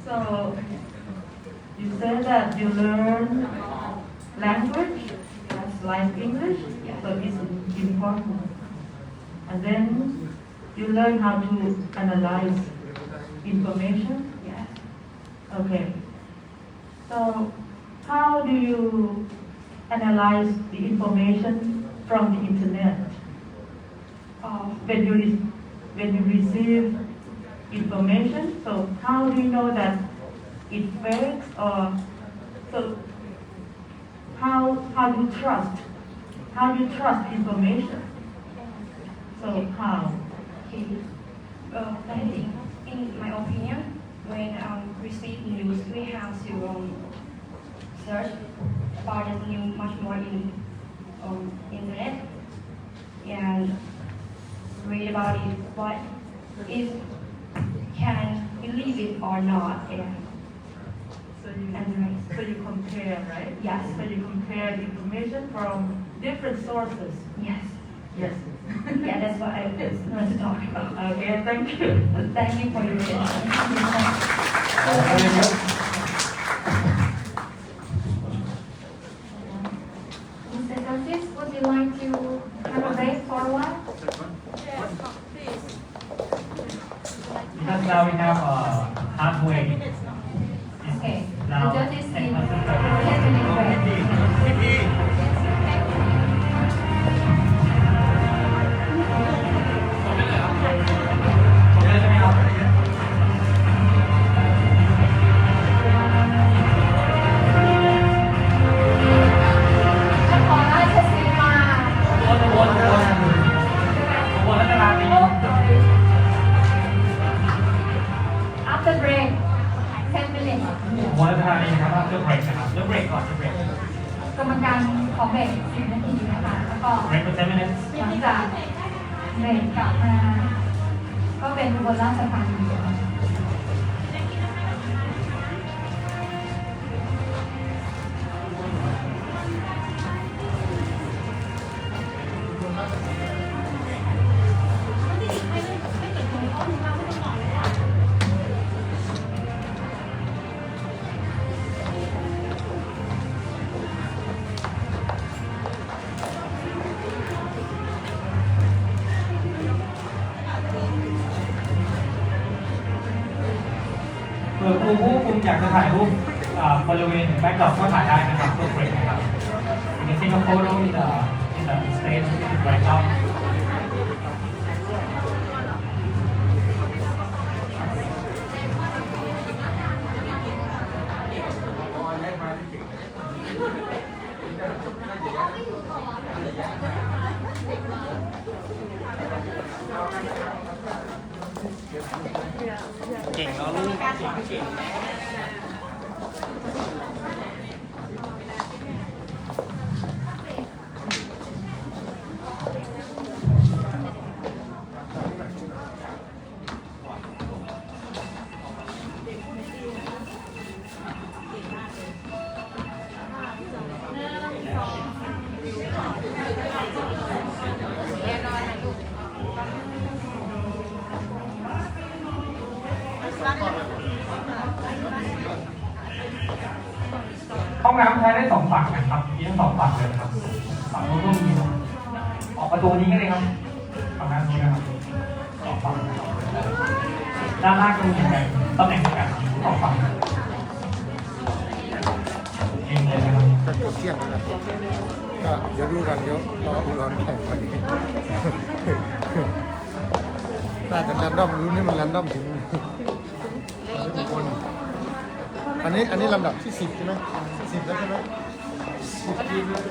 K: So, you said that you learn language, that's like English, so it's important. And then you learn how to analyze information?
E: Yes.
K: Okay. So, how do you analyze the information from the internet? When you receive information, so how do you know that it fakes, or so how do you trust? How do you trust information? So how?
E: Okay. I think, in my opinion, when we receive news, we have to search about the news much more in internet and read about it, what is can believe it or not. And
K: so you compare, right?
E: Yes.
K: So you compare the information from different sources.
E: Yes.
K: Yes.
E: Yeah, that's what I want to talk about.
K: Okay, thank you.
E: Thank you for your attention.
G: Mr. Francis, would you like to have a break for a while?
F: Because now we have halfway.
G: Okay.
F: Now,
G: The judges need
F: 10
G: 10 minutes break.
F: break for 10 minutes
G: หลังจากเบรกกลับมา ก็เป็นอุบลราชธานี
F: เผื่อครูผู้คุมอยากจะถ่ายรูปบริเวณแบ็คดรอปก็ถ่ายได้นะครับตัวเบรกนะครับ You can take a photo in the stage right now. เก่งแล้วลูกเก่ง ห้องน้ำใช้ได้2 ฝั่งนะครับมีทั้ง2 ฝั่งเลยนะครับฝั่งนู้นก็มีออกประตูนี้ก็เลยครับฝั่งนั้นนี้นะครับ2 ฝั่งด้านล่างก็มีเหมือนกันตำแหน่งเดียวกัน2 ฝั่งเองเลยนะครับ
D: ก็เกือบเที่ยงแล้วนะก็เดี๋ยวดูกันเดี๋ยวรออุดรแข่งไปน่าจะแรนดอมรุ่นนี้มันแรนดอมถึงคนอันนี้ลำดับที่10ใช่ไหม10แล้วใช่ไหม10ทีมแล้ว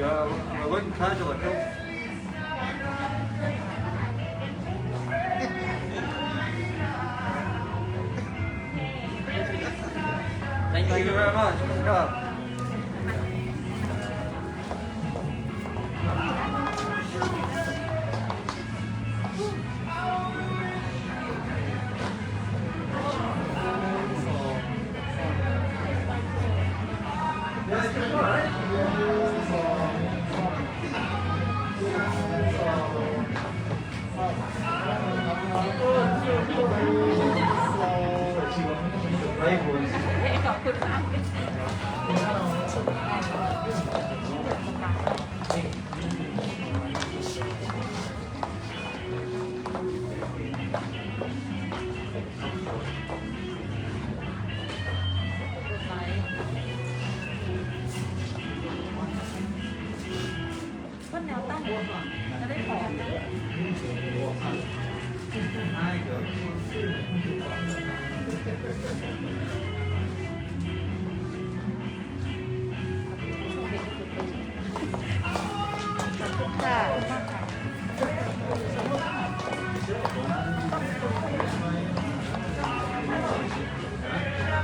H: Yeah, I wouldn't casual it.
O: Thank you.
A: Thank you very much. Good.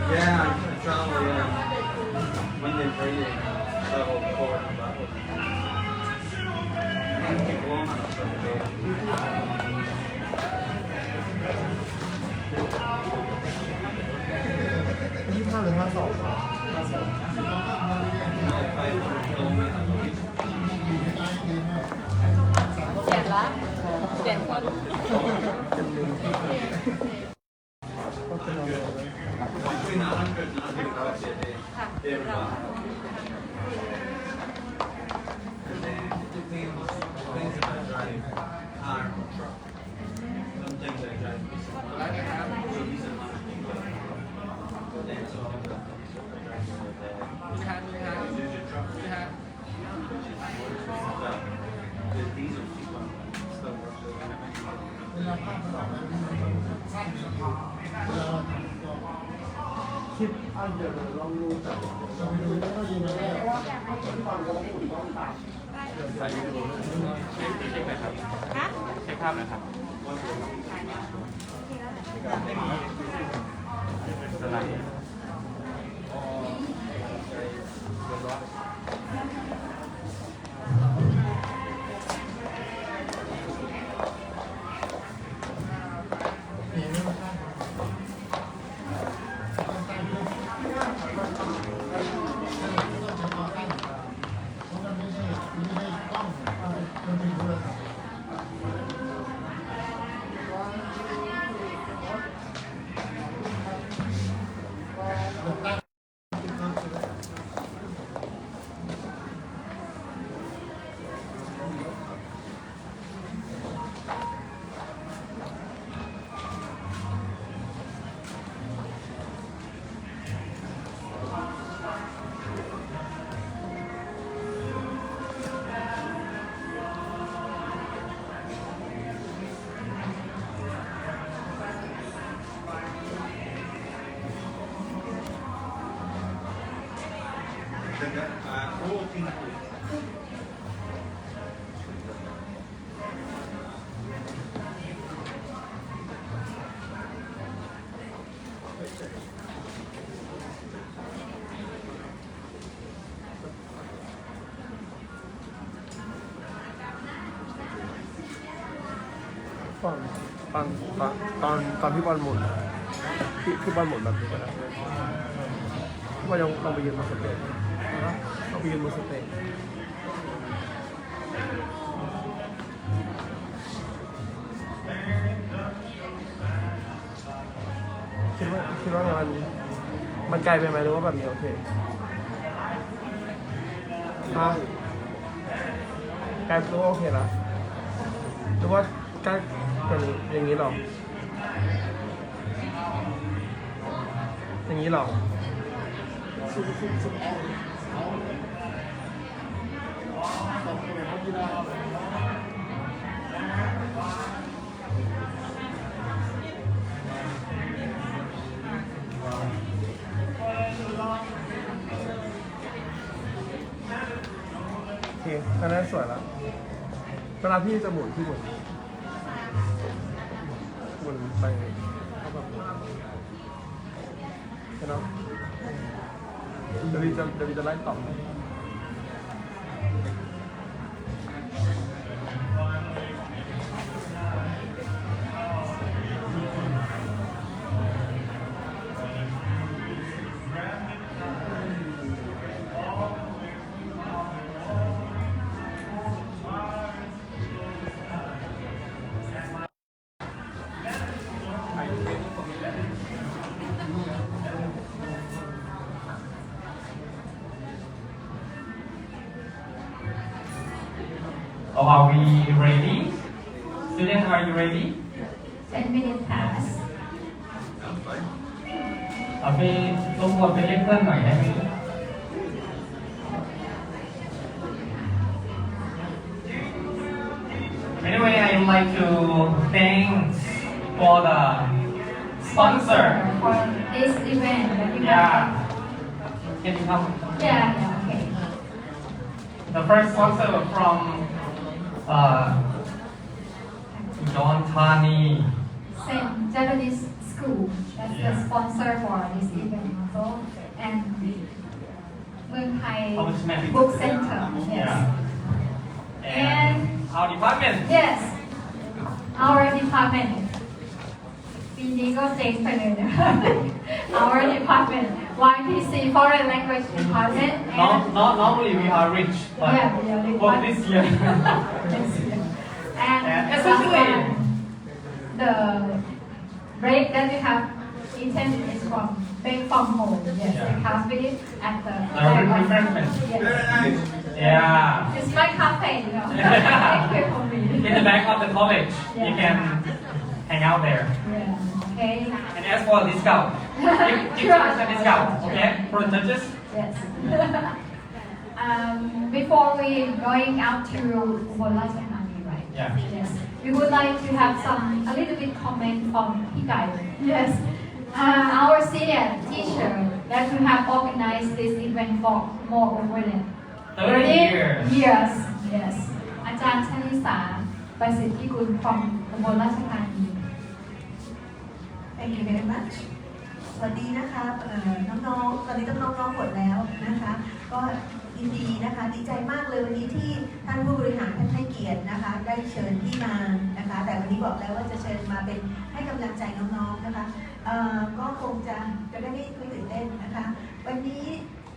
P: Yeah, it's only Monday, Friday, so forward and backward. Keep warm enough for the day.
A: 25 หรือ 52ครับ
P: ไปตรงนี้
B: เปลี่ยนละเปลี่ยนคน
P: Between 100 and 150 a day. Everybody. And then things that I drive, car or truck. Some things I drive. But I have to use a lot of things. Then so I drive with the truck. The diesel people still work with
A: คิดเดี๋ยวลองดูแต่ไม่ค่อยยินเลยว่าฟังของคุณต้องตัดใส่วิดีโอเช็คหน่อยครับเช็คภาพหน่อยครับสไลด์ตอนพี่บอลหมุนพี่บอลหมุนแบบนี้ก็ได้พี่บอลลองไปยืนบนสเตจลองไปยืนบนสเตจคิดว่ามันไกลไปไหมหรือว่าแบบนี้โอเคไกลหรือว่าโอเคนะหรือว่าใกล้อย่างนี้หรออย่างนี้หรอโอเคก็ได้สวยแล้วเวลาพี่จะหมุนไปเข้าแบบนี้เห็นไหม เดี๋ยวพี่จะไล่ต่อ
F: Oh, are we ready? Students, are you ready?
G: 10 minutes pass
F: เอาไปรบกวนไปเรียกเพื่อนหน่อยได้ไหม Anyway, I would like to thank for the sponsor.
G: for this event that you
F: Yeah.
G: have.
F: Can you come?
G: Yeah, okay.
F: The first sponsor from Don Thani.
G: St. Japanese School, that's
F: Yeah.
G: the sponsor for this event also. And Moving Thai
F: Publishment.
G: Book Center, yes.
F: Yeah. And our department.
G: Yes, our department. ปีนี้ก็เจ๊งไปเลยนะ Our department, YPC Foreign Language Department.
F: Normally we are rich, but
G: Yeah, we are rich,
F: for
G: but-
F: this year.
G: And
F: especially
G: the break that we have eaten is from break from home. Yes,
F: Yeah.
G: we have it at the
F: refreshment.
G: Yes.
F: Yeah.
G: It's my cafe, you know. Thank you for me.
F: In the back of the college, you
G: Yeah.
F: can hang out there.
G: Yeah. Okay.
F: And ask for a discount. Give us a discount, okay? For the judges.
G: Yes. Before we going out to Ubon Ratchathani, right?
F: Yeah.
G: Yes. We would like to have a little bit comment from Hikai. Yes. Our senior teacher that we have organized this event for more over than
F: 30 years.
G: Yes. Yes. อาจารย์ชนิสา ประสิทธิกุล from อุบลราชธานี
B: Thank you very much สวัสดีนะคะน้องๆ ตอนนี้ต้องน้องๆหมดแล้วนะคะ ก็ยินดีนะคะ ดีใจมากเลยวันนี้ที่ท่านผู้บริหารท่านให้เกียรตินะคะ ได้เชิญที่มานะคะ แต่วันนี้บอกแล้วว่าจะเชิญมาเป็นให้กำลังใจน้องๆนะคะก็คงจะได้ไม่ตื่นเต้นนะคะ วันนี้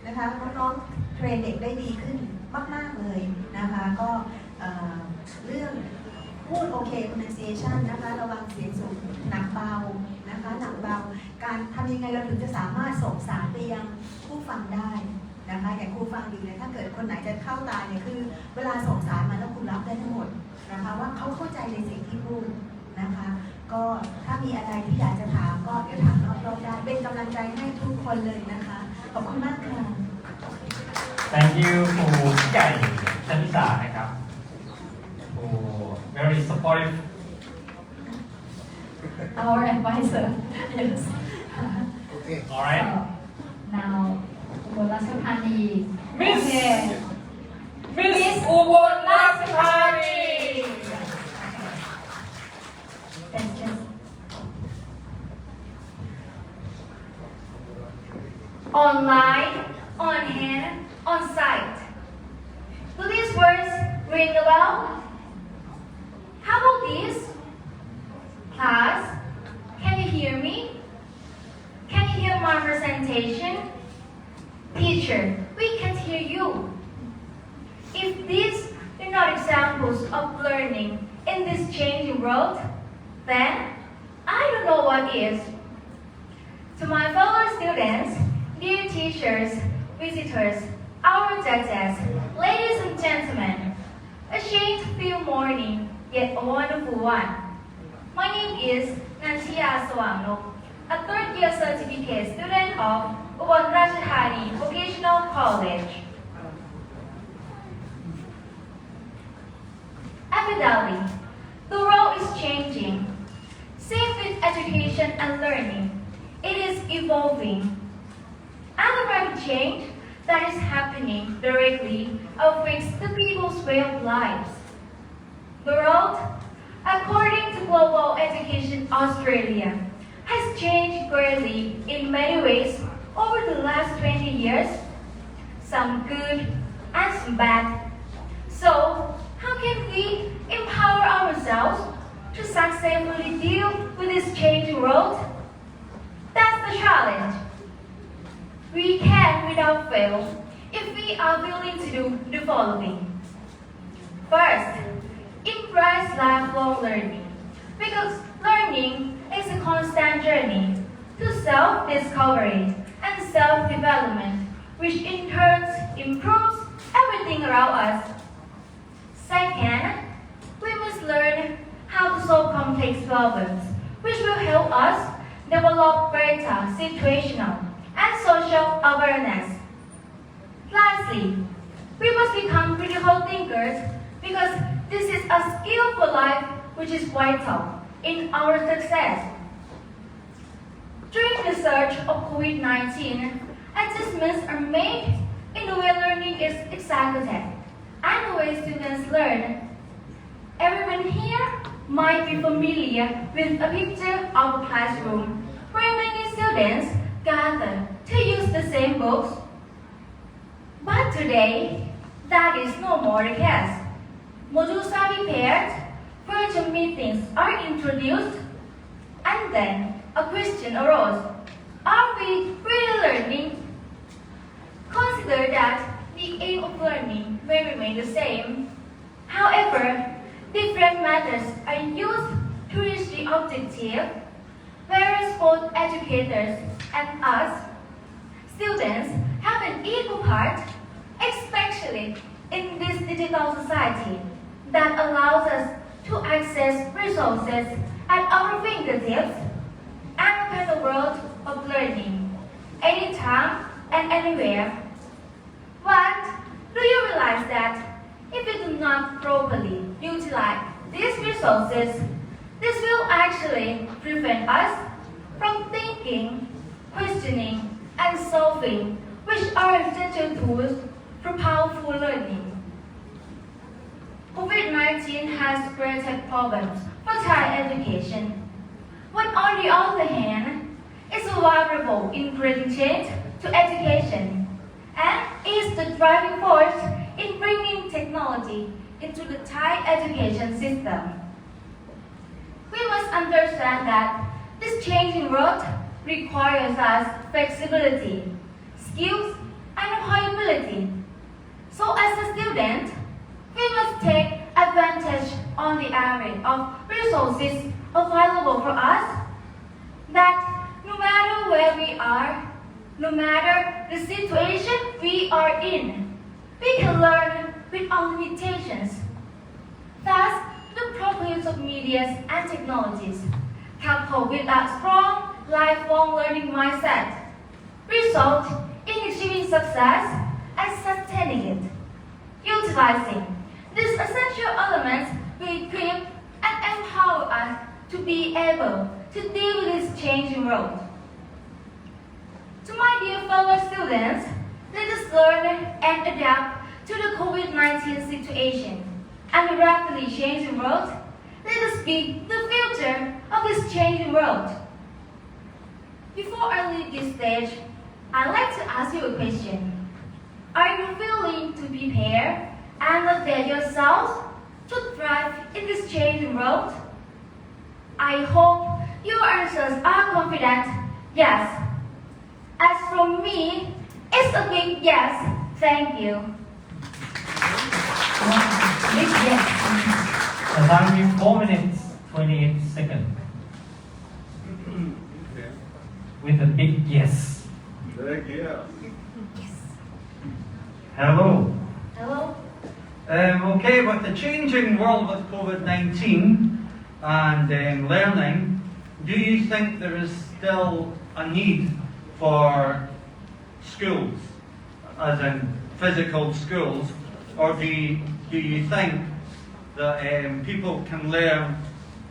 B: นะคะน้องๆเทรนเด็กได้ดีขึ้นมากๆเลยนะคะ ก็เรื่องพูดโอเค pronunciation นะคะระวังเสียงสูงหนักเบานะคะหนักเบาการทำยังไงเราถึงจะสามารถส่งสารไปยังผู้ฟังได้นะคะอย่างครูฟังอยู่เนี่ยถ้าเกิดคนไหนจะเข้าตาเนี่ยคือเวลาส่งสารมาแล้วคุณรับได้ทั้งหมดนะคะว่าเขาเข้าใจในสิ่งที่พูดนะคะก็ถ้ามีอะไรที่อยากจะถามก็เดี๋ยวถามรอบๆได้เป็นกำลังใจให้ทุกคนเลยนะคะขอบคุณมากค่ะ
F: Thank you ครูใหญ่ชนิสานะครับ very supportive.
G: Our advisor. Yes.
D: Okay.
F: All right.
G: Now, Ubon Ratchathani.
F: Miss
G: Okay.
F: Miss Ubon Ratchathani.
G: That's just
E: Online, on hand, on site. Do these words ring a bell? How about this? Class, can you hear me? Can you hear my presentation? Teacher, we can't hear you. If these are not examples of learning in this changing world, then I don't know what is. To my fellow students, dear teachers, visitors, our judges, ladies and gentlemen, a shade-filled morning, yet a wonderful one. My name is Nantia Sawangnok, a third-year certificate student of Ubon Ratchathani Vocational College. Evidently, the world is changing. Same with education and learning, it is evolving. And the rapid change that is happening directly affects the people's way of lives. The world, according to Global Education Australia, has changed greatly in many ways over the last 20 years, some good and some bad. So, how can we empower ourselves to successfully deal with this changing world? That's the challenge. We can without fail if we are willing to do the following. First, embrace lifelong learning, because learning is a constant journey to self-discovery and self-development, which in turn improves everything around us. Second, we must learn how to solve complex problems, which will help us develop greater situational and social awareness. Lastly, we must become critical thinkers, because this is a skill for life which is vital in our success. During the surge of COVID-19, adjustments are made in the way learning is executed and the way students learn. Everyone here might be familiar with a picture of a classroom where many students gather to use the same books. But today, that is no more the case. Modules are prepared, virtual meetings are introduced, and then a question arose. Are we really learning? Consider that the aim of learning may remain the same. However, different methods are used to reach the objective, whereas both educators and us, students, have an equal part, especially in this digital society that allows us to access resources at our fingertips and open the world of learning anytime and anywhere. But do you realize that if we do not properly utilize these resources, this will actually prevent us from thinking, questioning, and solving, which are essential tools for powerful learning. COVID-19 has created problems for Thai education, but on the other hand, it's vulnerable in bringing change to education and is the driving force in bringing technology into the Thai education system. We must understand that this changing world requires us flexibility, skills, and employability. So as a student, we must take advantage on the array of resources available for us, that no matter where we are, no matter the situation we are in, we can learn without limitations. Thus, the proper use of media and technologies, coupled with a strong lifelong learning mindset, result in achieving success and sustaining it. Utilizing these essential elements will equip and empower us to be able to deal with this changing world. To my dear fellow students, let us learn and adapt to the COVID-19 situation and the rapidly changing world. Let us be the future of this changing world. Before I leave this stage, I'd like to ask you a question. Are you willing to prepare and update yourselves to thrive in this changing world? I hope your answers are confident yes. As from me, it's a big yes. Thank you.
F: Big yes. The time is 4 minutes, 28 seconds. With a big yes.
P: Thank you.
H: Hello.
E: Hello.
H: Okay, with the changing world with COVID-19 and learning, do you think there is still a need for schools, as in physical schools, or do you think that people can learn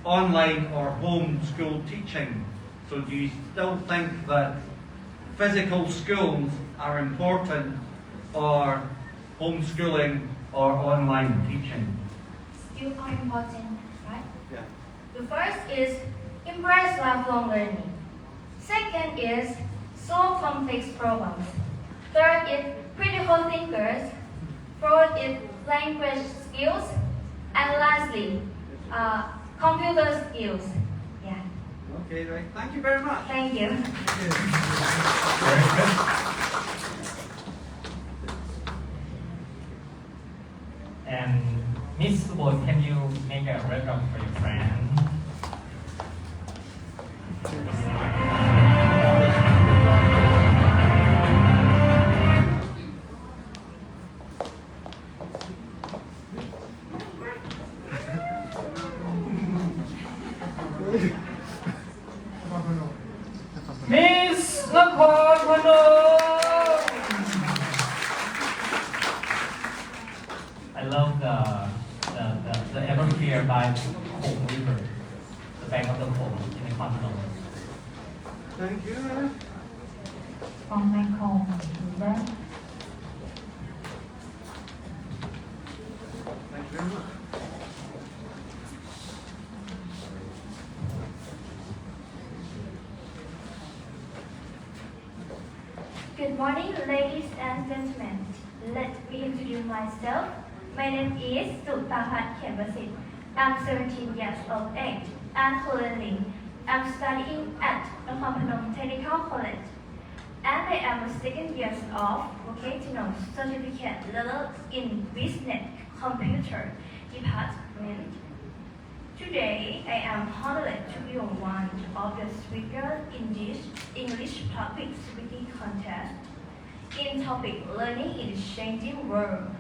H: online or home school teaching? So do you still think that physical schools are important, or homeschooling or online teaching?
E: Still are important, right?
H: Yeah.
E: The first is embrace lifelong learning. Second is solve complex problems. Third is critical thinkers. Fourth is language skills. And lastly, computer skills. Yeah.
P: Okay, right. Thank you very much.
E: Thank you.
J: Very good. And Miss Subodh, can you make a welcome for your friend? Miss Nakhon Phanom! I love the everclear by Khom River, the bank of the Khom in the Nakhon Phanom.
P: Thank you.
G: From Mekong River.
P: Thank you very much.
E: Good morning, ladies and gentlemen. Let me introduce myself. My name is Sutahat Khemasit. I'm 17 years of age and currently I'm studying at Nakhon Phanom Technical College. And I am a second year of vocational certificate level in business computer department. Today, I am honored to be one of the speakers in this English public speaking contest in topic learning in a changing world.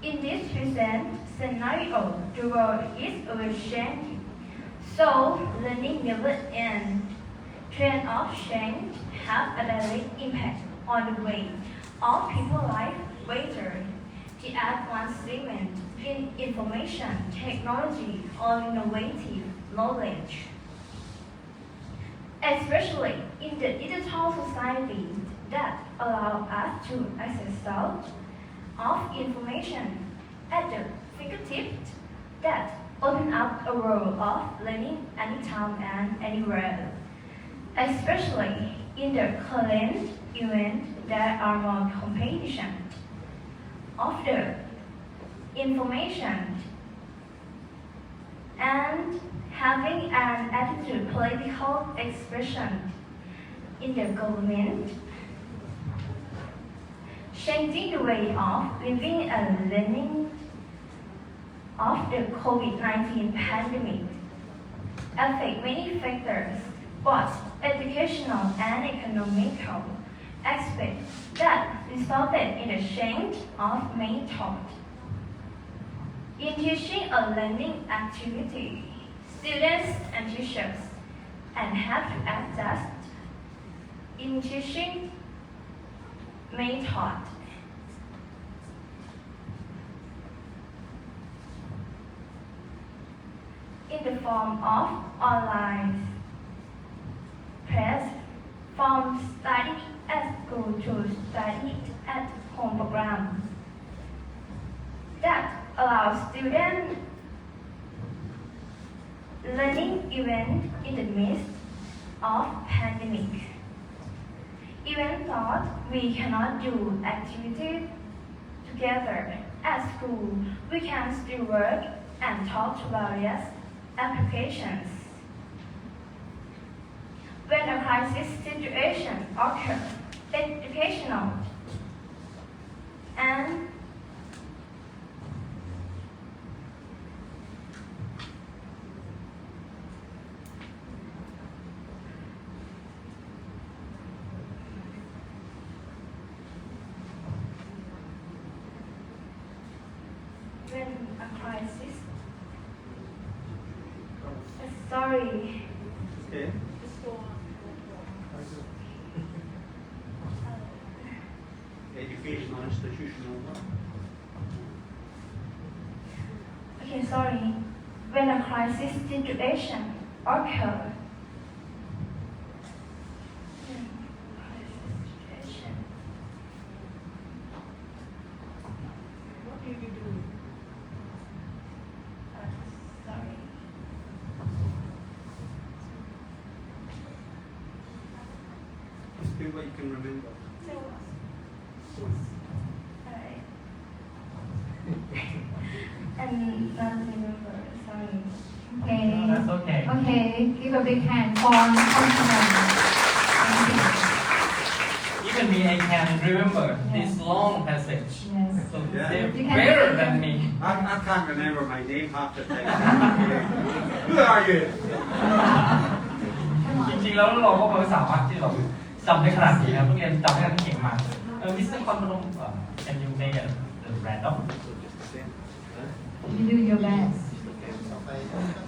E: In this present scenario, the world is always changing, so learning never ends. Trend of change have a direct impact on the way of people's life, whether the advancement in information technology or innovative knowledge. Especially in the digital society that allow us to access of information at the fingertips that open up a world of learning anytime and anywhere. Especially in the current event that are more competition of the information and having an attitude political expression in the government, changing the way of living and learning of the COVID-19 pandemic affect many factors, both educational and economical aspects that resulted in a change of method. In teaching a learning activity, students and teachers and have to adjust in teaching method. In the form of online press, from study at school to study at home program that allows students learning even in the midst of pandemic. Even though we cannot do activities together at school, we can still work and talk to various applications. When a crisis situation occurs, educational and when a crisis, sorry.
P: Okay. Educational, institutional.
E: Okay, sorry. When a crisis situation occurs, what do you do? Sorry.
H: something that you can remember.
E: And not remember, sorry.
G: Okay.
F: No, that's okay.
G: Okay, give a big hand for confidence.
F: Even me, I can remember this long passage.
G: Yes.
F: So
H: Yeah.
F: they're
G: You can-
F: better than me.
H: I can't remember my name half the time. Who are you?
F: จริงๆแล้วเราก็ไม่สามารถที่เราจำได้ขนาดนี้นะเพิ่งเรียนจำได้เก่งมากมิสเตอร์คอนโดมcan you make a random
G: You do your best.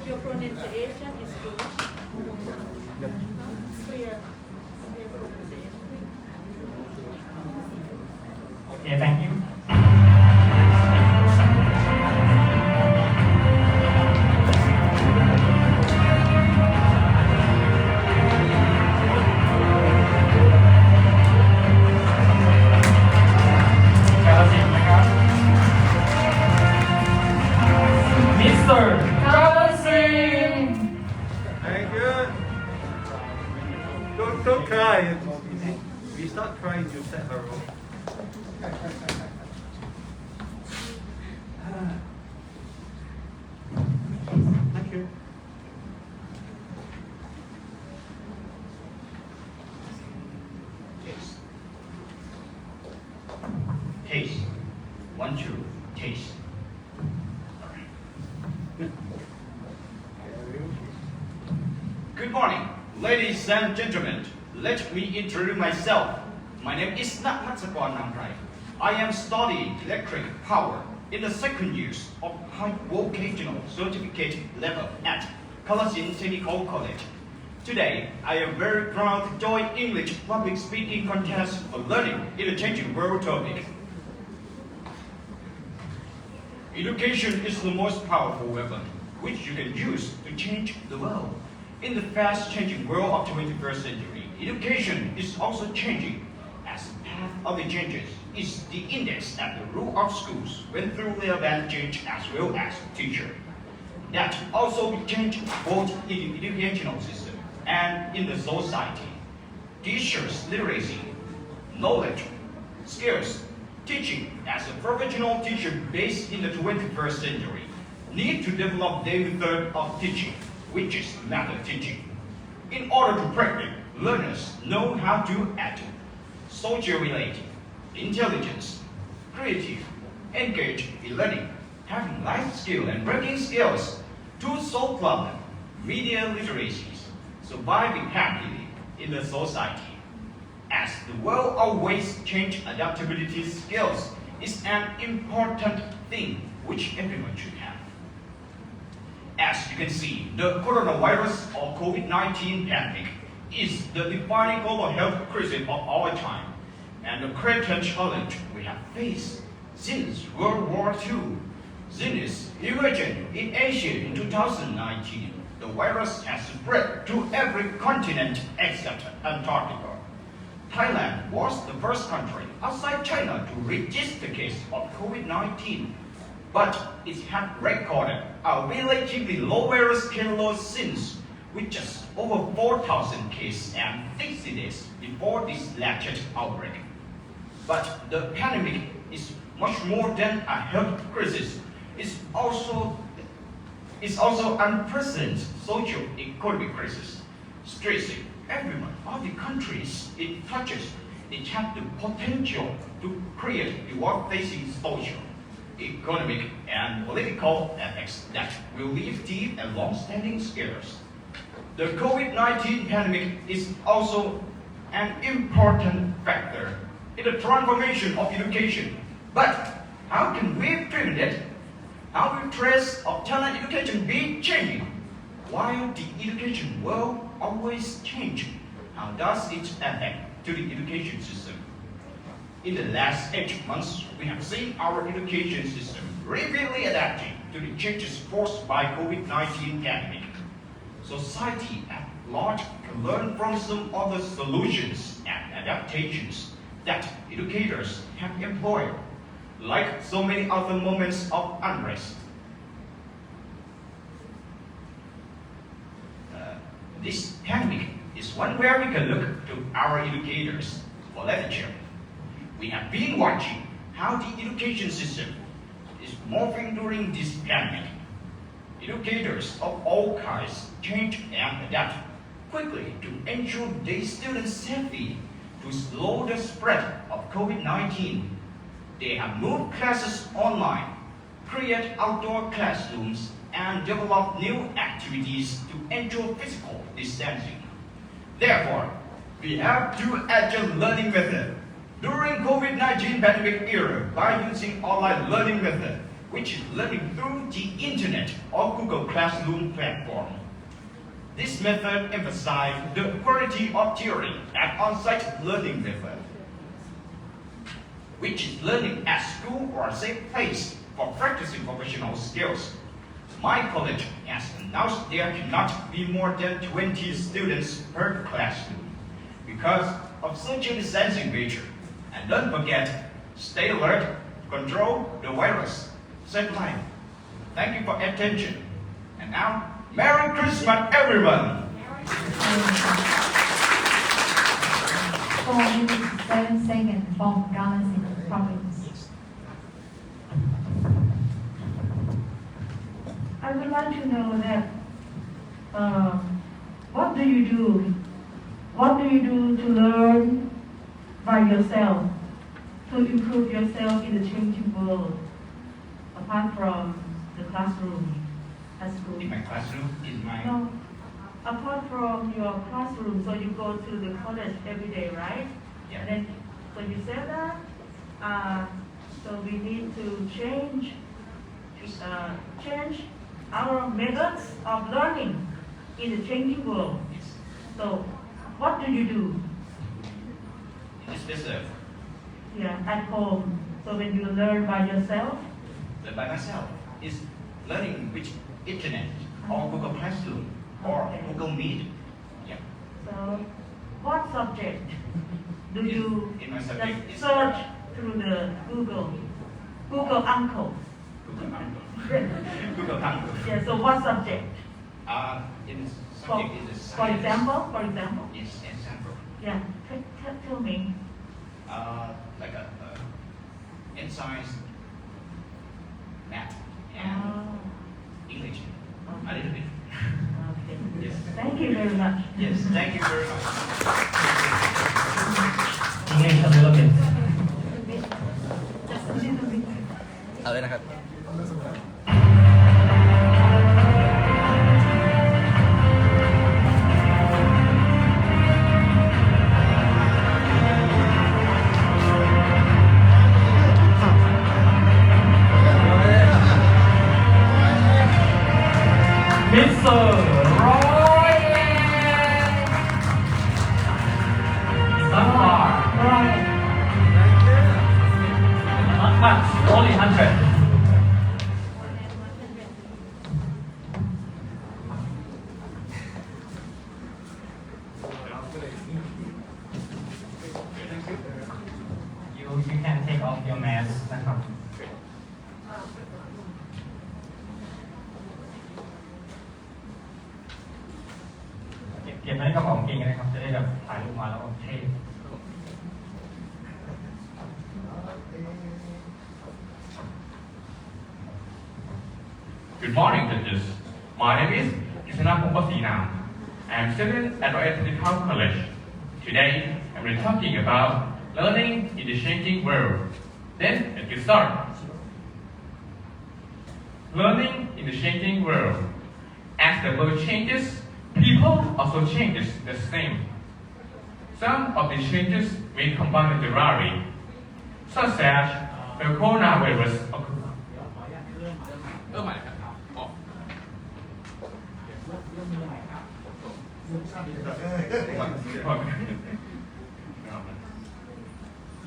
B: Your pronunciation is good. Clear. Clear pronunciation.
F: okay thank you Mr. Galaxy!
H: Very good. Don't cry. If you start crying, you'll set her off. Thank you.
N: Taste. Taste. 1, 2, taste. Good morning, ladies and gentlemen. Let me introduce myself. My name is Natmatsapan Namrai. I am studying electric power in the second year of high vocational certificate level at Kalasin Technical College. Today, I am very proud to join English public speaking contest for learning in a changing world topic. Education is the most powerful weapon which you can use to change the world. In the fast-changing world of 21st century, education is also changing. As the path of the changes is the index and the rule of schools went through their band change as well as teacher. That also changed both in the educational system and in the society. Teachers' literacy, knowledge, skills, teaching as a professional teacher based in the 21st century need to develop their method of teaching, which is method teaching. In order to practice, learners know how to act, social related, intelligence, creative, engage in learning, having life skill and working skills to solve problems, media literacies, surviving happily in the society. As the world always changes, adaptability skills is an important thing which everyone should have. As you can see, the coronavirus or COVID-19 pandemic is the defining global health crisis of our time and the greatest challenge we have faced since World War II. Since emerging in Asia in 2019, the virus has spread to every continent except Antarctica. Thailand was the first country outside China to register case of COVID-19, but it had recorded a relatively low virus load since, with just over 4,000 cases and 60 days before this latest outbreak. But the pandemic is much more than a health crisis. It's also unprecedented socio-economic crisis, stressing everyone of the countries it touches. It has the potential to create a world-facing social, economic, and political effects that will leave deep and long-standing scars. The COVID-19 pandemic is also an important factor in the transformation of education. But how can we prevent it? How will trends of talent education be changing? While the education world always changes, how does it affect to the education system? In the last 8 months, we have seen our education system rapidly adapting to the changes forced by COVID-19 pandemic. Society at large can learn from some of the solutions and adaptations that educators have employed, like so many other moments of unrest. This pandemic is
Q: one where we can look to our educators for literature. We have been watching how the education system is morphing during this pandemic. Educators of all kinds change and adapt quickly to ensure their students' safety to slow the spread of COVID-19. They have moved classes online, create outdoor classrooms, and develop new activities to ensure physical distancing. Therefore, we have two agile learning methods during COVID-19 pandemic era by using online learning method, which is learning through the internet or Google Classroom platform. This method emphasizes the quality of theory and on-site learning method, which is learning at school or a safe place for practicing professional skills. My college has announced there cannot be more than 20 students per classroom because of social distancing measure. And don't forget, stay alert, control the virus, save life. Thank you for attention. And now, Merry Christmas, everyone!
G: 4 minutes 7 seconds from Galaxy Province.
K: I would like to know that what do you do? What do you do to learn by yourself, to improve yourself in the changing world, apart from the classroom at school?
Q: In my classroom,
K: No, apart from your classroom, so you go to the college every day, right?
Q: Yeah.
K: And then, so you said that, so we need to change our methods of learning in the changing world. So, what do you do?
Q: It's better.
K: Yeah, at home. So when you learn by yourself?
Q: Learn by myself. It's learning with internet or Google Classroom or Google Meet. Yeah.
K: So, what subject do you
Q: in my subject
K: just
Q: is
K: search through the Google Uncle?
Q: Google Uncle. Google Uncle.
K: Yeah, so what subject?
Q: In subject is the
K: For
Q: science.
K: example?
Q: Yes, example.
K: Yeah, tell me.
Q: Like in science, math, and English. A little bit.
K: Okay.
Q: Yes.
K: Thank you very much.
Q: Yes, thank you very much.
J: English a little bit.
K: Just a little bit.
P: เอาเลยนะครับ
F: Mr. Roy Sunflower. Not much, only 100. You can take off your mask นะครับ เก็บไว้ในกระเป๋ากางเกงกันนะครับ จะได้แบบถ่ายรูปมาแล้วโอเค
R: Good morning, judges. My name is Kisana Pasina. I am student at Royal Technical College. Today, I'm going to be talking about learning in the changing world. Then, let's get started. Learning in the changing world. As the world changes, people also changes the same. Some of these changes may combine with the vary, such as the coronavirus.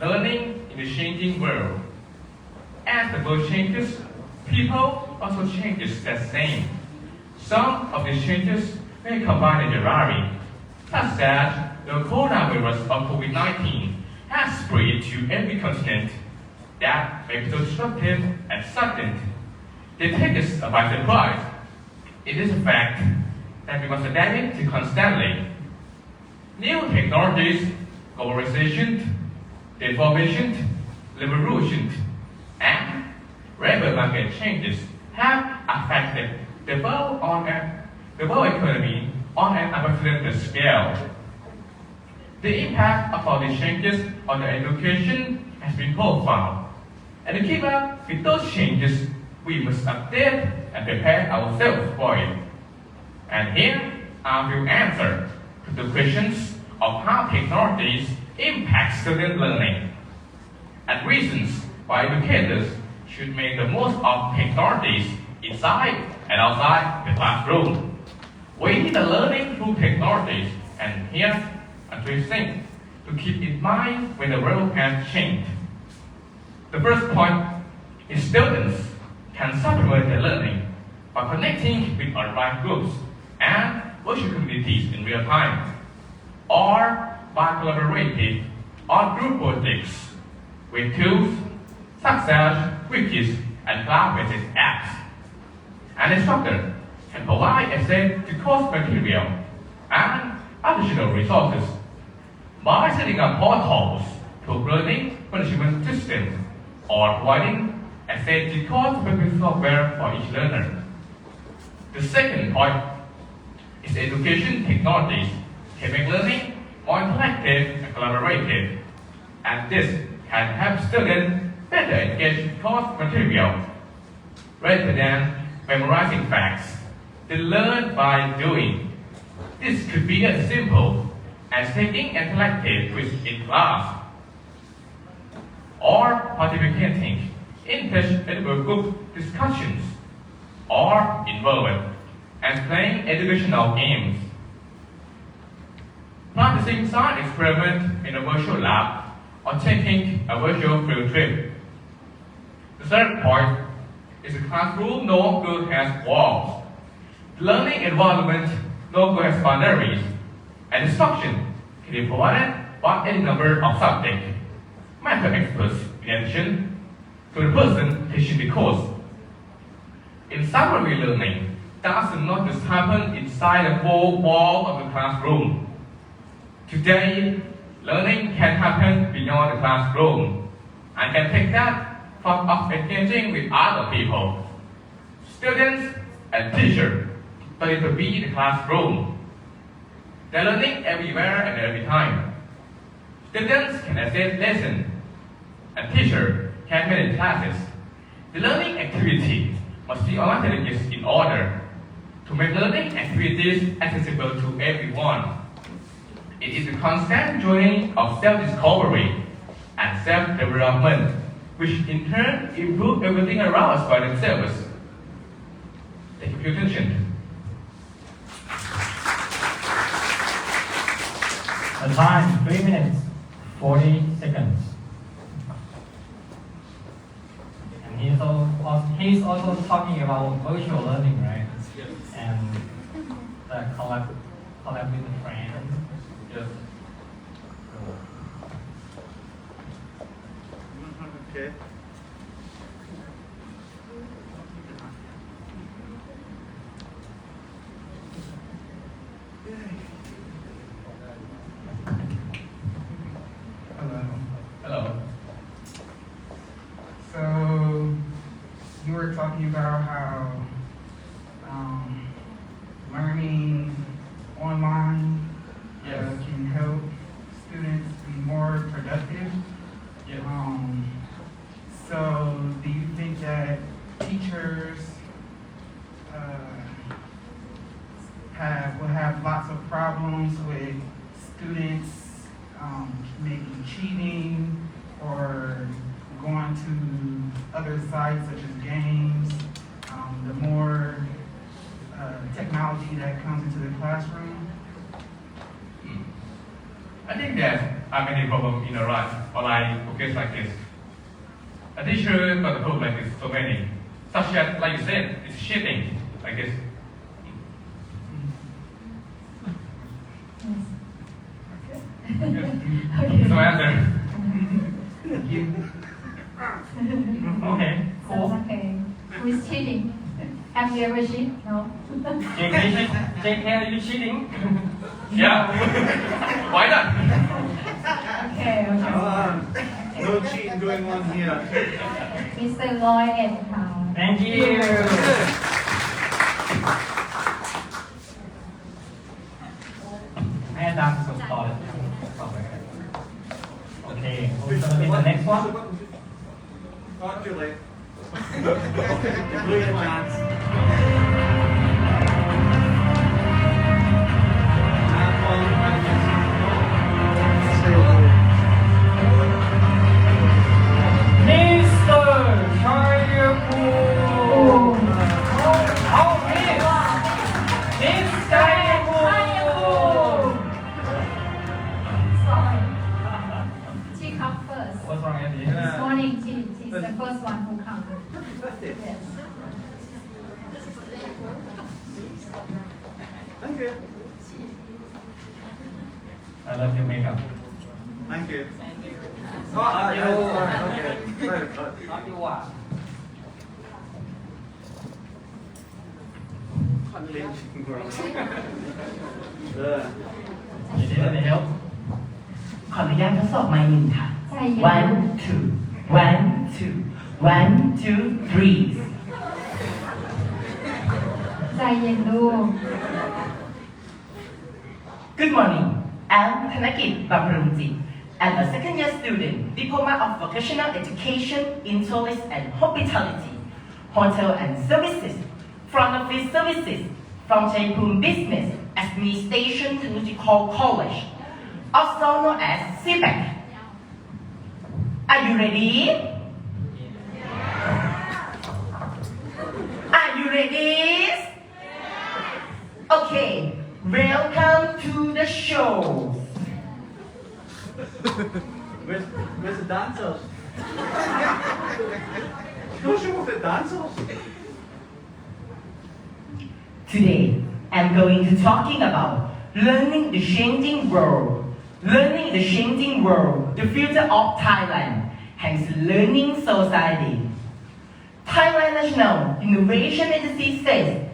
R: Learning in the changing world. As the world changes, people also changes the same. Some of these changes may combine and vary, such as the coronavirus of COVID-19 has spread to every continent. That may be so disruptive and sudden. They take us by surprise. It is a fact that we must adapt it to constantly. New technologies, globalization, deformation, revolution, and labor market changes have affected the world economy on an unprecedented scale. The impact of all these changes on the education has been profound, and to keep up with those changes, we must update and prepare ourselves for it. And here are a few answers to the questions of how technologies impact student learning, and reasons why educators should make the most of technologies inside and outside the classroom. We need a learning through technologies, and here are three things to keep in mind when the world has changed. The first point is students can supplement their learning by connecting with online groups and virtual communities in real time, or by collaborating on group projects with tools such as wikis and cloud-based apps. An instructor can provide access to course material and additional resources by setting up portals to learning management systems or providing access to course-specific software for each learner. The second point is education technologies can make learning more interactive and collaborative, and this can help students better engage with course material rather than memorizing facts. They learn by doing. This could be as simple as taking an interactive quiz in class, or participating in test-edible group discussions, or involvement and playing educational games. Practicing science experiment in a virtual lab or taking a virtual field trip. The third point is a classroom no longer has walls. The learning environment no longer has boundaries, and instruction can be provided by any number of subject matter experts in addition to the person teaching the course. In summary, learning does not just happen inside the four walls of the classroom. Today, learning can happen beyond the classroom and can take that form of engaging with other people. Students and teachers don't need to be in the classroom. They're learning everywhere and every time. Students can access lessons and teachers can manage classes. The learning activity must be organized in order to make learning activities accessible to everyone. It is a constant journey of self-discovery and self-development, which in turn improve everything around us by themselves. Thank you for your attention.
F: The time, 3 minutes, 40 seconds. And he's also talking about virtual learning, right?
R: Yes.
F: And the collab with friends.
R: Yes.
M: Okay. Hello.
R: Hello.
M: So you were talking about how learning online
R: Yes.
M: can help students be more productive.
R: Yes.
M: So do you think that teachers will have lots of problems with students maybe cheating or going to other sites such as games, the more technology that comes into the classroom?
R: I think there are many problems in the online progress like this. A teacher got a problem like this, so many. Such as, like you said, it's cheating, like this.
G: Okay.
R: So answer.
F: Okay, cool.
G: Okay. Who is cheating? Have you ever cheated? No.
F: JK, are you cheating?
R: Yeah. Why not?
G: Okay, okay.
H: No cheating going on here.
G: Mr. Lloyd
J: Thank you. ให้อาจารย์ส่งต่อเลยต่อไปครับโอเค we're gonna be the next one
H: Congratulate. Give me a chance.
J: Mr. Chayapool. Oh, Miss Chayapool.
G: Sorry. She come first.
J: What's wrong, Andy?
G: This morning she's the first one who come. Yes.
H: Thank you.
J: I love your makeup.
H: Thank you.
J: Oh,
H: yeah, sorry. Okay. Sorry.
J: Not you what? You need any help?
N: ขออนุญาตทดสอบไมค์หนึ่งค่ะ
G: ใจเย็น
N: one two one two one two three
G: ใจเย็นลูก
N: Good morning I'm Thanakit Bamrumji I'm a second year student Diploma of Vocational Education in Tourism and Hospitality Hotel and Services Front Office Services from Jaipur Business Administration Technical College also known as CPEC Are you ready? Are you ready? Okay, welcome to the show.
H: Where's the dancers? Go show off the dancers.
N: Today, I'm going to talking about learning the changing world. Learning the changing world, the future of Thailand, hence learning society. Thailand National Innovation Agency says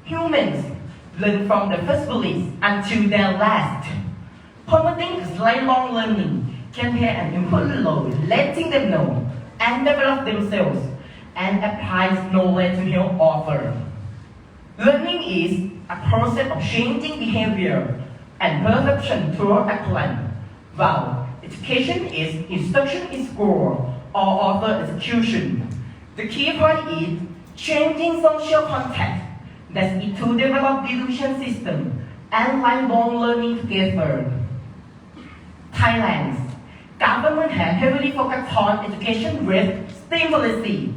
N: humans learn from the first beliefs until their last. Promoting lifelong learning can play an important role in letting them know and develop themselves and apply knowledge to help offer. Learning is a process of changing behavior and perception through excellence, while education is instruction in school or author execution. The key point is changing social context that is to develop education system and lifelong learning together. Thailand's government has heavily focused on education with STEM policy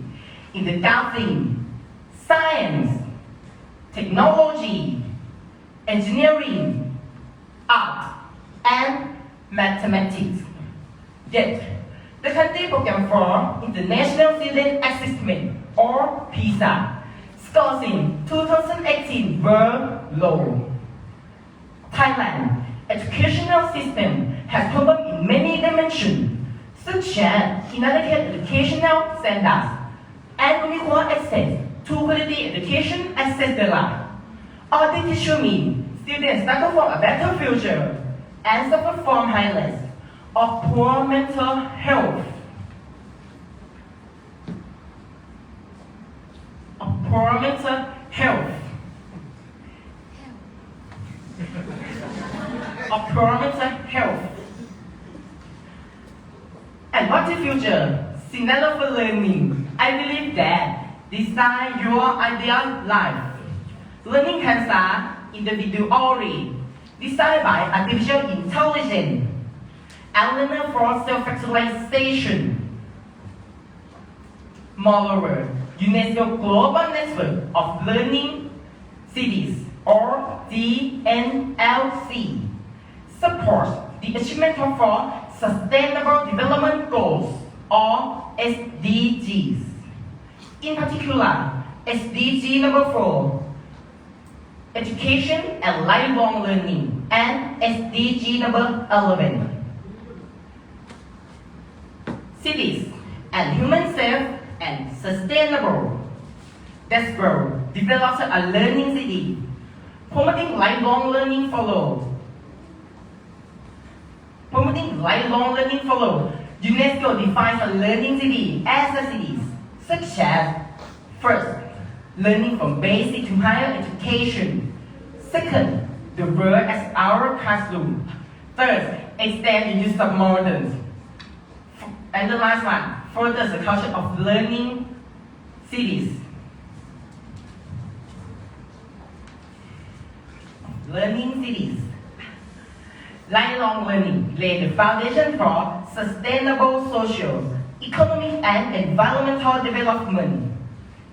N: in the guiding science, technology, engineering, art, and mathematics. Yet, the country program for International Student Assessment or PISA scores in 2018 were low. Thailand educational system has problems in many dimensions, such as inadequate educational standards and unequal access to quality education access the life. All this show me students struggle for a better future and suffer from highlights of poor mental health. Poor mental health. Poor mental health. And what the future? Signal for learning. I believe that design your ideal life. Learning can start individually, designed by artificial intelligence, and learner for self-actualization. Moreover, UNESCO Global Network of Learning Cities, or GNLC, supports the achievement of Sustainable Development Goals, or SDGs. In particular, SDG number 4, Education and Lifelong Learning, and SDG number 11, Cities and Human Safe and Sustainable. This world develops a learning city, promoting lifelong learning follow putting lifelong learning follow. UNESCO defines a learning city as a city such as, first, learning from basic to higher education. Second, the world as our classroom. Third, extend the use of modern. And the last one, furthers the culture of learning cities. Learning cities. Lifelong learning lay the foundation for sustainable social, economic, and environmental development.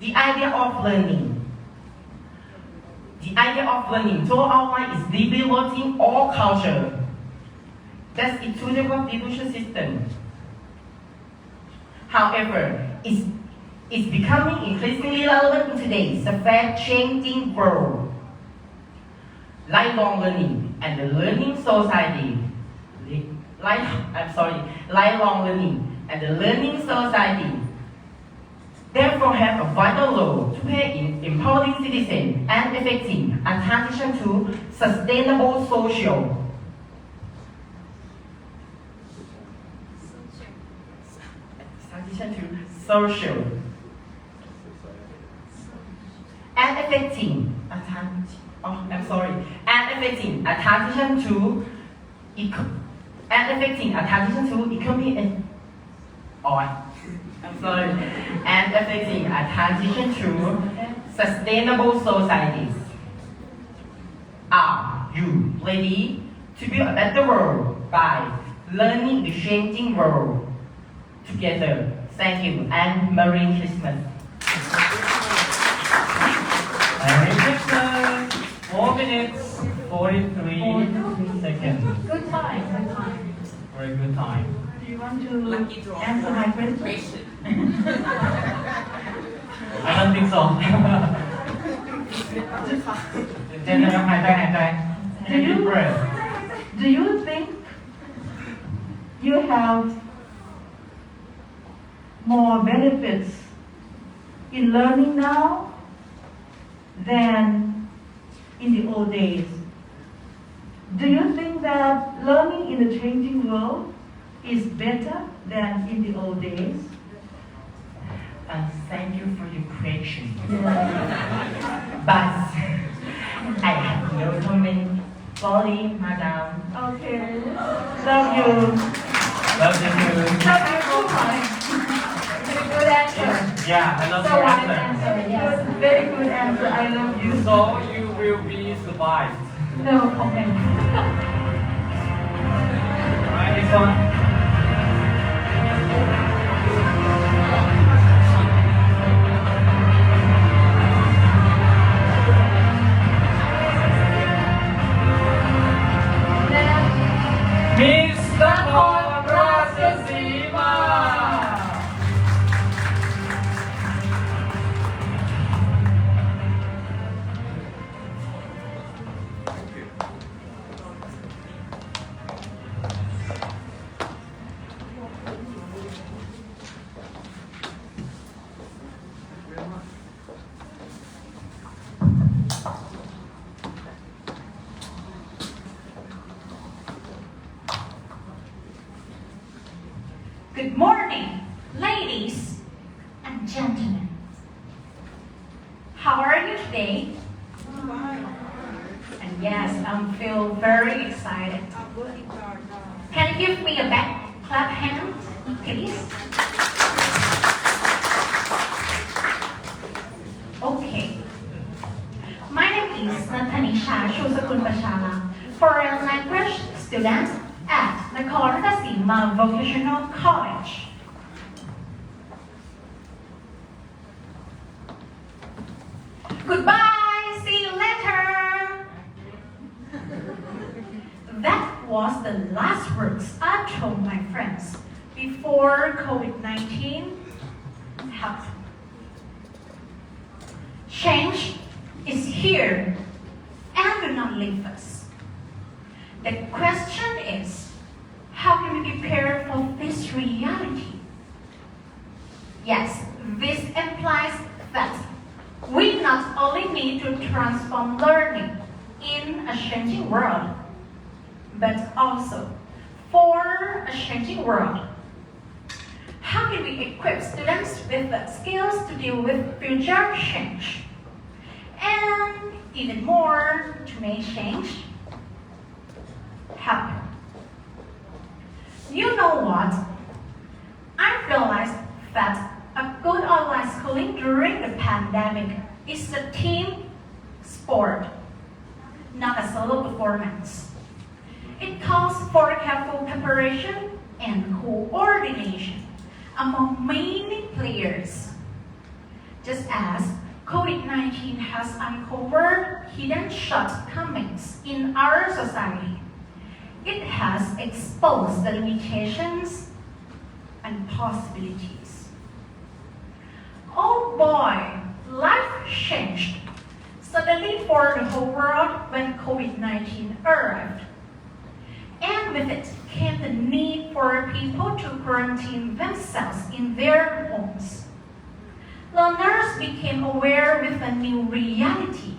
N: The idea of learning. The idea of learning to our life is developing all culture. That's it to develop education system. However, it's becoming increasingly relevant in today's fast-changing world. Lifelong learning and the learning society. Lifelong learning and the learning society therefore have a vital role to play in empowering citizens and effecting a transition to sustainable social. Social and affecting a transition to economy and affecting a transition to sustainable societies. Are you ready to build a better world by learning the changing world together? Thank you and Merry Christmas.
F: Merry Christmas. 4 minutes, 43 seconds.
G: Good time.
F: Very good time.
K: Do you want to answer my question?
F: I don't think so.
K: Do you think you have more benefits in learning now than in the old days? Do you think that learning in the changing world is better than in the old days?
N: Thank you for your question. But I have no comment. Sorry, madam.
K: Okay. Love you.
F: Love you too.
K: Love you so much.
G: Good answer.
F: Yeah, I love
G: So
F: your
G: wise
F: answer.
G: answer, yes.
K: Very good answer. I love you.
F: So you will be survived.
K: No comment.
F: Alright, next one. Mr. Rasima.
E: Good morning, ladies and gentlemen. How are you today? And yes, I feel very excited. Can you give me a back clap hand, please? Okay. My name is Nathanisha Shusakun Bashala, foreign language student at the Nakoratasi Vocational College. Goodbye, see you later. That was the last words I told my friends before COVID-19 happened. Change is here and will not leave us. The question is, how can we prepare for this reality? Yes, this implies that we not only need to transform learning in a changing world, but also for a changing world. How can we equip students with the skills to deal with future change? And even more, to make change happen. You know what? I realized that a good online schooling during the pandemic is a team sport, not a solo performance. It calls for careful preparation and coordination among many players. Just as COVID-19 has uncovered hidden shortcomings in our society, it has exposed the limitations and possibilities. Oh boy, life changed suddenly for the whole world when COVID-19 arrived. And with it came the need for people to quarantine themselves in their homes. Learners became aware with a new reality,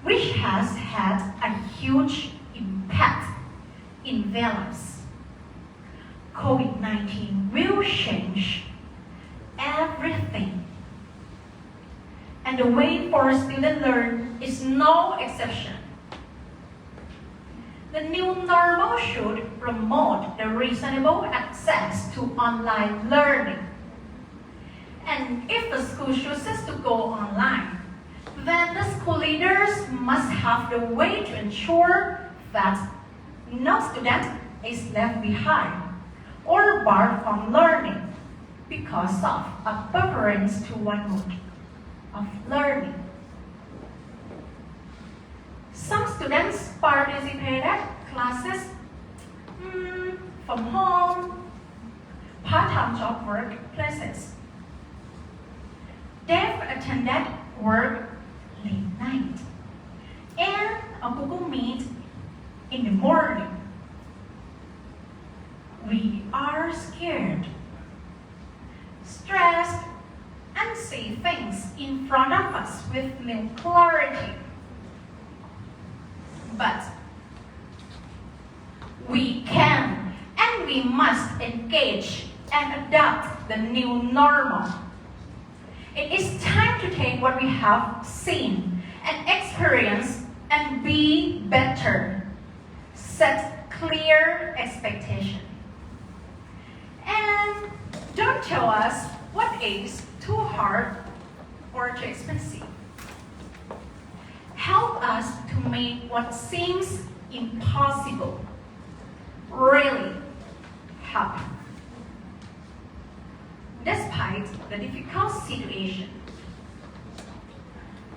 E: which has had a huge impact in their lives. COVID-19 will change everything. And the way for students to learn is no exception. The new normal should promote the reasonable access to online learning. And if the school chooses to go online, then the school leaders must have the way to ensure that no student is left behind or barred from learning because of a preference to one mode of learning. Some students participated classes from home, part-time job workplaces. They've attended work late night and a Google Meet in the morning. We are scared, stressed, and see things in front of us with no clarity. But we can and we must engage and adapt the new normal. It is time to take what we have seen and experienced and be better. Set clear expectation. And don't tell us what is too hard or too expensive. Help us to make what seems impossible really happen. Despite the difficult situation,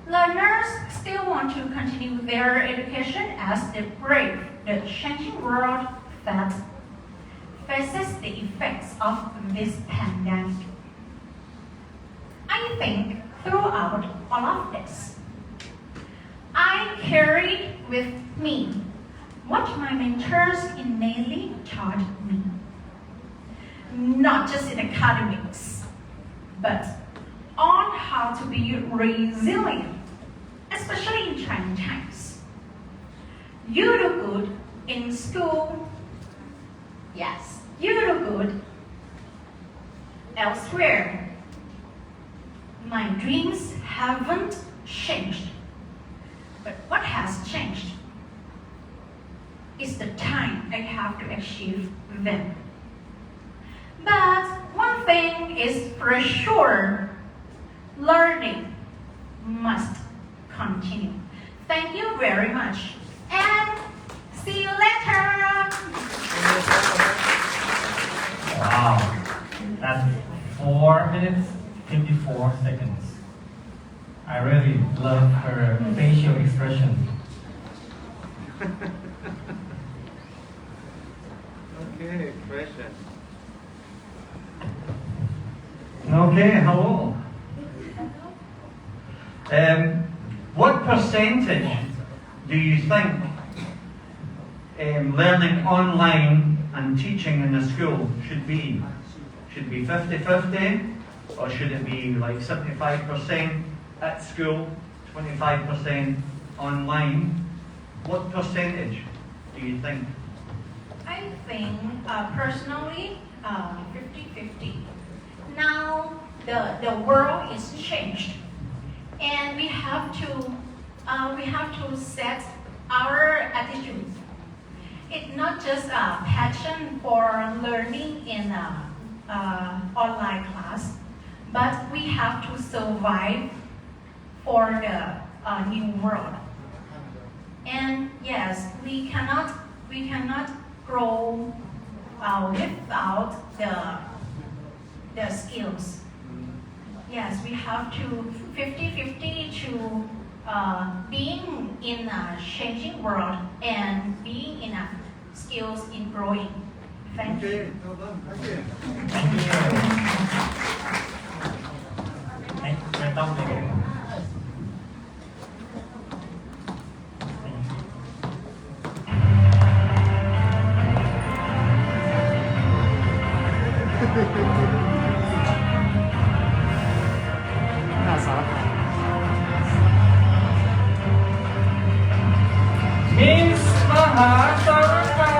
E: learners still want to continue their education as they brave the changing world that faces the effects of this pandemic. I think throughout all of this, I carried with me what my mentors innately taught me. Not just in academics, but on how to be resilient, especially in trying times. You do good in school. Yes, you do good elsewhere. My dreams haven't changed, but what has changed is the time I have to achieve them. But one thing is for sure, learning must continue. Thank you very much, and see you later.
F: Wow, that's 4 minutes, 54 seconds. I really love her facial expression.
H: Okay, question. Okay, hello. What percentage do you think learning online and teaching in the school should be? Should it be 50-50? Or should it be like 75% at school, 25% online? What percentage do you think?
E: I
B: think personally 50-50. Now the world is changed, and we have to set our attitude. It's not just a passion for learning in online class, but we have to survive for the new world. And yes, we cannot grow without the skills. Yes, we have to 50-50 to being in a changing world and being in a skills in growing. Thank you.
J: ไม่ต้องเลย
A: น่าสา
R: Miss มหาสารคาม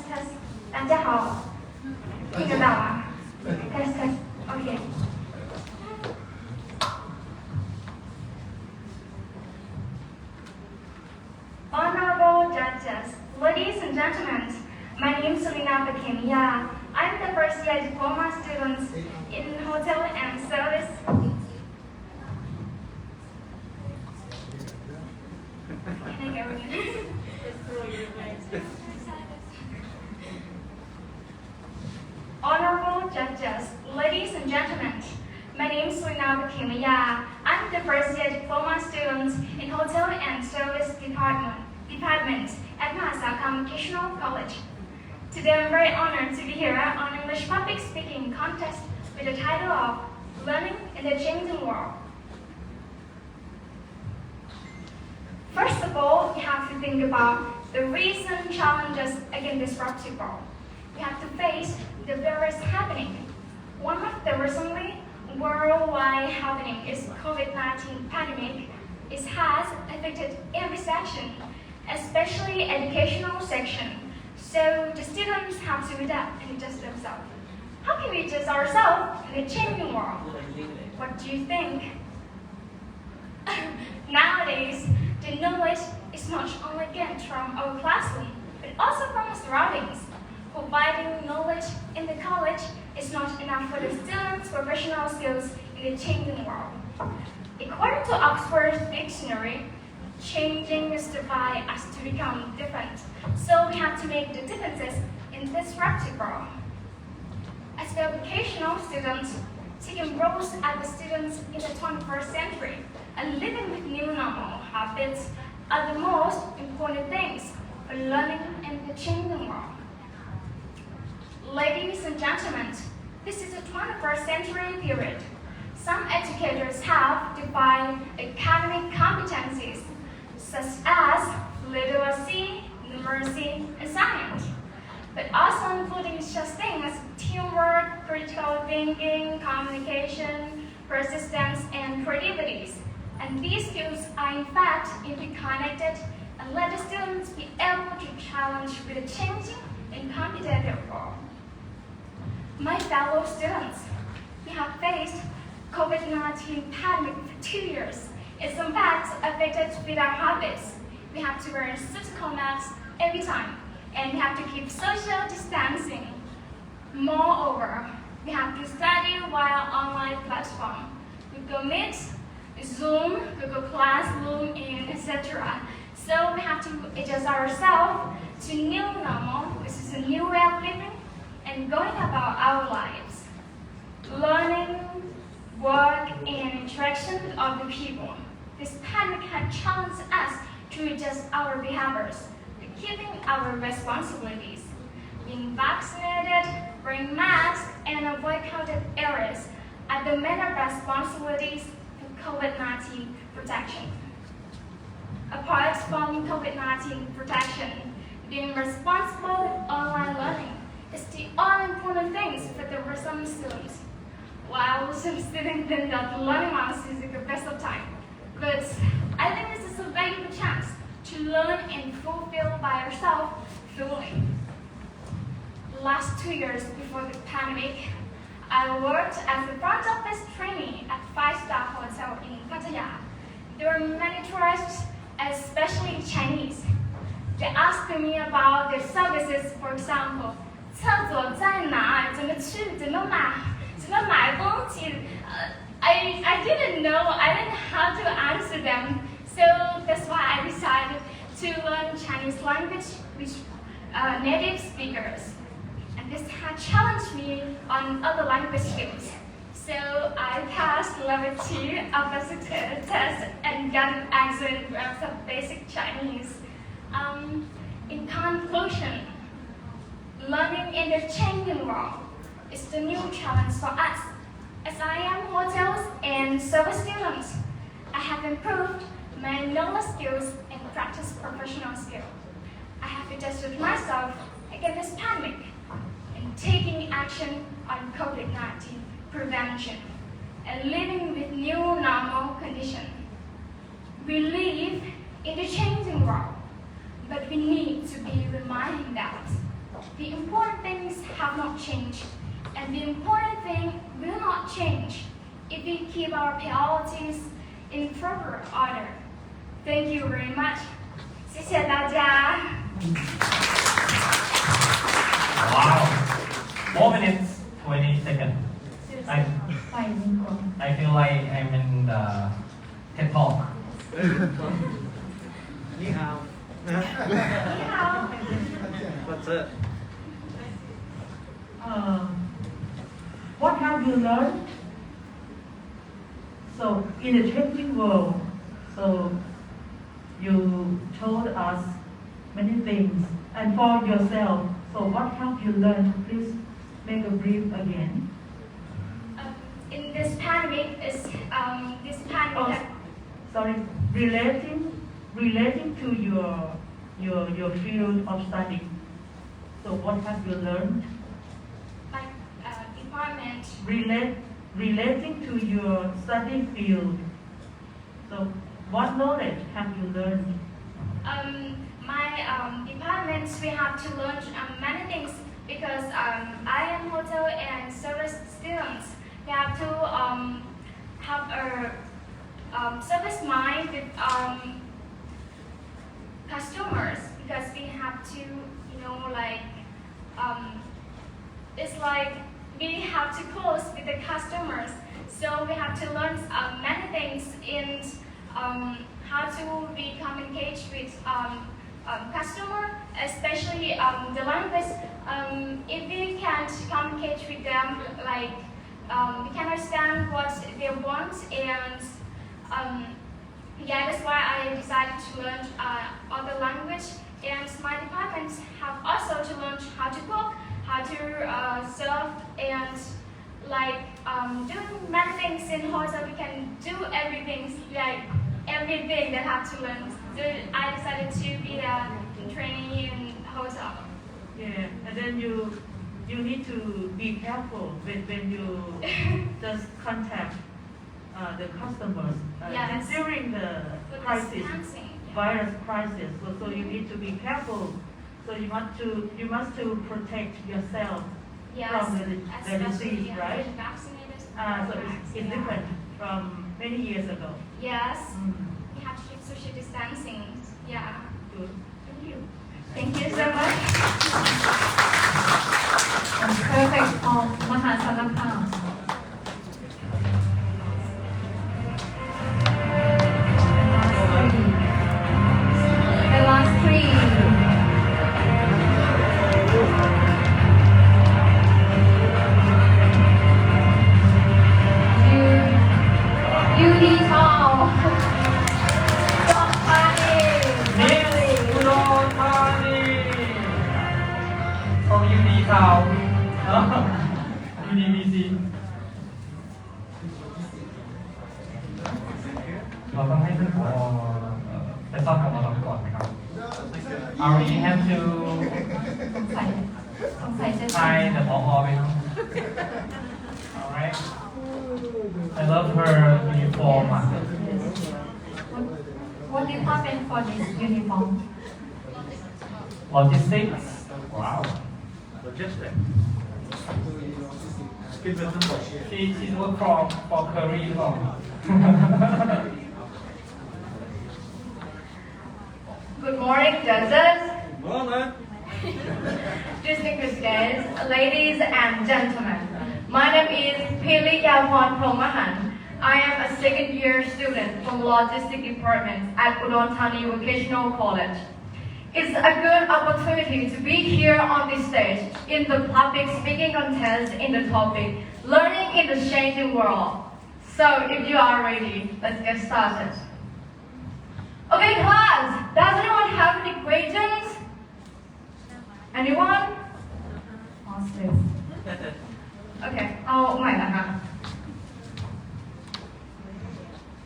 E: Test. 大家好，听得到吗？Test. OK. Honorable judges, ladies and gentlemen, my name is Selina Bakemia. I'm the first year diploma student in hotel and service. Can I go again? Honorable judges, ladies and gentlemen, my name is Selina Bakemia. I'm the first year diploma student in hotel and service department at Mahasa Vocational College. Today I'm very honored to be here on English public speaking contest with the title of Learning in the Changing World. First of all, we have to think about the recent challenges against disruptive world. We have to face the various happening. One of the recently worldwide happening is COVID-19 pandemic. It has affected every section, especially educational section. So the students have to adapt and adjust themselves. How can we adjust ourselves in a changing world? What do you think? Nowadays, the knowledge is not only gained from our classroom, but also from our surroundings. Providing knowledge in the college is not enough for the students' professional skills in the changing world. According to Oxford Dictionary, changing justifies us to become different. So we have to make the differences in this disruptive world. As vocational students, taking roles as the students in the 21st century and living with new normal habits are the most important things for learning in the changing world. Ladies and gentlemen, this is the 21st century period. Some educators have defined academic competencies such as literacy, numeracy, and science, but also including such things as teamwork, critical thinking, communication, persistence, and creativity. And these skills are in fact interconnected and let the students be able to challenge with a changing and competitive world. My fellow students, we have faced COVID-19 pandemic for 2 years. It's in fact affected with our habits. We have to wear surgical masks every time, and we have to keep social distancing. Moreover, we have to study via online platform, Google Meet, Zoom, Google Classroom, and etc. So we have to adjust ourselves to new normal, which is a new way of living, and going about our lives. Learning, work, and interaction of the people. This pandemic has challenged us to adjust our behaviors, to keeping our responsibilities. Being vaccinated, wearing masks, and avoid crowded areas are the main responsibilities for COVID-19 protection. Apart from COVID-19 protection, being responsible with online learning is the all-important things for the some students. While some students think that learning months is the best of time, but I think this is a very good chance to learn and fulfill by yourself fully. The last 2 years before the pandemic, I worked as a front office trainee at 5-star hotel in Pattaya. There were many tourists, especially Chinese. They asked me about their services, for example, 厕所在哪？怎么去？怎么买东西？ I didn't know. I didn't have to answer them. So that's why I decided to learn Chinese language with native speakers. And this had challenged me on other language skills. So I passed level 2 of the test and got an excellent grasp of basic Chinese. In conclusion, learning in the changing world is the new challenge for us. As I am hotels and service students, I have improved my knowledge skills and practice professional skills. I have adjusted myself against this pandemic and taking action on COVID-19 prevention and living with new normal conditions. We live in the changing world, but we need to be reminded that the important things have not changed, and the important thing will not change if we keep our priorities in proper order. Thank you very much. 谢谢大家。
J: Wow. 4 minutes, 20 seconds. I feel like I'm in the TED Talk.
I: Ni hao. What's it?
K: What have you learned? So, in the changing world, so you told us many things, and for yourself, so what have you learned? Please make a brief again.
E: In this pandemic,
K: Sorry, relating to your field of study. So what have you learned?
E: my department.
K: Relating to your study field. So what knowledge have you learned?
E: My department, we have to learn many things because I am hotel and service students. We have to have a service mind with customers because we have to, it's like we have to close with the customers. So we have to learn many things in how to be communicate with customer, especially the language. If we can't communicate with them, we can understand what they want, and yeah, that's why I decided to learn other language. And my department have also to learn how to cook, how to serve, and doing many things in hotel. We can do everything, everything that have to learn. So I decided to be the trainee in hotel.
K: Yeah, and then you need to be careful when you just contact the customers
E: Yes.
K: during the
E: With
K: crisis,
E: distancing,
K: virus crisis. So you need to be careful. So you must to protect yourself
E: Yes,
K: from the
E: especially
K: disease, right?
E: vaccinated.
K: So it's different from many years ago.
E: Yes, we have to keep social distancing. Yeah.
K: Good. Thank you.
E: Thank you so much.
G: Perfect of มหาสารคาม The last three. You need all. Stop fighting.
F: From UD Town FLUDVC เราต้องให้ท่านผอไปซัพพ to
G: สงสัยจะ
F: tie the ball Alright. I love her uniform.
G: What department for this uniform?
F: Logistics. Wow.
H: Logistics.
F: She's work for career long.
E: Good morning, judges,
P: Morning.
E: distinguished guests, ladies and gentlemen. My name is Pili Yawan Promahan. I am a second-year student from Logistics Department at Udon Thani Vocational College. It's a good opportunity to be here on this stage in the public speaking contest in the topic Learning in the Changing World. So if you are ready, let's get started. Okay, class, does anyone have any questions? Anyone? Okay, my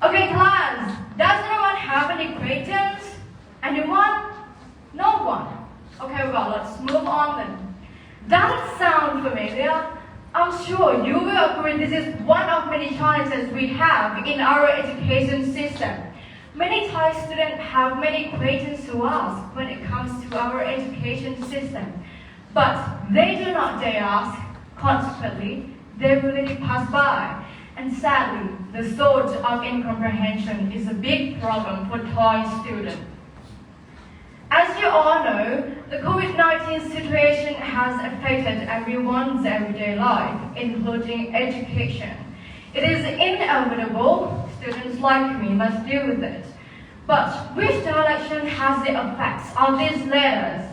E: Okay, class, does anyone have any questions? Anyone? No one. Okay, well, let's move on then. Does it sound familiar? I'm sure you will agree this is one of many challenges we have in our education system. Many Thai students have many questions to ask when it comes to our education system, but they do not dare ask. Consequently, they really pass by. And sadly, the source of incomprehension is a big problem for Thai students. As you all know, the COVID-19 situation has affected everyone's everyday life, including education. It is inevitable. Students like me must deal with it. But which direction has the effects of these letters?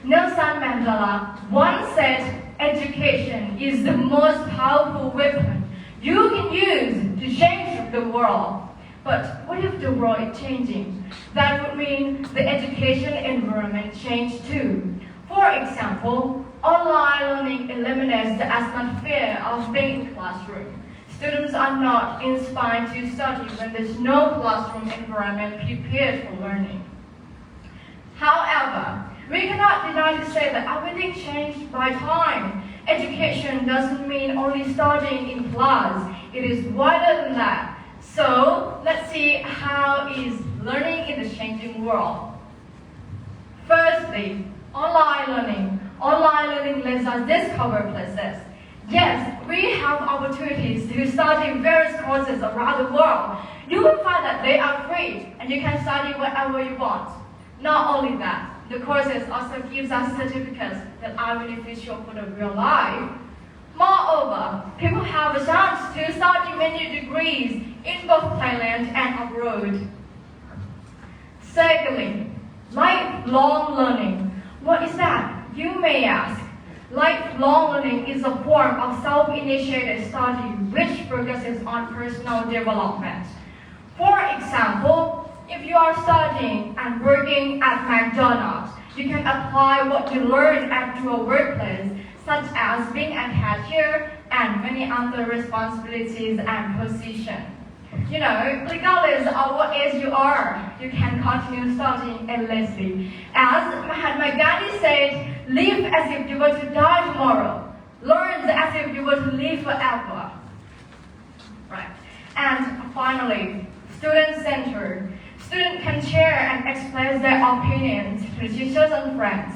E: Nelson Mandela once said, education is the most powerful weapon you can use to change the world. But what if the world is changing? That would mean the education environment change too. For example, online learning eliminates the atmosphere of being in classroom. Students are not inspired to study when there's no classroom environment prepared for learning. However, we cannot deny to say that everything changed by time. Education doesn't mean only studying in class. It is wider than that. So, let's see how is learning in the changing world. Firstly, online learning. Online learning lets us discover places. Yes, we have opportunities to study various courses around the world. You will find that they are free and you can study whatever you want. Not only that, the courses also gives us certificates that are beneficial for the real life. Moreover, people have a chance to study many degrees in both Thailand and abroad. Secondly, lifelong learning. What is that? You may ask. Lifelong learning is a form of self-initiated study which focuses on personal development. For example, if you are studying and working at McDonald's, you can apply what you learned at your workplace, such as being a cashier and many other responsibilities and positions. You know, regardless of what age you are, you can continue studying endlessly. As Mahatma Gandhi said, live as if you were to die tomorrow. Learn as if you were to live forever. Right. And finally, student-centered. Students can share and express their opinions to teachers and friends.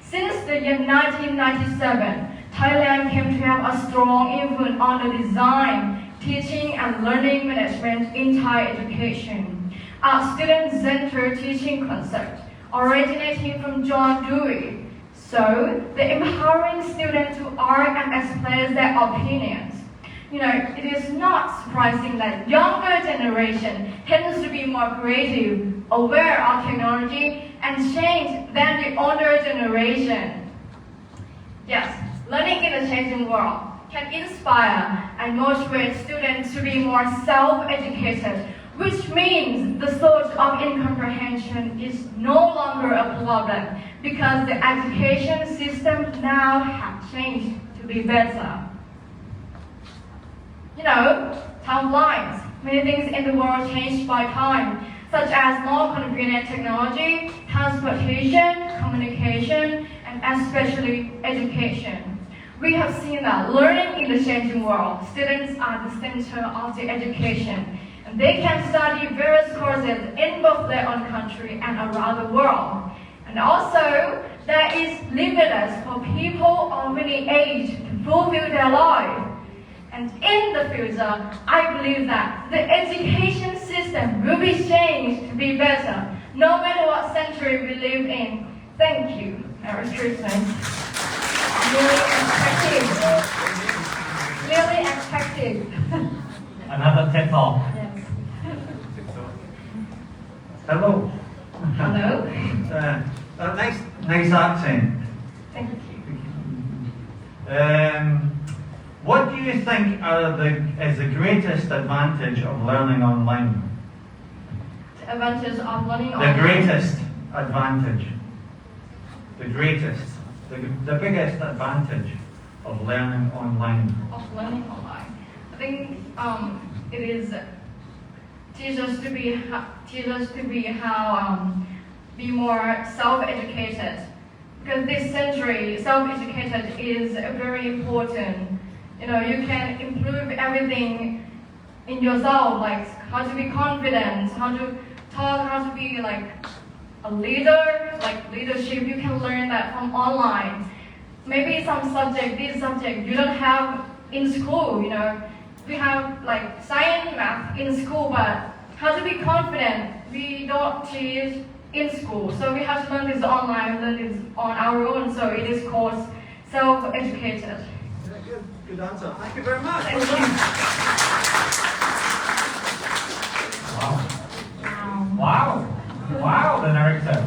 E: Since the year 1997, Thailand came to have a strong influence on the design, teaching and learning management in Thai education. Our student-centered teaching concept originating from John Dewey. So, the empowering students to argue and express their opinions. You know, it is not surprising that younger generation tends to be more creative, aware of technology, and change than the older generation. Yes, learning in a changing world can inspire and motivate students to be more self-educated, which means the source of incomprehension is no longer a problem because the education system now has changed to be better. You know, time flies. Many things in the world change by time, such as more convenient technology, transportation, communication, and especially education. We have seen that learning in the changing world, students are the center of the education, and they can study various courses in both their own country and around the world. And also, there is limitless for people of any age to fulfill their life. And in the future, I believe that the education system will be changed to be better, no matter what century we live in. Thank you. Merry Christmas. Really expected. Really expected.
J: Another TED Talk.
E: Yes.
H: Hello.
E: Hello.
H: Nice accent.
E: Thank you.
H: What do you think is the greatest advantage of learning online?
E: The advantage of learning
H: The
E: online.
H: greatest advantage. The greatest. The biggest advantage of learning online.
E: Of learning online. I think it is teach us to be more self-educated. Because this century, self-educated is very important. You know, you can improve everything in yourself, like how to be confident, how to talk, how to be like a leader, like leadership. You can learn that from online. Maybe some subject, this subject you don't have in school. You know, we have like science, math in school, but how to be confident we don't teach in school. So we have to learn this online, learn this on our own. So it is called self-educated.
H: Good answer. Thank you very much.
E: Thank you.
J: Wow. Wow, the director.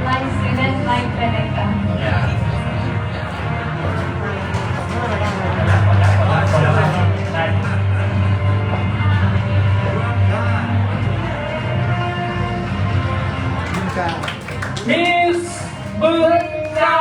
E: Like student, like director.
J: Yeah. Miss Bunga!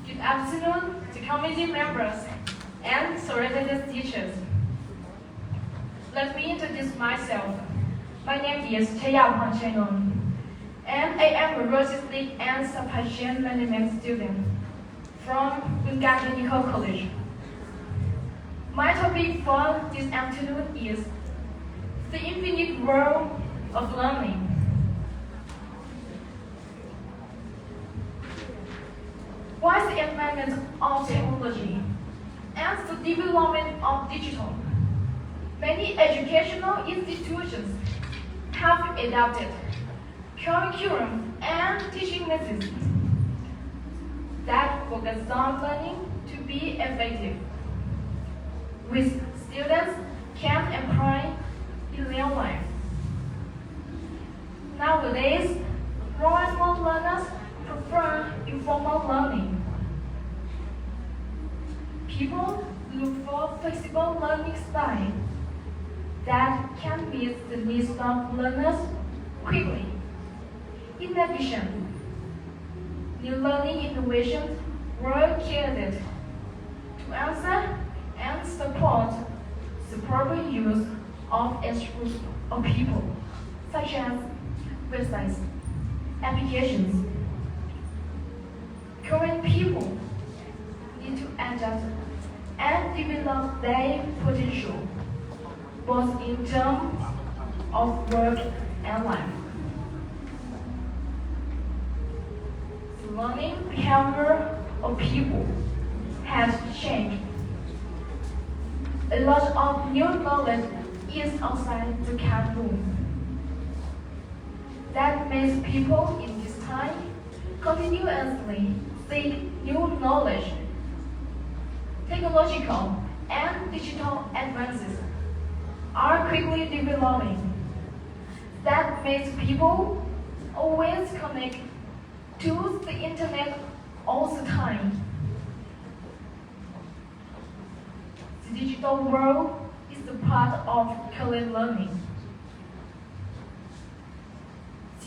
E: Good afternoon to committee members and sorority teachers. Let me introduce myself. My name is Chaya Panchenon, and I am a logistics and supply chain management student from Bunga Technical College. My topic for this afternoon is the infinite world of learning. Why the advancement of technology and the development of digital? Many educational institutions have adopted curriculum and teaching methods that focus on learning to be effective, which students can apply in real life. Nowadays, more and more learners prefer informal learning. People look for flexible learning style that can meet the needs of learners quickly. In addition, new learning innovations were created to answer and support the proper use of instruments of people, such as websites, applications. Current people need to adjust and develop their potential, both in terms of work and life. The learning behavior of people has changed. A lot of new knowledge is outside the classroom. That makes people in this time continuously seek new knowledge. Technological and digital advances are quickly developing. That makes people always connect to the internet all the time. The digital world is a part of current learning.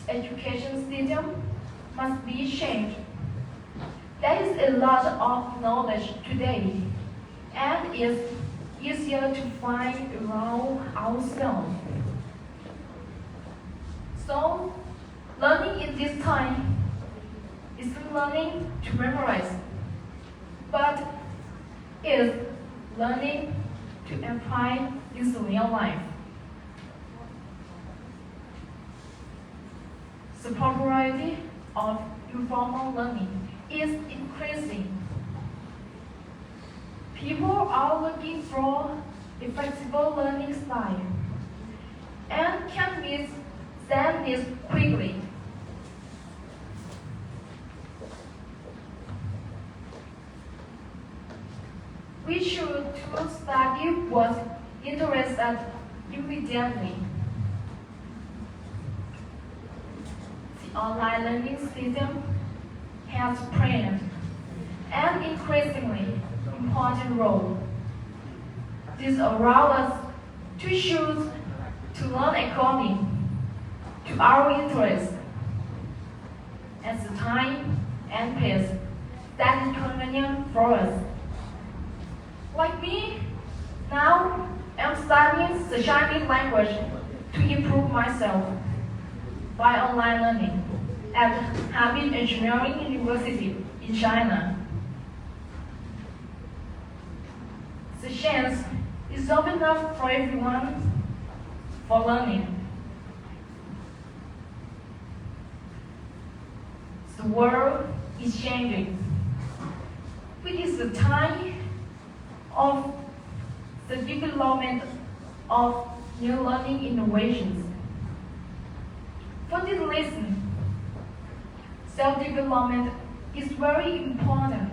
E: The education system must be changed. There is a lot of knowledge today, and it's easier to find around ourselves. So, learning in this time isn't learning to memorize, but is learning to apply in the real life. The popularity of informal learning is increasing. People are looking for a flexible learning style and can meet their needs quickly. We should study what interests us immediately. The online learning system has played an increasingly important role. This allows us to choose to learn according to our interests at the time and pace that is convenient for us. Like me, now I'm studying the Chinese language to improve myself by online learning at Harbin Engineering University in China. The chance is open up for everyone for learning. The world is changing. It is the time of the development of new learning innovations. For this reason, self-development is very important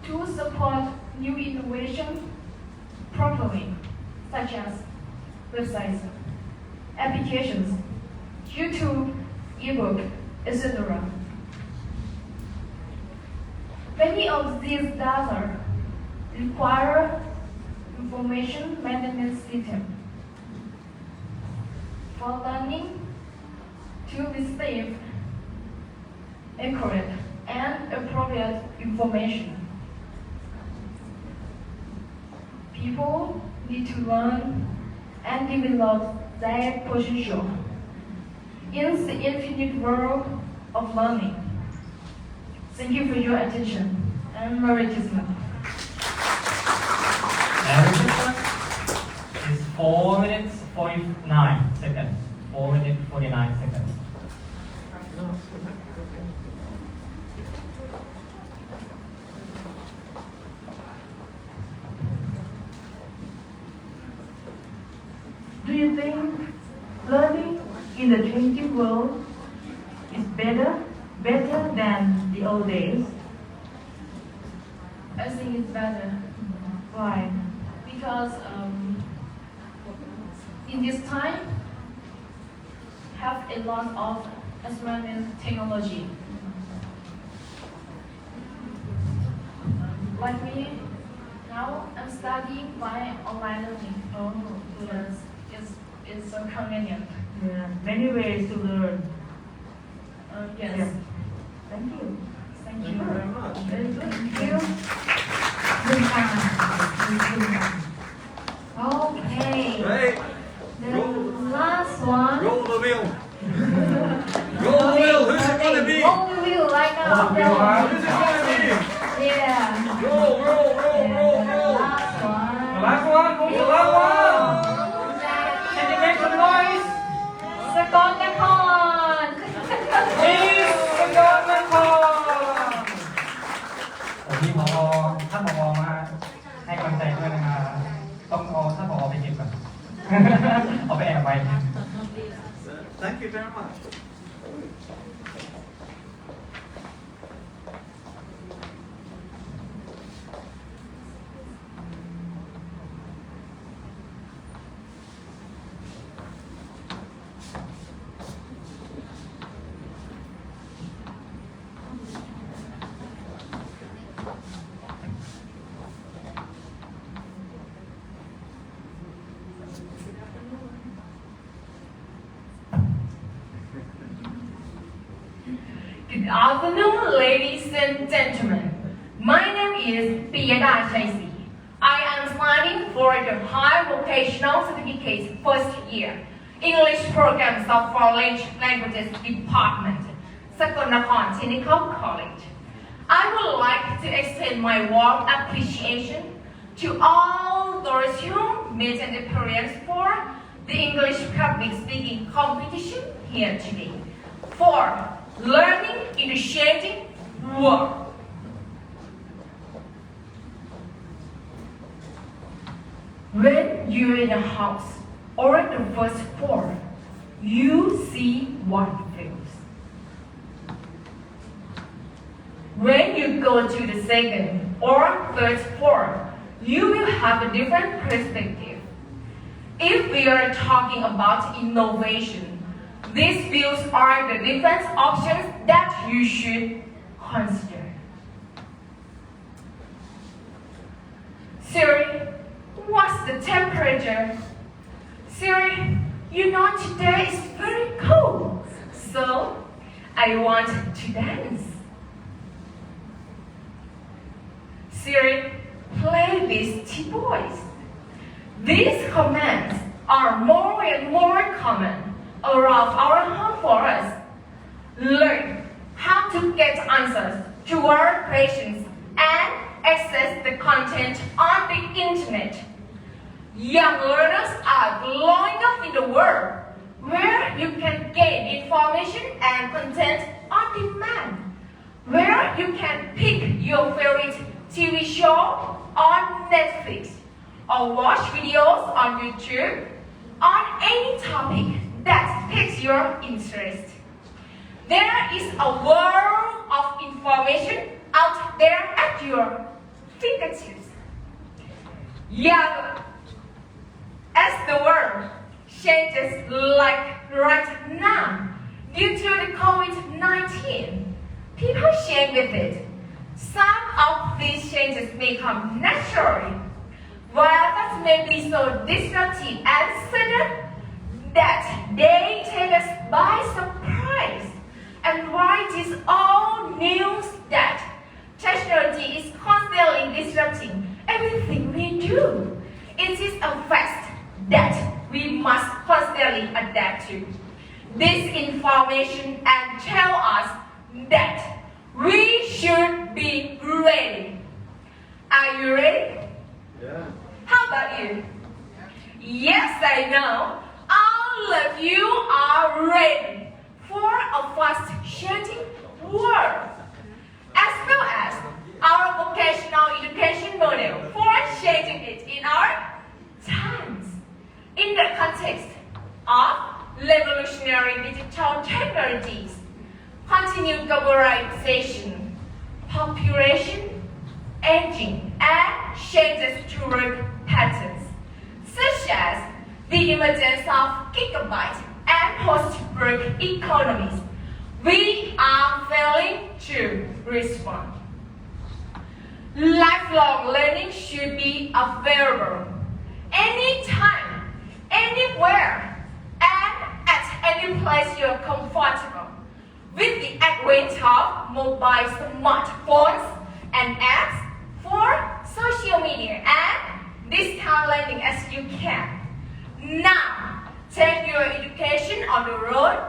E: to support new innovation properly, such as websites, applications, YouTube, ebook, etc. Many of these data require information management system for learning to receive accurate and appropriate information. People need to learn and develop their potential in the infinite world of learning. Thank you for your attention and Merry Christmas.
F: Merry Christmas is 4 minutes 49 seconds. 4 minutes 49 seconds.
K: Do you think learning in the changing world is better than the old days?
E: I think it's better.
K: Why?
E: Because in this time, have a lot of advanced technology. Like me, now I'm studying by online learning.
K: Oh,
E: Yes, it's so convenient.
K: yeah. Many ways to learn.
E: Yes.
K: Yeah. Thank you.
E: Thank you very much.
K: Very good. Thank you. Good time.
G: Okay.
P: Right.
G: The last one.
P: Roll the wheel. Roll the wheel. Who's it gonna be?
G: Roll the wheel right now.
P: Who's it gonna be?
G: Yeah.
P: Roll.
G: Last one.
F: Last one. Who's the last one? Can you make some noise?
G: สกอตนคร
F: Please,สกอตนครวันนี้ผอท่านผอมาให้กำลังใจด้วยนะครับต้องเอาท่านผอไปเก็บก่อน เอาไปแอบไว้
P: Thank you very much.
S: afternoon, ladies and gentlemen. My name is Piyada Shaisi. I am studying for the High Vocational Certificate first year, English Program of Foreign Languages Department, Sakonakon Technical College. I would like to extend my warm appreciation to all those who made an appearance for the English public speaking competition here today, for learning initiating work. When you're in a house or at the first floor, you see one views. When you go to the second or third floor, you will have a different perspective. If we are talking about innovation, these views are the different options that you should consider. Siri, what's the temperature? Siri, you know today is very cold, so I want to dance. Siri, play Beastie Boys. These commands are more and more common around our home for us. Learn how to get answers to our questions and access the content on the internet. Young learners are growing up in the world where you can gain information and content on demand, where you can pick your favorite TV show on Netflix or watch videos on YouTube on any topic that piques your interest. There is a world of information out there at your fingertips. Young, as the world changes like right now due to the COVID-19, people change with it. Some of these changes may come naturally, while that may be so disruptive and sudden that they take us by surprise. And why it is all news that technology is constantly disrupting everything we do. It is a fact that we must constantly adapt to this information and tell us that we should be ready. Are you ready?
A: Yeah.
S: How about you? Yes, I know. All of you are ready for a fast-changing world, as well as our vocational education model for changing it in our times. In the context of revolutionary digital technologies, continued globalization, population aging, and changes to work patterns, such as the emergence of gigabyte and post-work economies, we are failing to respond. Lifelong learning should be available anytime, anywhere, and at any place you're comfortable. With the advent of mobile smartphones and apps for social media and distant learning as you can. Now, take your education on the road,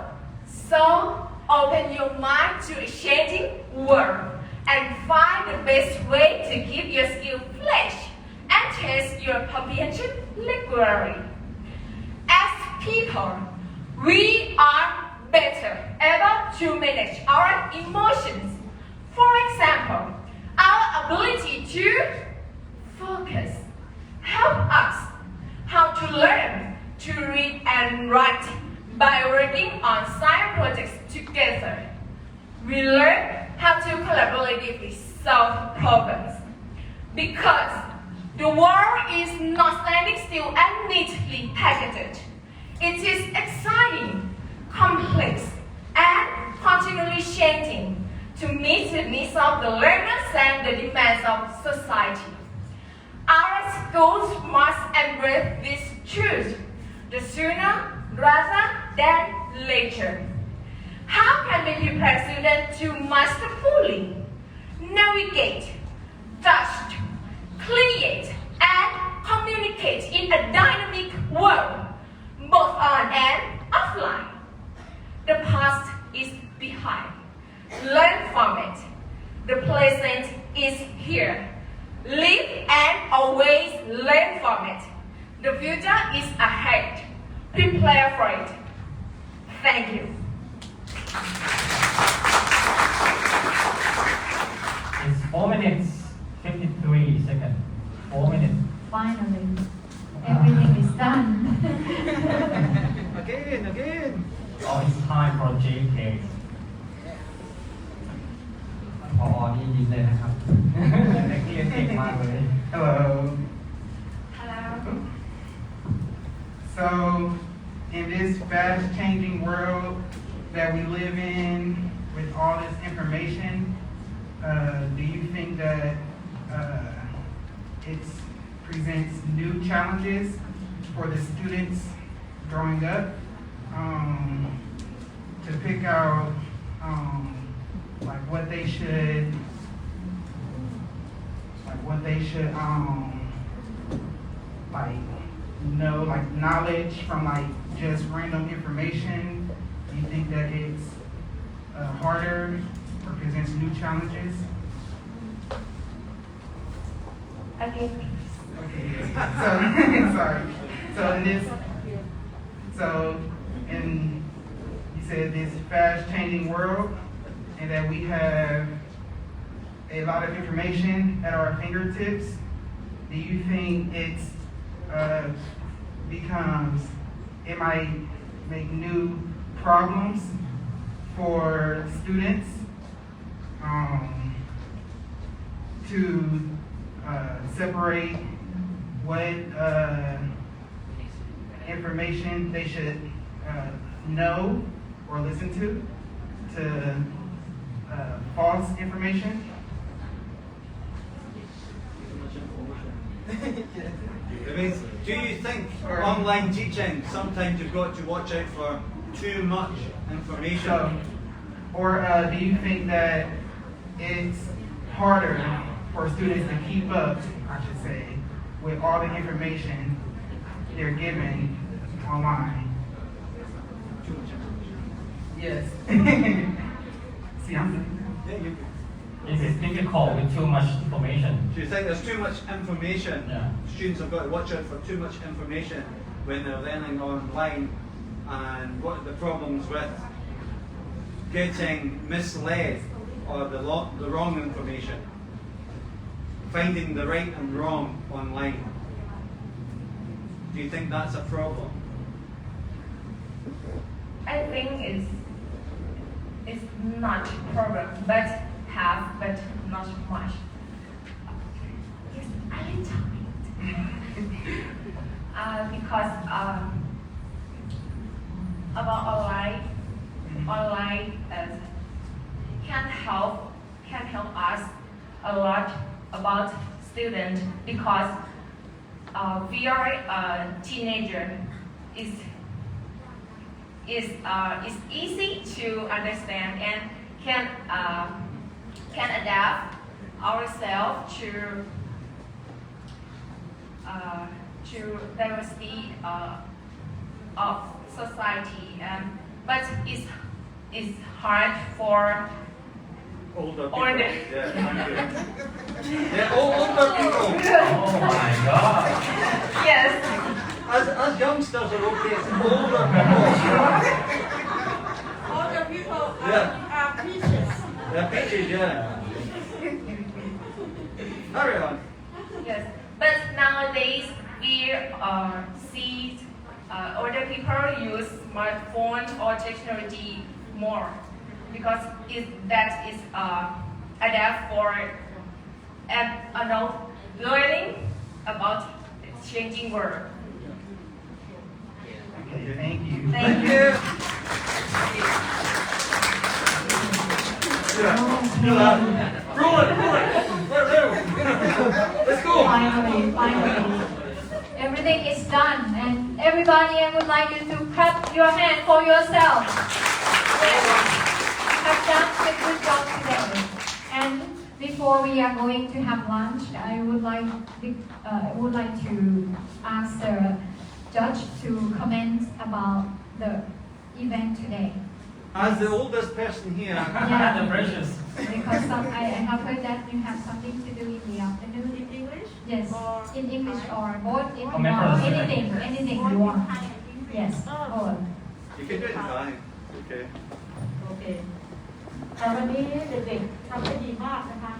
S: so open your mind to a changing world and find the best way to keep your skill fresh and test your comprehension regularly. As people, we are better able to manage our emotions. For example, our ability to focus help us how to learn to read and write by working on science projects together. We learn how to collaboratively solve problems because the world is not standing still and neatly packaged. It is exciting, complex, and continually changing to meet the needs of the learners and the demands of society. Our schools must embrace this truth, the sooner rather than later. How can we prepare students to master fully, navigate, touch, create, and communicate in a dynamic world, both on and offline? The past is behind. Learn from it. The present is here. Live and always learn from it. The future is ahead. Prepare for it. Thank you.
F: It's 4 minutes, 53 seconds. 4 minutes.
G: Finally, everything is done.
F: Again. Oh, it's time for JK. พอนี่ยินเลยนะครับ นักเรียนเก่งมากเลย
M: Hello.
S: Hello.
M: So, in this fast-changing world that we live in, with all this information, do you think that it presents new challenges for the students growing up to pick out like what they should like know, like knowledge from like just random information? Do you think that it's harder or presents new challenges?
S: Okay.
M: Okay, so sorry. So in you said this fast-changing world, and that we have a lot of information at our fingertips. Do you think it might make new problems for students to separate what information they should know or listen to false information?
H: I mean, do you think for online teaching sometimes you've got to watch out for too much information?
M: Or do you think that it's harder for students to keep up, I should say, with all the information they're given online? Yes. See,
F: It is difficult with too much information.
H: Do you think there's too much information?
F: Yeah.
H: Students have got to watch out for too much information when they're learning online, and what are the problems with getting misled or the wrong information? Finding the right and wrong online. Do you think that's a problem?
S: I think it's not a problem, but not much. Yes, a little bit. Because about online can help us a lot about students, because we are a teenager. Is easy to understand and can adapt ourselves to diversity of society, but it's hard for
H: Older people.
S: older.
H: Yeah, thank you. Yeah, older people.
F: Oh my God.
S: Yes.
H: As youngsters are okay, it's older people.
B: Older people
H: Yeah.
B: are precious.
H: They're peaches, yeah. Carry on.
S: Yes, but nowadays we see older people use smartphone or technology more, because that is adapt for learning about the changing world.
M: Okay, thank you.
S: Thank you.
H: Roll it. Let's go.
G: Finally. Everything is done, and everybody, I would like you to clap your hand for yourself. have done a good job today. And before we are going to have lunch, I would like to ask the judge to comment about the event today.
H: As the oldest person here,
G: Yeah.
O: The precious.
G: Because I have heard that you have something to do in the afternoon.
B: In English?
G: Yes, in English or both, if you
O: Comment
G: want,
O: first.
G: anything you want. Yes, both.
H: you can do it in Thai. Okay.
L: โอเคแต่วันนี้เด็กๆทำได้ดีมากนะคะ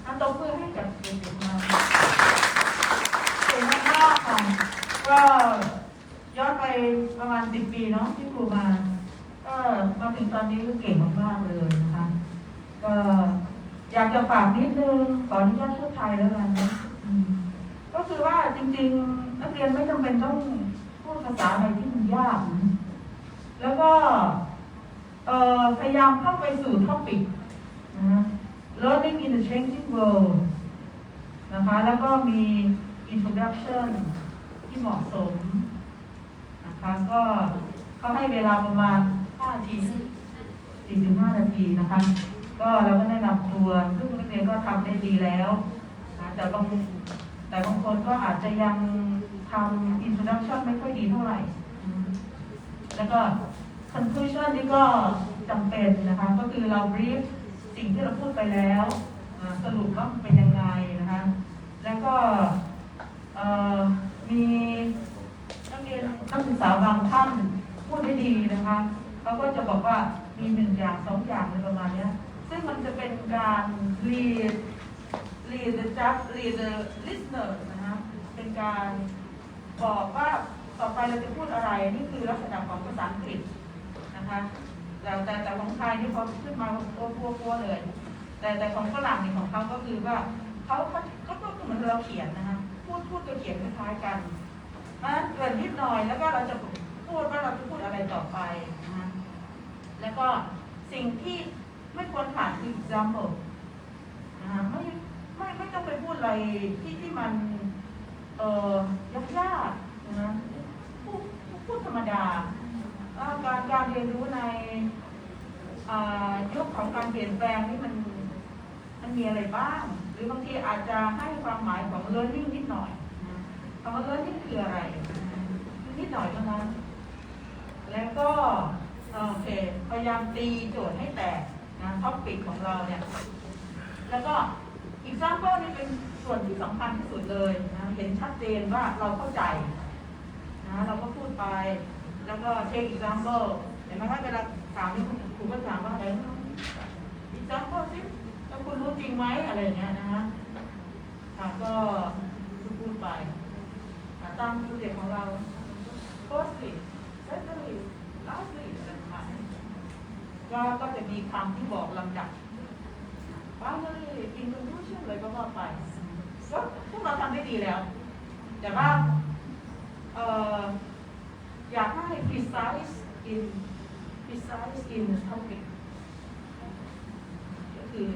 L: ทำตบมือให้กับเด็กๆมาเก่งมากๆค่ะก็ย้อนไปประมาณ10 ปีเนาะที่ครูมาก็มาถึงตอนนี้ก็เก่งมากๆเลยนะคะก็อยากจะฝากนิดนึงขออนุญาตพูดไทยแล้วกันนะก็คือว่าจริงๆนักเรียนไม่จำเป็นต้องพูดภาษาอะไรที่มันยากนะแล้วก็พยายามเข้าไปสู่ท็อปิกนะ learning in the changing world นะคะแล้วก็มี introduction ที่เหมาะสมนะคะก็เขาให้เวลาประมาณ5 นาที 4-5 นาทีนะคะก็เราก็แนะนำตัวซึ่งนักเรียนก็ทำได้ดีแล้วนะแต่บางคนก็อาจจะยังทำ introduction ไม่ค่อยดีเท่าไหร่แล้วก็ conclusion นี่ก็จำเป็นนะคะก็คือเรา brief สิ่งที่เราพูดไปแล้วสรุปว่าเป็นยังไงนะคะแล้วก็มีนักเรียนนักศึกษาบางท่านพูดได้ดีนะคะเขาก็จะบอกว่ามี1 อย่าง 2 อย่างอะไรประมาณนี้ซึ่งมันจะเป็นการ lead the listener นะคะเป็นการบอกว่าต่อไปเราจะพูดอะไรนี่คือลักษณะของภาษาอังกฤษนะคะแต่ของไทยนี่เขาขึ้นมาพัวเลยแต่ของฝรั่งนี่ของเขาก็คือว่าเขาก็เหมือนเราเขียนนะคะพูดกับเขียนคล้ายๆกันนะเกินนิดหน่อยแล้วก็เราจะพูดว่าเราจะพูดอะไรต่อไปนะแล้วก็สิ่งที่ไม่ควรขาดคือ example นะคะไม่ต้องไปพูดอะไรที่มันยากๆนะพูดธรรมดาการเรียนรู้ในยุคของการเปลี่ยนแปลงนี่มันมีอะไรบ้างหรือบางทีอาจจะให้ความหมายของ learning นิดหน่อยคำว่า learning คืออะไรนิดหน่อยเท่านั้นแล้วก็โอเคพยายามตีโจทย์ให้แตกนะท็อปปิกของเราเนี่ยแล้วก็ example นี่เป็นส่วนที่สำคัญที่สุดเลยนะเห็นชัดเจนว่าเราเข้าใจนะเราก็พูดไปแล้วก็ take example เห็นไหมว่าเวลาถามนี่ครูก็ถามว่าอะไร example สิแล้วคุณรู้จริงไหมอะไรอย่างเงี้ยนะฮะก็พูดไปตามสูตรของเรา firstly secondly lastly ก็จะมีคำที่บอกลำดับ finally in conclusion เลยก็ว่าไปก็พวกเราทำได้ดีแล้วแต่ว่าอยากให้ precise in topic ก็คือ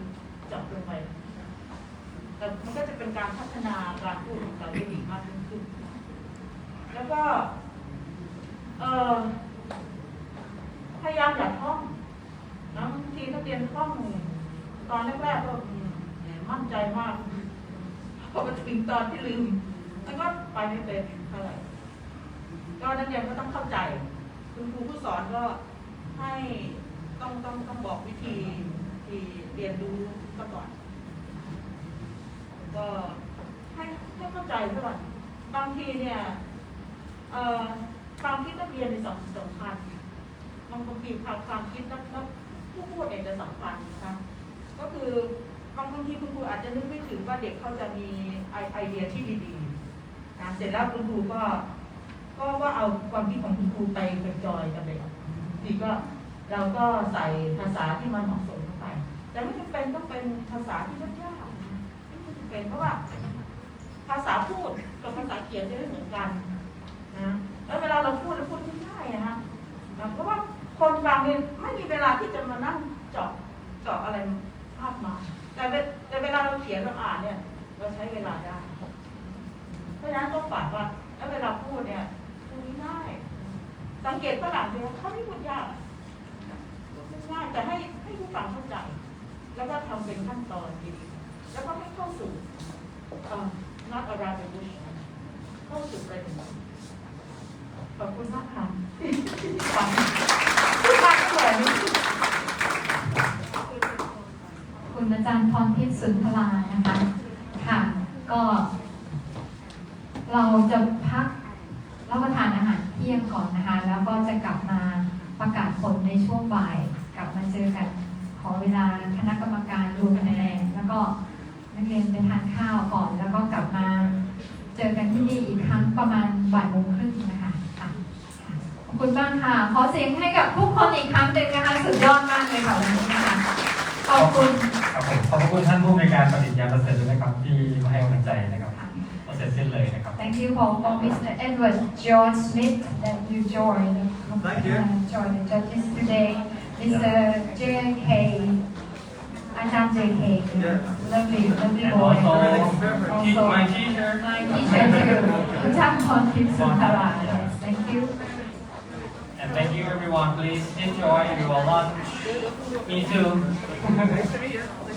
L: จับลงไปแต่มันก็จะเป็นการพัฒนาการพูดของเราได้ดีมากขึ้นแล้วก็พยายามอย่าท่องนะบางทีนักเรียนท่องตอนแรกๆก็มั่นใจมากพอมาถึงตอนที่ลืมแล้วก็ไปไม่เป็นเท่าไหร่ก็นักเรียนก็ต้องเข้าใจคุณครูผู้สอนก็ให้ต้องบอกวิธีที่เรียนรู้ก่อนก็ให้เข้าใจซะก่อนบางทีเนี่ยความคิดนักเรียนในสำคัญบางทีความคิดนักผู้พูดเองจะสำคัญนะคะก็คือบางทีคุณครูอาจจะนึกไม่ถึงว่าเด็กเขาจะมีไอเดียที่ดีๆนะเสร็จแล้วคุณครูก็เอาความคิดของคุณครูไปจอยกับเด็กทีก็เราก็ใส่ภาษาที่มันเหมาะสมเข้าไปแต่ไม่จำเป็นต้องเป็นภาษาที่ยากๆไม่จำเป็นเพราะว่าภาษาพูดกับภาษาเขียนจะไม่เหมือนกันนะแล้วเวลาเราพูดง่ายๆนะเพราะว่าคนฟังเนี่ยไม่มีเวลาที่จะมานั่งเจาะอะไรภาพมาแต่เวลาเราเขียนเราอ่านเนี่ยเราใช้เวลาได้เพราะฉะนั้นต้องฝากว่าแล้วเวลาพูดเนี่ยพูดง่ายสังเกตฝรั่งเนี่ยเขาไม่พูดยากพูดง่ายแต่ให้
K: ผู้ฟังเข้าใจ แล้วก็ทำเป็นขั้นตอนดีแล้วก็ให้เข้าสู่not around the bush เข้าสู่ประเด็นขอบคุณมากค่ะฟังสวย
G: คุณอาจารย์พรทิพย์สุนทรานะคะ ค่ะ ก็เราจะพักรับประทานอาหารเที่ยงก่อนนะคะ แล้วก็จะกลับมาประกาศผลในช่วงบ่าย กลับมาเจอกัน ขอเวลาคณะกรรมการรวมคะแนนแล้วก็นักเรียนไปทานข้าวก่อน แล้วก็กลับมาเจอกันที่นี่อีกครั้งประมาณบ่ายโมงครึ่งนะคะค่ะขอบคุณมากค่ะ ขอเสียงให้กับทุกคนอีกครั้งหนึ่งนะคะ สุดยอดมากเลยค่ะวันนี้นะคะ ขอบคุณ
F: ขอบคุณท่านผู้ในวยการปฏิญญาประเสริฐด้วยนะครับที่มาให้กำลังใจนะครับเสร็จสิ้นเลยนะครับ
G: Thank you for Mr. Edward George Smith that you joined.
P: Thank you.
G: Joined the judges today. Mr. J.K. Ajahn J.K. Lovely
F: And
G: boy.
F: also my teacher.
G: My teacher too. Ajahn Pontif Suntara. Yes, thank you.
F: And thank you everyone. Please enjoy your lunch. Me too.